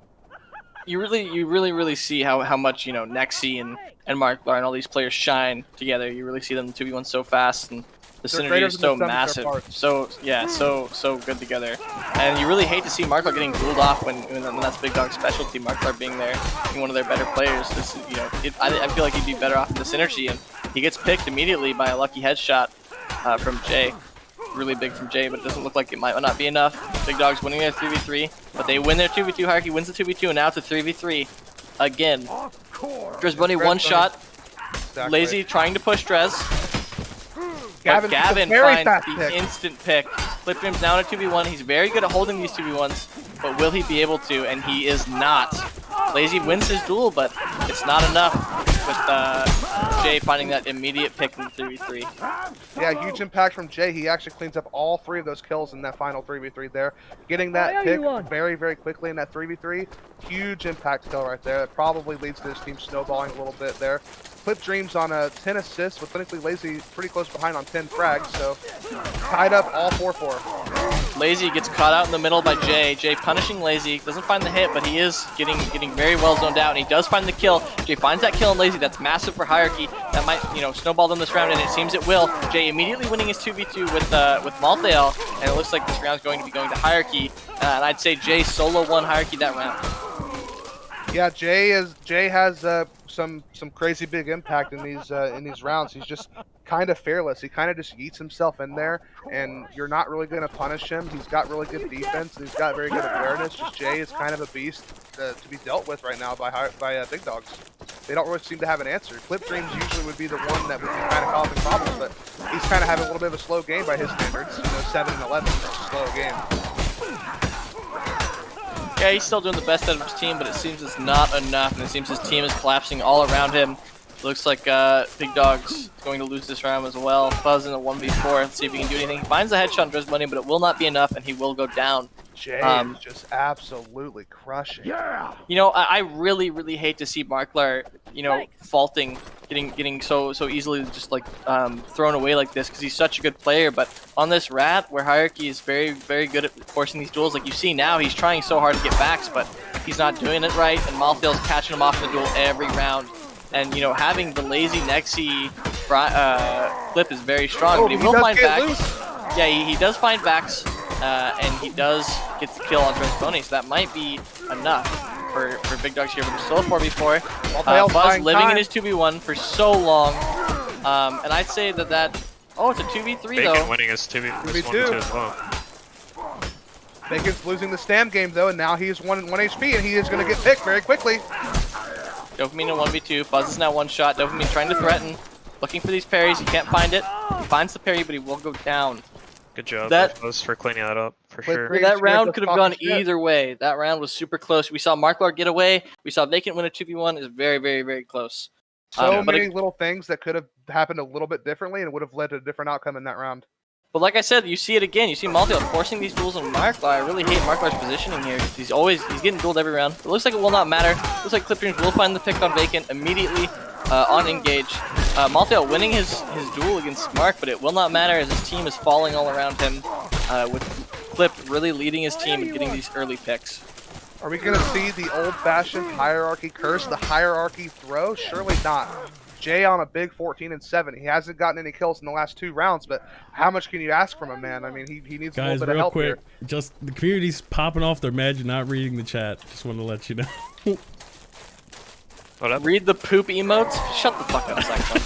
you really see how much, you know, Nexi and Markiplier and all these players shine together. You really see them 2v1 so fast, and the synergy is so massive. So yeah, so good together. And you really hate to see Markiplier getting ruled off when that's Big Dog's specialty. Markiplier being there, being one of their better players. This is, you know, I feel like he'd be better off in the synergy, and he gets picked immediately by a lucky headshot from Jay. Really big from Jay, but it doesn't look like it might not be enough. Big Dog's winning their 3v3, but they win their 2v2. Hierarchy wins the 2v2, and now it's a 3v3 again. Drez Bunny one shot. Exactly. Lazy trying to push Drez. But Gavin finds the instant pick. Clipstream's now in a 2v1. He's very good at holding these 2v1s, but will he be able to? And he is not. Lazy wins his duel, but it's not enough with Jay finding that immediate pick in the 3v3. Yeah, huge impact from Jay. He actually cleans up all 3 of those kills in that final 3v3 there. Getting that pick very, very quickly in that 3v3. Huge impact kill right there. That probably leads to his team snowballing a little bit there. Clip Dreams on 10 assists with Clinically Lazy pretty close behind on 10 frags, so tied up all 4-4. Lazy gets caught out in the middle by Jay. Jay punishing Lazy. Doesn't find the hit, but he is getting very well zoned out, and he does find the kill. Jay finds that kill on Lazy. That's massive for Hierarchy. That might, you know, snowball them this round, and it seems it will. Jay immediately winning his 2v2 with Malfail, and it looks like this round's going to be going to Hierarchy. And I'd say Jay solo won Hierarchy that round. Yeah, Jay has some crazy big impact in these rounds. He's just kind of fearless. He kind of just yeets himself in there, and you're not really going to punish him. He's got really good defense, and he's got very good awareness. Just Jay is kind of a beast to be dealt with right now by Big Dogs. they don't really seem to have an answer. Clip Dreams usually would be the one that would be kind of causing problems, but he's kind of having a little bit of a slow game by his standards. 7 and 11 is a slow game. Yeah, he's still doing the best out of his team, but it seems it's not enough, and it seems his team is collapsing all around him. Looks like Big Dog's going to lose this round as well. Fuzz in a 1v4. Let's see if he can do anything. He finds the headshot on Dress Money, but it will not be enough, and he will go down. Jay is just absolutely crushing. Yeah. You know, I really, really hate to see Marklar, you know, faulting, getting so easily just like thrown away like this because he's such a good player. But on this rat, where Hierarchy is very, very good at forcing these duels, like you see now, he's trying so hard to get backs, but he's not doing it right, and Malthael's catching him off in the duel every round. And, you know, having the lazy Nexi clip is very strong, but he will find backs. Yeah, he does find backs, and he does get the kill on Transbony, so that might be enough for Big Dogs here. But there's still a 4v4. Fuzz living in his 2v1 for so long, and I'd say that oh, it's a 2v3 though. Bacon winning his 2v2 as well. Bacon's losing the Stam game though, and now he is 1 HP, and he is going to get picked very quickly. Dopamine in 1v2. Fuzz is now one shot. Dopamine trying to threaten. Looking for these parries. He can't find it. He finds the parry, but he will go down. Good job, Fuzz, for cleaning that up, for Clip sure. Dreams That round could have gone shit. either way. That round was super close. We saw Marklar get away. We saw Vacant win a 2v1. It's very, very, very close. So many little things that could have happened a little bit differently and would have led to a different outcome in that round. But like I said, you see it again. You see Malthael forcing these duels on Marklar. I really hate Marklar's positioning here. He's getting dueled every round. It looks like it will not matter. Looks like Clip Dreams will find the pick on Vacant immediately on engage. Malthael winning his duel against Mark, but it will not matter as his team is falling all around him, with Clip really leading his team and getting these early picks. Are we going to see the old-fashioned hierarchy curse, the hierarchy throw? Surely not. Jay on a big 14 and 7. He hasn't gotten any kills in the last 2 rounds, but how much can you ask from a man? I mean, he needs a little bit of help quick, here. just the community's popping off their mad. You're not reading the chat. Just want to let you know. What up? Read the poop emotes. Shut the fuck up, Cyclone.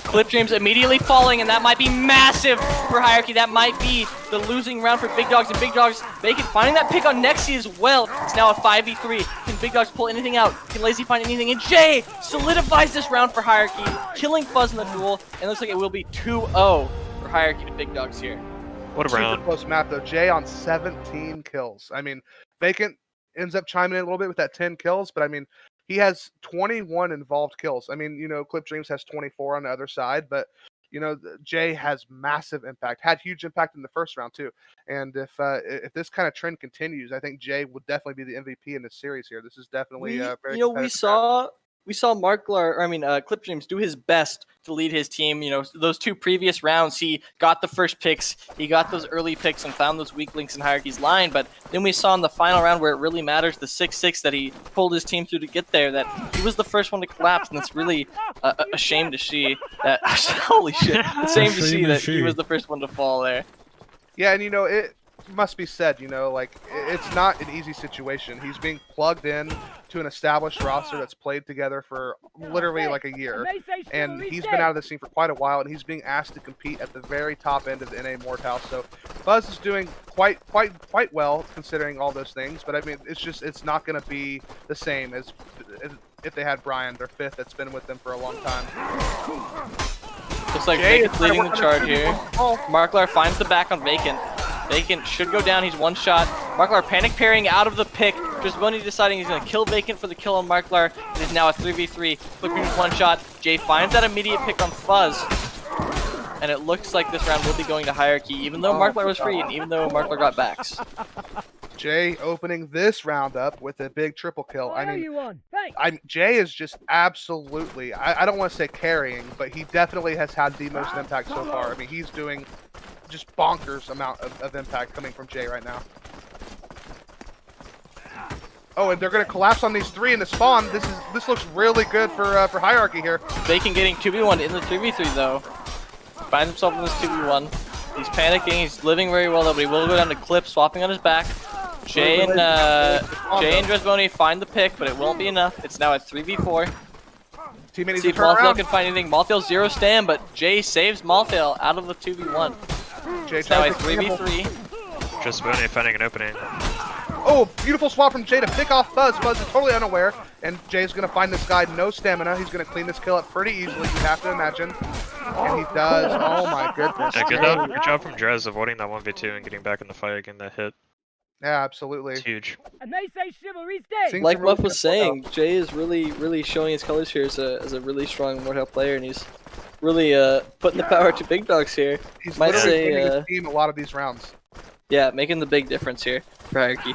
Clip Dreams immediately falling, and that might be massive for Hierarchy. That might be the losing round for Big Dogs, and Big Dogs Bacon finding that pick on Nexi as well. It's now a 5v3. Can Big Dogs pull anything out? Can Lazy find anything? And Jay solidifies this round for Hierarchy, killing Fuzz in the duel, and it looks like it will be 2-0 for Hierarchy to Big Dogs here. What a round. Super close map though. Jay on 17 kills. I mean, Vacant ends up chiming in a little bit with that 10 kills, but I mean, he has 21 involved kills. I mean, you know, Clip Dreams has 24 on the other side, but, you know, Jay has massive impact. Had huge impact in the first round, too. And if this kind of trend continues, I think Jay would definitely be the MVP in this series here. This is definitely very competitive. We saw Clip Dreams do his best to lead his team. You know, those 2 previous rounds, he got the first picks, he got those early picks and found those weak links in Hierarchy's line. But then we saw in the final round where it really matters, the 6-6 that he pulled his team through to get there, that he was the first one to collapse, and it's really a shame to see that. Holy shit! It's a shame to see that he was the first one to fall there. Yeah, and you know, it must be said, you know, like, it's not an easy situation. He's being plugged in to an established roster that's played together for literally like a year, and he's been out of the scene for quite a while, and he's being asked to compete at the very top end of the NA Mordhau. So Fuzz is doing quite well considering all those things, but I mean, it's not going to be the same as if they had Brian, their 5th, that's been with them for a long time. Looks like Vacant's leading the charge here. Marklar finds the back on Vacant. Vacant should go down. He's one shot. Marklar panic parrying out of the pick. Just Bunny deciding he's going to kill Vacant for the kill on Marklar. It is now a 3v3. Clipping one shot. Jay finds that immediate pick on Fuzz. And it looks like this round will be going to Hierarchy, even though Marklar was free and even though Marklar got backs. Jay opening this round up with a big triple kill. I mean, Jay is just absolutely, I don't want to say carrying, but he definitely has had the most impact so far. I mean, he's doing just bonkers amount of impact coming from Jay right now. Oh, and they're going to collapse on these 3 in the spawn. This looks really good for Hierarchy here. Bacon getting 2v1 in the 3v3 though. Finds himself in this 2v1. He's panicking. He's living very well though, but he will go down to Clip, swapping on his back. Jay and Dresboni find the pick, but it won't be enough. It's now a 3v4. See if Malthael can find anything. Malthael 0 stand, but Jay saves Malthael out of the 2v1. It's now a 3v3. Dresboni finding an opening. Oh, beautiful swap from Jay to pick off Fuzz. Fuzz is totally unaware. And Jay's going to find this guy no stamina. He's going to clean this kill up pretty easily, you have to imagine. And he does. Oh my goodness. Yeah, good job from Drez avoiding that 1v2 and getting back in the fight, getting that hit. Yeah, absolutely. It's huge. And they say chivalry's dead. Seeing Like some really Muff was good saying, Jay is really showing his colors here as a really strong Mordhau player, and he's really putting the power to Big Dogs here. He's Might literally say, winning his team a lot of these rounds. Yeah, making the big difference here for Hierarchy.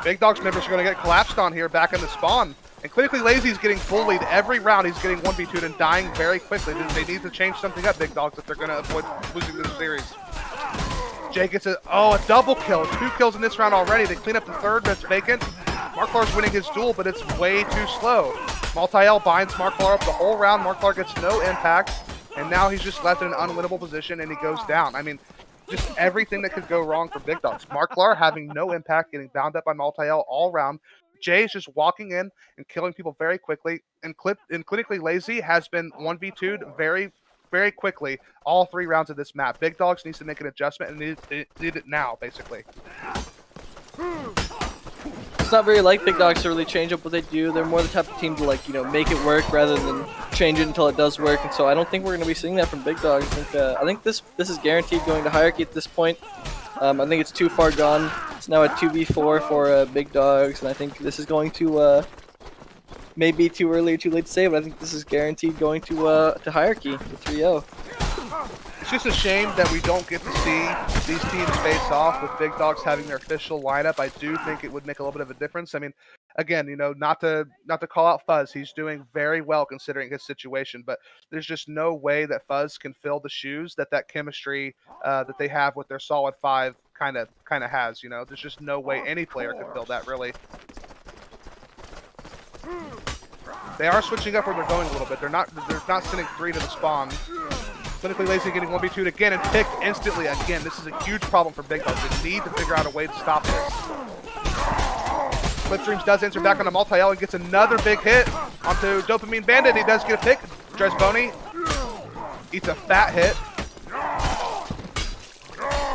Big Dogs members are going to get collapsed on here back in the spawn. And Clinically Lazy is getting bullied every round. He's getting 1v2'd and dying very quickly. They need to change something up, Big Dogs, if they're going to avoid losing this series. Jay gets a double kill. 2 kills in this round already. They clean up the third that's vacant. Marklar's winning his duel, but it's way too slow. Multi-L binds Marklar up the whole round. Marklar gets no impact. And now he's just left in an unwinnable position and he goes down. I mean, just everything that could go wrong for Big Dogs. Marklar having no impact, getting bound up by Multi-L all round. Jay is just walking in and killing people very quickly. And Clinically Lazy has been 1v2'd very quickly all 3 rounds of this map. Big Dogs needs to make an adjustment and need it now, basically. It's not very like Big Dogs to really change up what they do. They're more the type of team to, like, make it work rather than change it until it does work. And so I don't think we're going to be seeing that from Big Dogs. I think this is guaranteed going to Hierarchy at this point. I think it's too far gone. It's now a 2v4 for Big Dogs, and I think this is going to maybe too early or too late to say, but I think this is guaranteed going to Hierarchy, the 3-0. It's just a shame that we don't get to see these teams face off with Big Dogs having their official lineup. I do think it would make a little bit of a difference. I mean, again, not to call out Fuzz. He's doing very well considering his situation, but there's just no way that Fuzz can fill the shoes that chemistry that they have with their solid 5 kind of has. There's just no way any player could fill that, really. They are switching up where they're going a little bit. They're not sending 3 to the spawn. Clinically Lazy getting 1v2'd again and picked instantly again. This is a huge problem for Big Dogs. They need to figure out a way to stop this. Clip Dreams does answer back on a Multi-L and gets another big hit onto Dopamine Bandit. He does get a pick. Drez Boney eats a fat hit.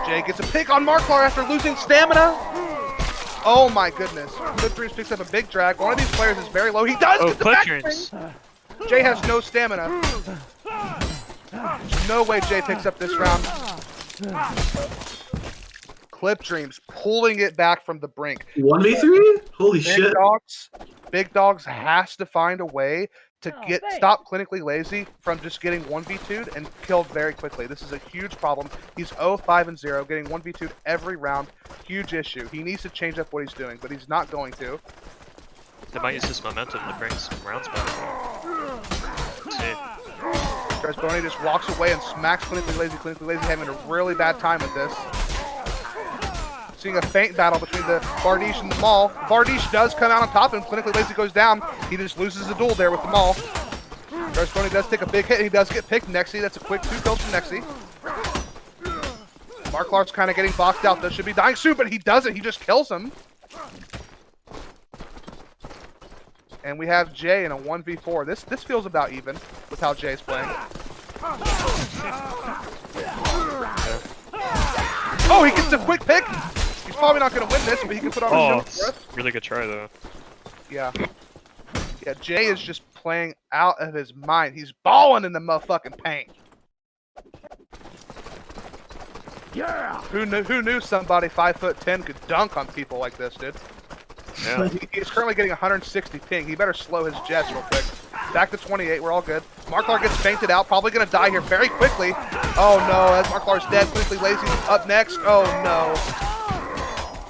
Jay gets a pick on Marklar after losing stamina. Oh my goodness. Clip Dreams picks up a big drag. One of these players is very low. He does get the back. Jay has no stamina. There's no way Jay picks up this round. Clip Dreams pulling it back from the brink. 1v3? Holy shit. Big Dogs has to find a way to stop Clinically Lazy from just getting 1v2'd and killed very quickly. This is a huge problem. He's 0-5-0, getting 1v2'd every round. Huge issue. He needs to change up what he's doing, but he's not going to. They might use this momentum to bring some rounds back. Drez Boney just walks away and smacks Clinically Lazy. Clinically Lazy having a really bad time with this. Seeing a feint battle between the Bardiche and the Maul. Bardiche does come out on top and Clinically Lazy goes down. He just loses the duel there with the Maul. Drez Boney does take a big hit. He does get picked. Nexy, that's a quick 2 kills from Nexy. Marklar's kind of getting boxed out. This should be dying soon, but he doesn't. He just kills him. And we have Jay in a 1v4. This feels about even with how Jay's playing. Oh, he gets a quick pick. He's probably not going to win this, but he can put on a show for us. Really good try, though. Yeah. Yeah, Jay is just playing out of his mind. He's balling in the motherfucking paint. Yeah. Who knew somebody 5'10" could dunk on people like this, dude? Yeah. He's currently getting 160 ping. He better slow his jets real quick. Back to 28. We're all good. Marklar gets fainted out. Probably going to die here very quickly. Oh, no. As Marklar's dead. Clinically Lazy up next. Oh, no.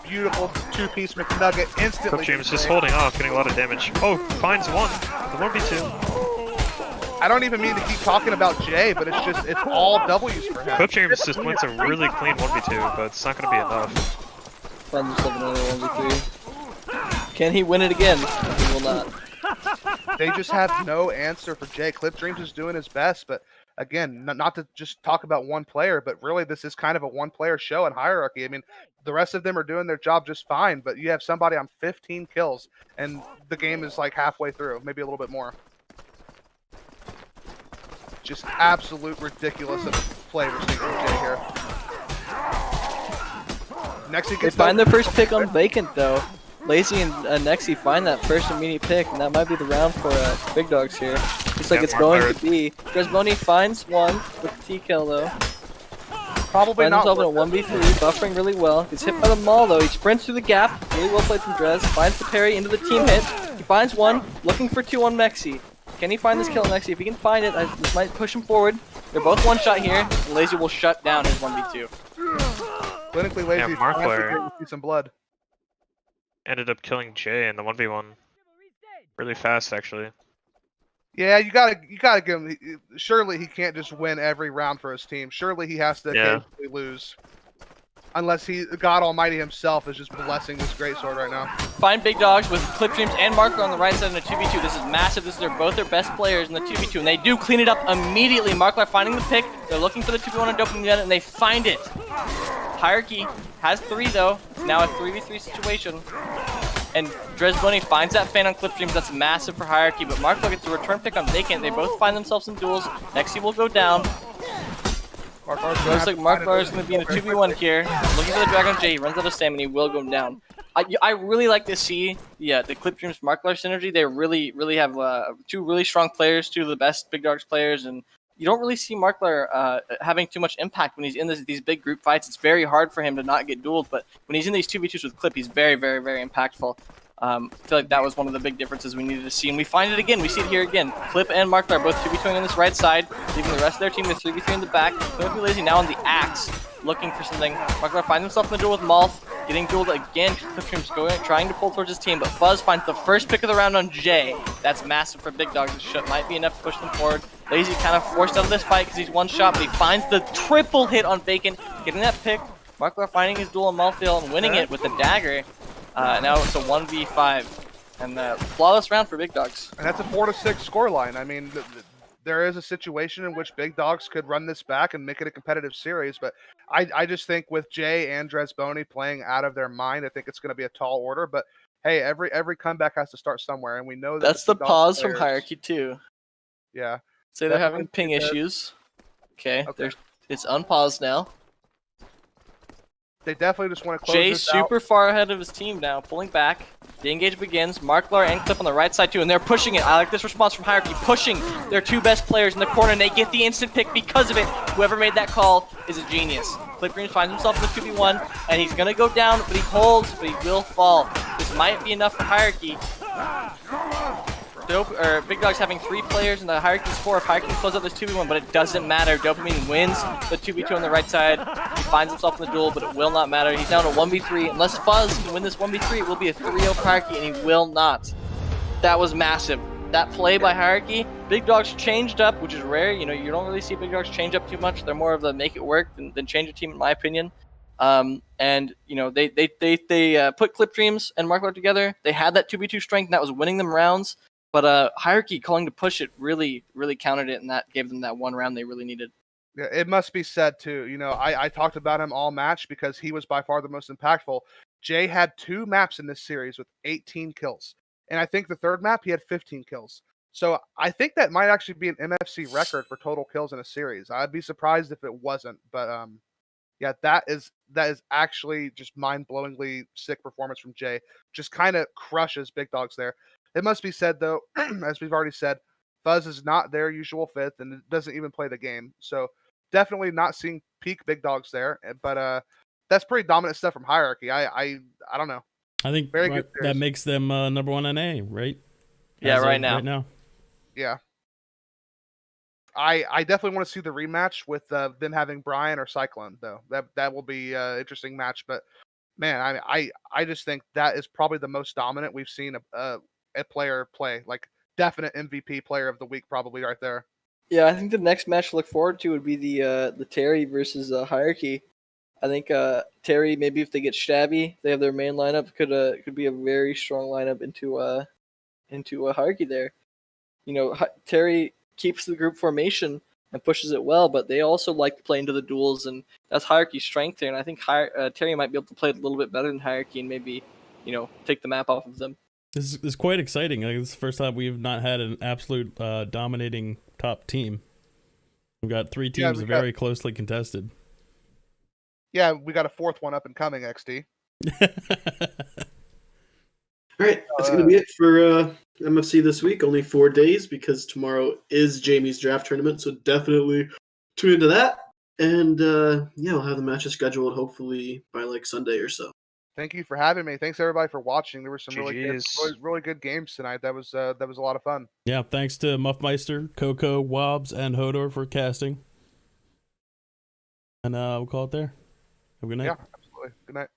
Beautiful 2-piece McNugget instantly. Clip Dreams just holding off, getting a lot of damage. Oh, finds 1. The 1v2. I don't even mean to keep talking about Jay, but it's all W's for him. Clip Dreams just wins a really clean 1v2, but it's not going to be enough. Find himself another 1v3. Can he win it again? He will not. They just have no answer for Jay. Clip Dreams is doing his best, but again, not to just talk about one player, but really this is kind of a one-player show in Hierarchy. I mean, the rest of them are doing their job just fine, but you have somebody on 15 kills, and the game is like halfway through, maybe a little bit more. Just absolute ridiculous of play we're seeing from Jay here. Next he They gets find their first pick on Vacant, though. Lazy and Nexi find that first immediate pick, and that might be the round for Big Dogs here. Looks like it's going to be. Dresboni finds one with the T-kill though. Probably Finds not. himself in a 1v3, buffering really well. Gets hit by the maul though. He sprints through the gap. Really well played from Drez. Finds the parry into the team hit. He finds one. Looking for two on Nexi. Can he find this kill on Nexi? If he can find it, this might push him forward. They're both one shot here. And Lazy will shut down his 1v2. Clinically Lazy. Markler See some blood. ended up killing Jay in the 1v1 really fast, actually. Yeah, you gotta give him. Surely he can't just win every round for his team. Surely he has to occasionally lose, unless God Almighty himself is just blessing this greatsword right now. Find Big Dogs with Clip Dreams and Marker on the right side in a 2v2. This is massive. This is both their best players in the 2v2, and they do clean it up immediately. Markler finding the pick. They're looking for the 2v1 and doping the and they find it. Hierarchy has 3 though. It's now a 3v3 situation. And Dresboni finds that fan on Clip Dreams. That's massive for Hierarchy, but Markler gets a return pick on Vacant. They both find themselves in duels. Nexi will go down. Looks like Markler is going to be in a 2v1 here. Looking for the Dragon J. He runs out of stamina. He will go down. I really like to see the Clip Dreams Markler synergy. They really have 2 really strong players, 2 of the best Big Dogs players, and you don't really see Markler having too much impact when he's in these big group fights. It's very hard for him to not get dueled, but when he's in these 2v2s with Clip, he's very impactful. I feel like that was one of the big differences we needed to see, and we find it again. We see it here again. Clip and Markler are both 2v2ing on this right side, leaving the rest of their team with 3v3 in the back. Clinically Lazy now on the axe, looking for something. Markler finds himself in the duel with Malth, getting dueled again. Clip Dreams trying to pull towards his team, but Fuzz finds the first pick of the round on Jay. That's massive for Big Dogs. This might be enough to push them forward. Lazy kind of forced out of this fight because he's one shot, but he finds the triple hit on Vacant, getting that pick. Markler finding his duel on Malfield and winning it with the dagger. Now it's a 1v5. And flawless round for Big Dogs. And that's a 4-6 scoreline. I mean, there is a situation in which Big Dogs could run this back and make it a competitive series, but I just think with Jay and Dresboni playing out of their mind, I think it's going to be a tall order. But hey, every comeback has to start somewhere, and we know that that's the pause from Hierarchy too. Yeah. Say they're having ping issues. Okay. It's unpaused now. They definitely just want to close Jay's this out. super far ahead of his team now, pulling back. The engage begins. Markler and Clip on the right side too, and they're pushing it. I like this response from Hierarchy, pushing their 2 best players in the corner, and they get the instant pick because of it. Whoever made that call is a genius. Clip Dreams finds himself in the 2v1, and he's gonna go down, but he holds, but he will fall. This might be enough for Hierarchy. Big Dogs having 3 players, and the Hierarchy's 4. If Hierarchy closes out this 2v1, but it doesn't matter. Dopamine wins the 2v2 on the right side. He finds himself in the duel, but it will not matter. He's down to 1v3. Unless Fuzz can win this 1v3, it will be a 3-0 for Hierarchy, and he will not. That was massive. That play by Hierarchy. Big Dogs changed up, which is rare. You know, you don't really see Big Dogs change up too much. They're more of the make it work than change a team, in my opinion. And you know, they put Clip Dreams and Markler together. They had that 2v2 strength, and that was winning them rounds. But Hierarchy calling to push it really countered it, and that gave them that one round they really needed. Yeah, it must be said too. You know, I talked about him all match because he was by far the most impactful. Jay had 2 maps in this series with 18 kills, and I think the 3rd map he had 15 kills. So I think that might actually be an MFC record for total kills in a series. I'd be surprised if it wasn't. But yeah, that is actually just mind-blowingly sick performance from Jay. Just kind of crushes Big Dogs there. It must be said, though, as we've already said, Fuzz is not their usual 5th and doesn't even play the game. So definitely not seeing peak Big Dogs there. But that's pretty dominant stuff from Hierarchy. I don't know. I think that makes them number 1 NA, right? Yeah, right now. Yeah. I definitely want to see the rematch with them having Brian or Cyclone, though. That will be an interesting match. But, man, I just think that is probably the most dominant we've seen a player play, like definite MVP player of the week, probably right there. Yeah, I think the next match to look forward to would be the Terry versus Hierarchy. I think Terry, maybe if they get Stabby, they have their main lineup, could be a very strong lineup into a Hierarchy there. You know, Terry keeps the group formation and pushes it well, but they also like to play into the duels, and that's Hierarchy's strength there. And I think Terry might be able to play it a little bit better than Hierarchy and maybe, you know, take the map off of them. This is quite exciting. Like, this is the first time we've not had an absolute dominating top team. We've got 3 teams very closely contested. Yeah, we got a 4th one up and coming, XD. All right, that's going to be it for MFC this week. Only 4 days because tomorrow is Jamie's draft tournament, so definitely tune into that. And yeah, we'll have the matches scheduled hopefully by like Sunday or so. Thank you for having me. Thanks everybody for watching. There were some GGs. really good games tonight. That was a lot of fun. Yeah, thanks to Muffmeister, Coco, Wahbs, and Hodor for casting. And we'll call it there. Have a good night. Yeah, absolutely. Good night.